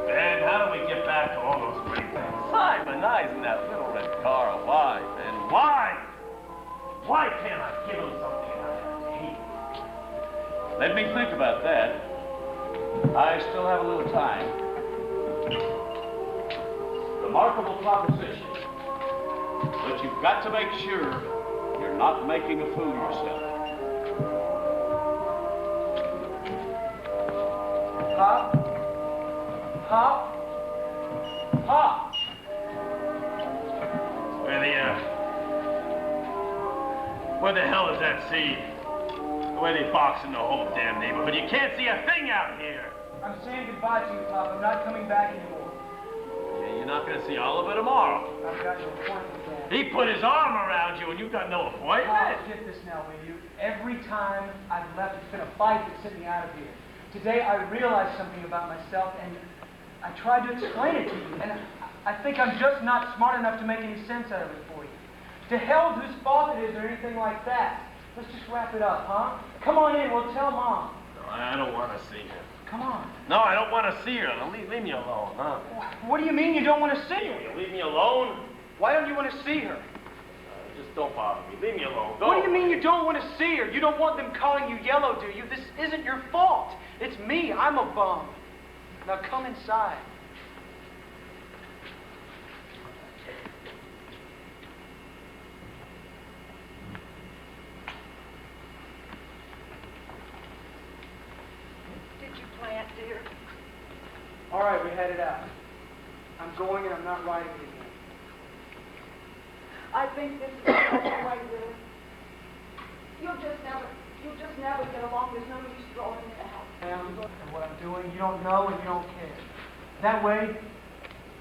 Ben, how do we get back to all those great things? Simonizing that little red car. Why, Ben? Why? Why can't I give him something I hate? Let me think about that. I still have a little time. Remarkable proposition. But you've got to make sure you're not making a fool of yourself. Pop? Pop? Pop? Where the hell is that seed? The way they box in the whole damn neighborhood. You can't see a thing out here. I'm saying goodbye to you, Pop. I'm not coming back anymore. Yeah, you're not going to see all of it tomorrow. I've got no appointment, Dad. He put his arm around you and you've got no appointment. Pop, get this now, will you? Every time I've left, it's been a fight that sent me out of here. Today, I realized something about myself, and I tried to explain it to you, and I think I'm just not smart enough to make any sense out of it for you. To hell with whose fault it is or anything like that. Let's just wrap it up, huh? Come on in, we'll tell Mom. No, I don't want to see her. Come on. No, I don't want to see her. Now, leave me alone, huh? What do you mean you don't want to see her? You leave me alone? Why don't you want to see her? Just don't bother me. Leave me alone. Go. What do you mean you don't want to see her? You don't want them calling you yellow, do you? This isn't your fault. It's me. I'm a bum. Now come inside. Did you plant, dear? All right, we had it out. I'm going and I'm not writing it again. I think this is the way, Willie. You'll just never get along. There's no use throwing it out. And what I'm doing, you don't know and you don't care. That way,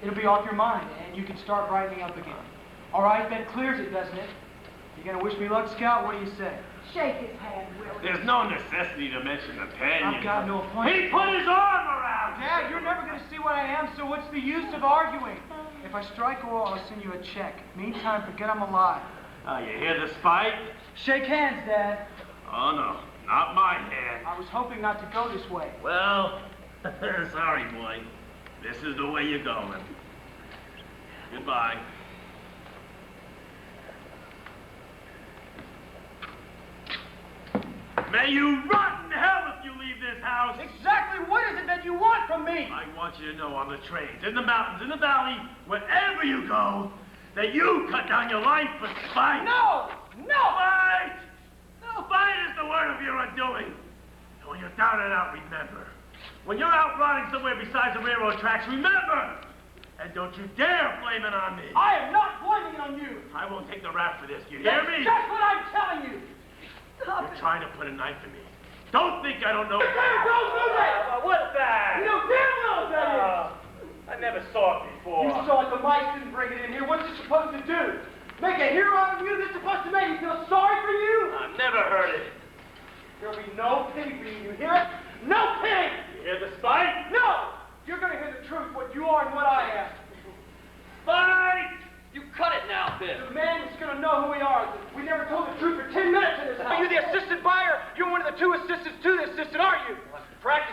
it'll be off your mind, and you can start brightening up again. All right, that clears it, doesn't it? You gonna wish me luck, Scout? What do you say? Shake his hand, Willie. There's no necessity to mention the pen. I've got no appointment. He put his arm around you. Dad, you're never gonna see what I am, so what's the use of arguing? If I strike oil, I'll send you a check. Meantime, forget I'm alive. Oh, you hear the spike? Shake hands, Dad. Oh, no. Not my hand. I was hoping not to go this way. Well, sorry, boy. This is the way you're going. Goodbye. May you rot in hell if you leave this house! Exactly what is it that you want from me? I want you to know on the trains, in the mountains, in the valley, wherever you go, that you cut down your life for spite! No! No! Spite! No, spite is the word of your undoing. And when you're down and out, remember. When you're out rotting somewhere besides the railroad tracks, remember! And don't you dare blame it on me! I am not blaming it on you! I won't take the rap for this, you hear me? That's what I'm telling you! You're trying to put a knife in me. Don't think I don't know. Don't do that! What's that? You know damn well what that is! I never saw it before. You saw it, the mice didn't bring it in here. What's it supposed to do? Make a hero out of you? This is supposed to make you feel sorry for you? I've never heard it. There'll be no pity for you, you hear it? No pity! You hear the spite? No! You're gonna hear the truth, what you are and what I am. Spite! You cut it now, Biff. The man is gonna know who we are. We never told the truth for 10 minutes in this house. Are you the assistant buyer? You're one of the two assistants to the assistant, aren't you?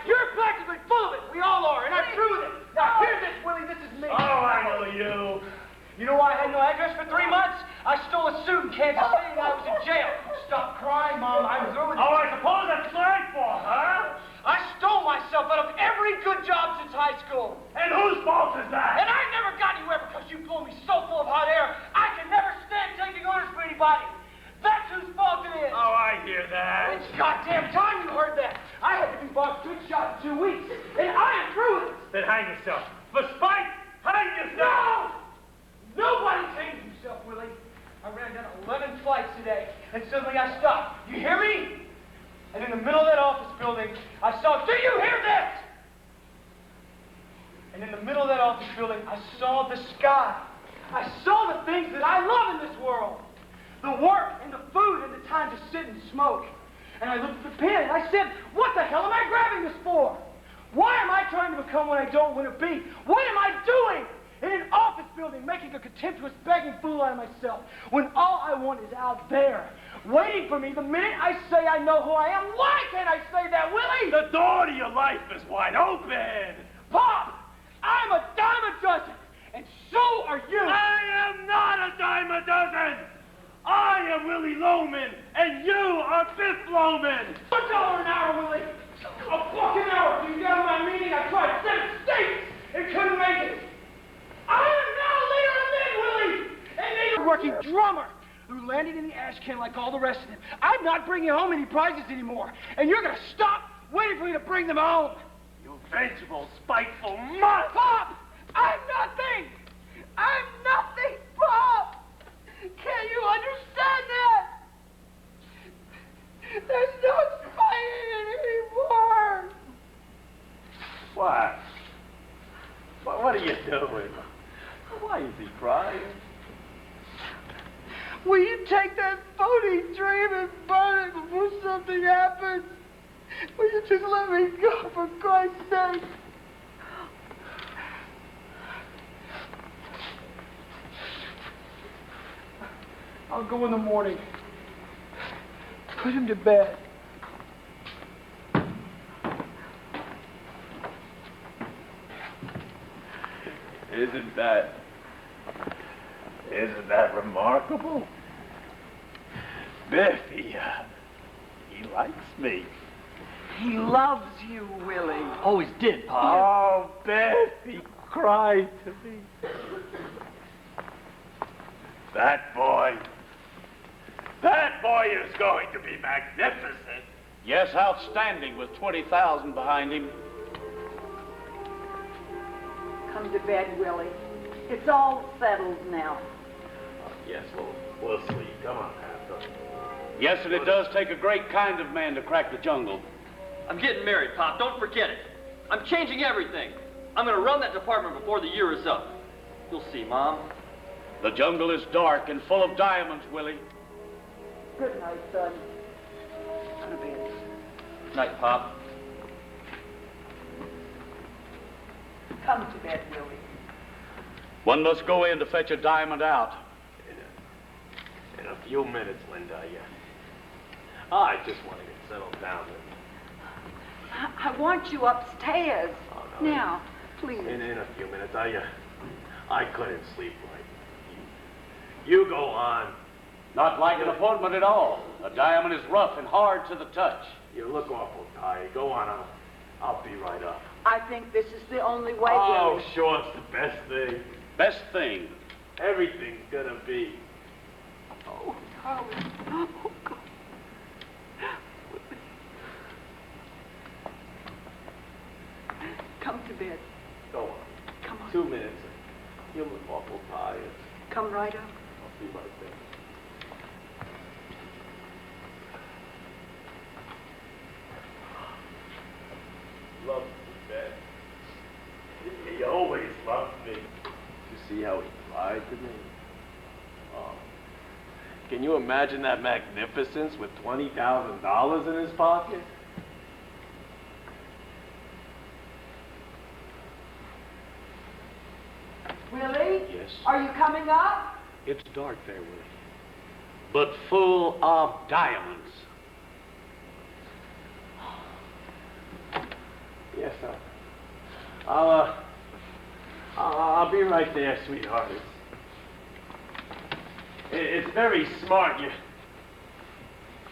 You're practically full of it. We all are, and I'm through with it. Now, here's this, Willie. This is me. Oh, I know you. You know why I had no address for 3 months? I stole a suit in Kansas City and I was in jail. Stop crying, Mom. I'm through with it. Oh, I suppose that's what I for, huh? I stole myself out of every good job since high school. And whose fault is that? And I never got anywhere because you blew me so full of hot air, I can never stand taking orders from anybody. That's whose fault it is. Oh, I hear that. It's goddamn time you heard that. I had to be boss good shot in 2 weeks, and I am through with it. Then hang yourself. For spite, hang yourself. No! Nobody hangs himself, Willie. I ran down 11 flights today, and suddenly I stopped. You hear me? And in the middle of that office building, I saw, do you hear this? And in the middle of that office building, I saw the sky. I saw the things that I love in this world. The work and the food and the time to sit and smoke. And I looked at the pen and I said, what the hell am I grabbing this for? Why am I trying to become what I don't want to be? What am I doing in an office building making a contemptuous begging fool out of myself when all I want is out there, waiting for me the minute I say I know who I am? Why can't I say that, Willie? The door to your life is wide open. Pop, I'm a dime a dozen, and so are you. I am not a dime a dozen. I am Willie Loman, and you are Biff Loman. $1 an hour, Willie. A fucking hour. You got my meeting. I tried 7 states and couldn't make it. I am now leader of men, Willie, and a working drummer who landed in the ash can like all the rest of them. I'm not bringing home any prizes anymore, and you're gonna stop waiting for me to bring them home. You vengeful, spiteful mutt! Pop, I'm nothing. I'm nothing, Pop. Can't you understand that? There's no spite anymore. What? What are you doing? Why is he crying? Will you take that phony dream and burn it before something happens? Will you just let me go, for Christ's sake? I'll go in the morning. Put him to bed. Isn't that remarkable? Biff, he likes me. He loves you, Willie. Always did, Pop. Oh, Biff, he cried to me. That boy is going to be magnificent. Yes, outstanding with 20,000 behind him. Come to bed, Willie. It's all settled now. Yes, we'll sleep. Come on, Pastor. Yes, and it does take a great kind of man to crack the jungle. I'm getting married, Pop. Don't forget it. I'm changing everything. I'm going to run that department before the year is up. You'll see, Mom. The jungle is dark and full of diamonds, Willie. Good night, son. Go to bed. Night, Pop. Come to bed, Willie. One must go in to fetch a diamond out. In a few minutes, Linda. I just want to get settled down. I want you upstairs. Oh, no. Now, please. In a few minutes. I couldn't sleep right. You go on. Not like an appointment at all. A diamond is rough and hard to the touch. You look awful tired. Go on. I'll be right up. I think this is the only way, Oh, Willie. sure, it's the best thing. Best thing. Everything's gonna be. Oh, darling. Oh, God. Come to bed. Go on. Come on. 2 minutes. You look awful tired. Come right up. I'll be right there. Loved me, Ben. He always loved me. You see how he lied to me? Oh. Can you imagine that magnificence with $20,000 in his pocket? Willie? Yes. Are you coming up? It's dark there, Willie. But full of diamonds. Yes, sir. I'll be right there, sweetheart. It's very smart.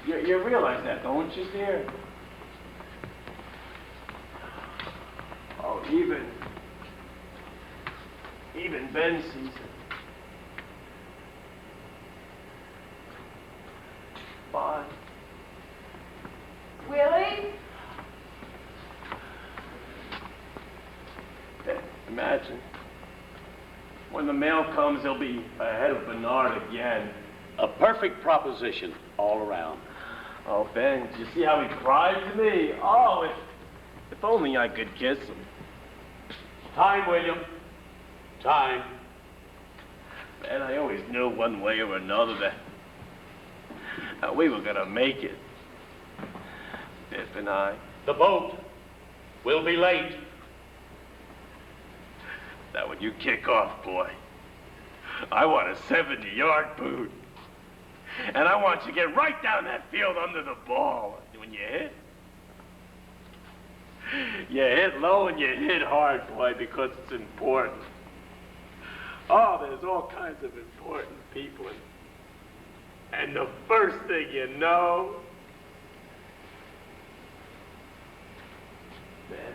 You realize that, don't you, dear? Oh, even Ben sees it. Bye. Willie? Imagine. When the mail comes, he'll be ahead of Bernard again. A perfect proposition all around. Oh, Ben, did you see how he cried to me? Oh, if only I could kiss him. Time, William. Time. Man, I always knew one way or another that we were gonna make it. Biff and I. The boat will be late. Now, when you kick off, boy, I want a 70-yard boot. And I want you to get right down that field under the ball. When you hit low and you hit hard, boy, because it's important. Oh, there's all kinds of important people. And the first thing you know, Ben,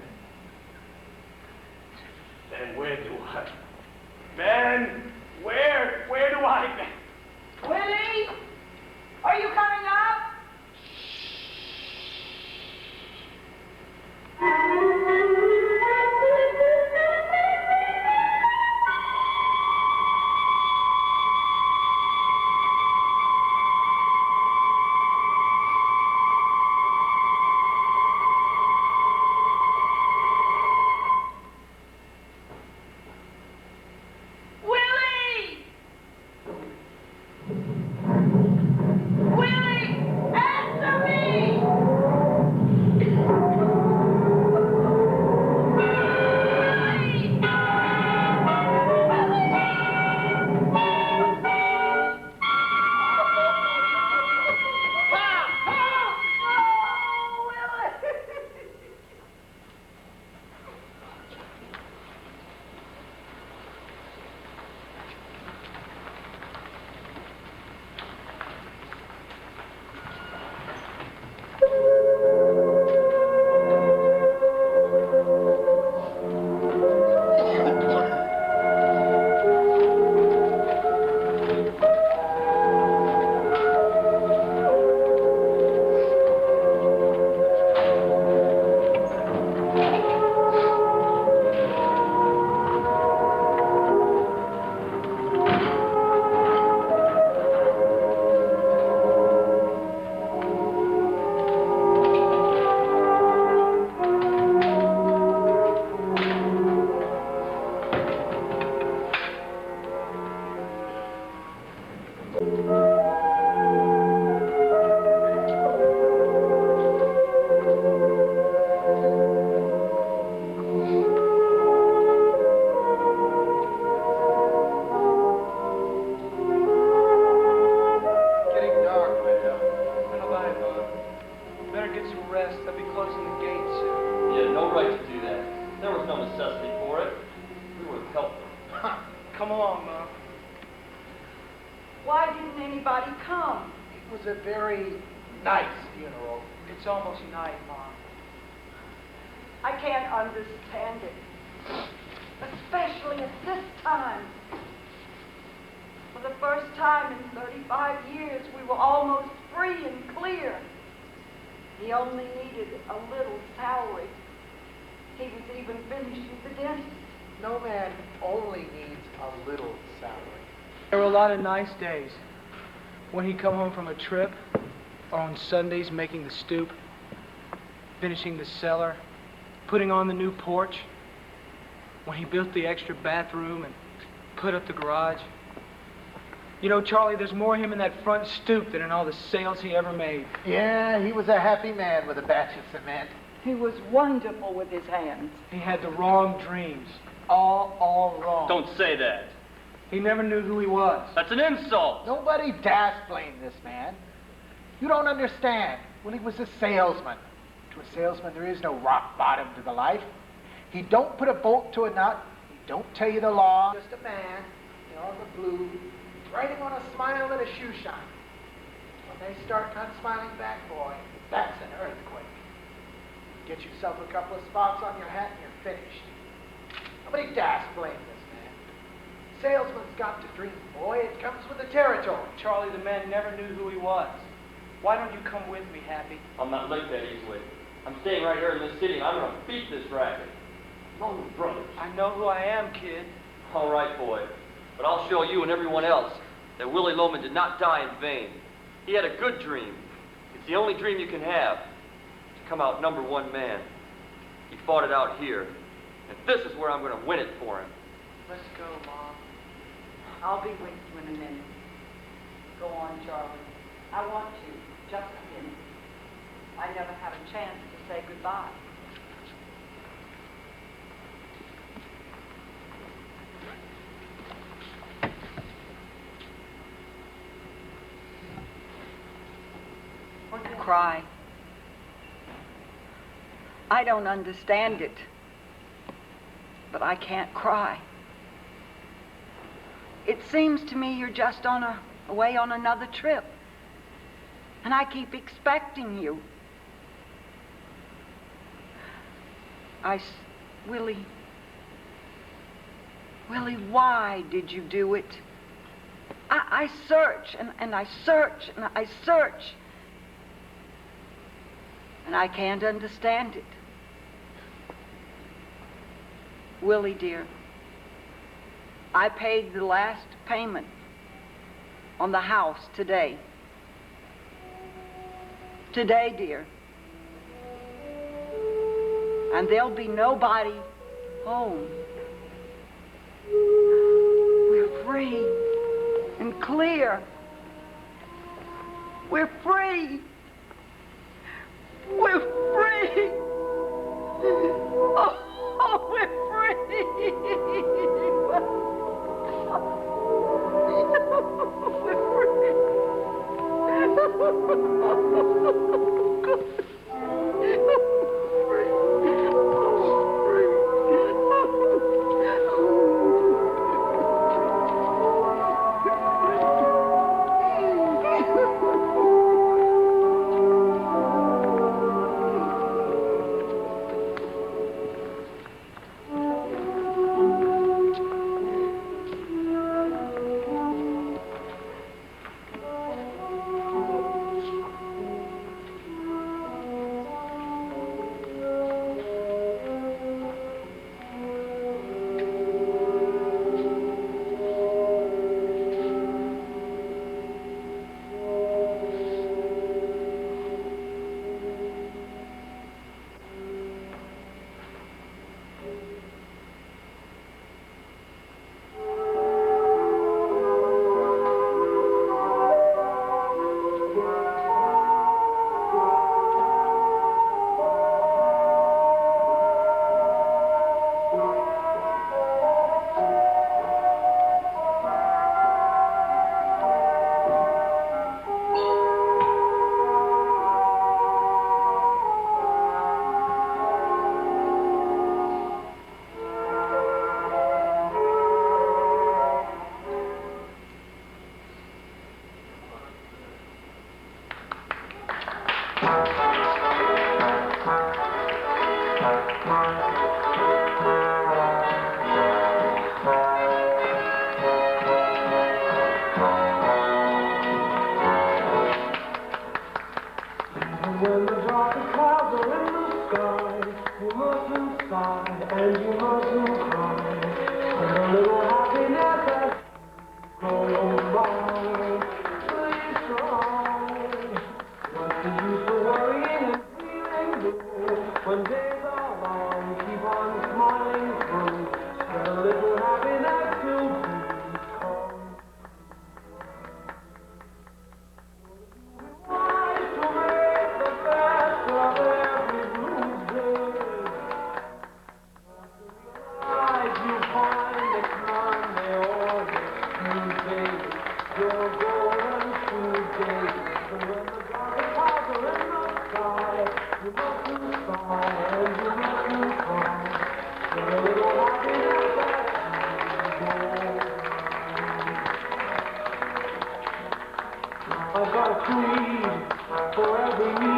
where do I... Willie? Are you coming up? anybody come? It was a very nice funeral. It's almost night, Mom. I can't understand it. Especially at this time. For the first time in 35 years, we were almost free and clear. He only needed a little salary. He was even finished with the dentist. No man only needs a little salary. There were a lot of nice days. When he'd come home from a trip, or on Sundays making the stoop, finishing the cellar, putting on the new porch, when he built the extra bathroom and put up the garage. You know, Charlie, there's more of him in that front stoop than in all the sales he ever made. Yeah, he was a happy man with a batch of cement. He was wonderful with his hands. He had the wrong dreams. All wrong. Don't say that. He never knew who he was. That's an insult. Nobody dares blame this man. You don't understand. Well, he was a salesman. To a salesman, there is no rock bottom to the life. He don't put a bolt to a nut. He don't tell you the law. Just a man, in all the blue, riding on a smile and a shoe shine. When they start not smiling back, boy, that's an earthquake. Get yourself a couple of spots on your hat and you're finished. Nobody dares blame this man. Salesman's got to dream, boy. It comes with the territory. Charlie, the man never knew who he was. Why don't you come with me, Happy? I'm not licked that easily. I'm staying right here in this city, and I'm going to beat this racket. Among the brothers. I know who I am, kid. All right, boy. But I'll show you and everyone else that Willie Loman did not die in vain. He had a good dream. It's the only dream you can have, to come out #1 man. He fought it out here, and this is where I'm going to win it for him. Let's go, Mom. I'll be with you in a minute. Go on, Charlie. I want to, just a minute. I never had a chance to say goodbye. Cry. I don't understand it, but I can't cry. It seems to me you're just away on another trip, and I keep expecting you. Willie, why did you do it? I search, and I search, and I search, and I can't understand it. Willie, dear, I paid the last payment on the house today. Today, dear. And there'll be nobody home. We're free and clear. We're free. We're free. Oh, we're free. I've got a creed for every need.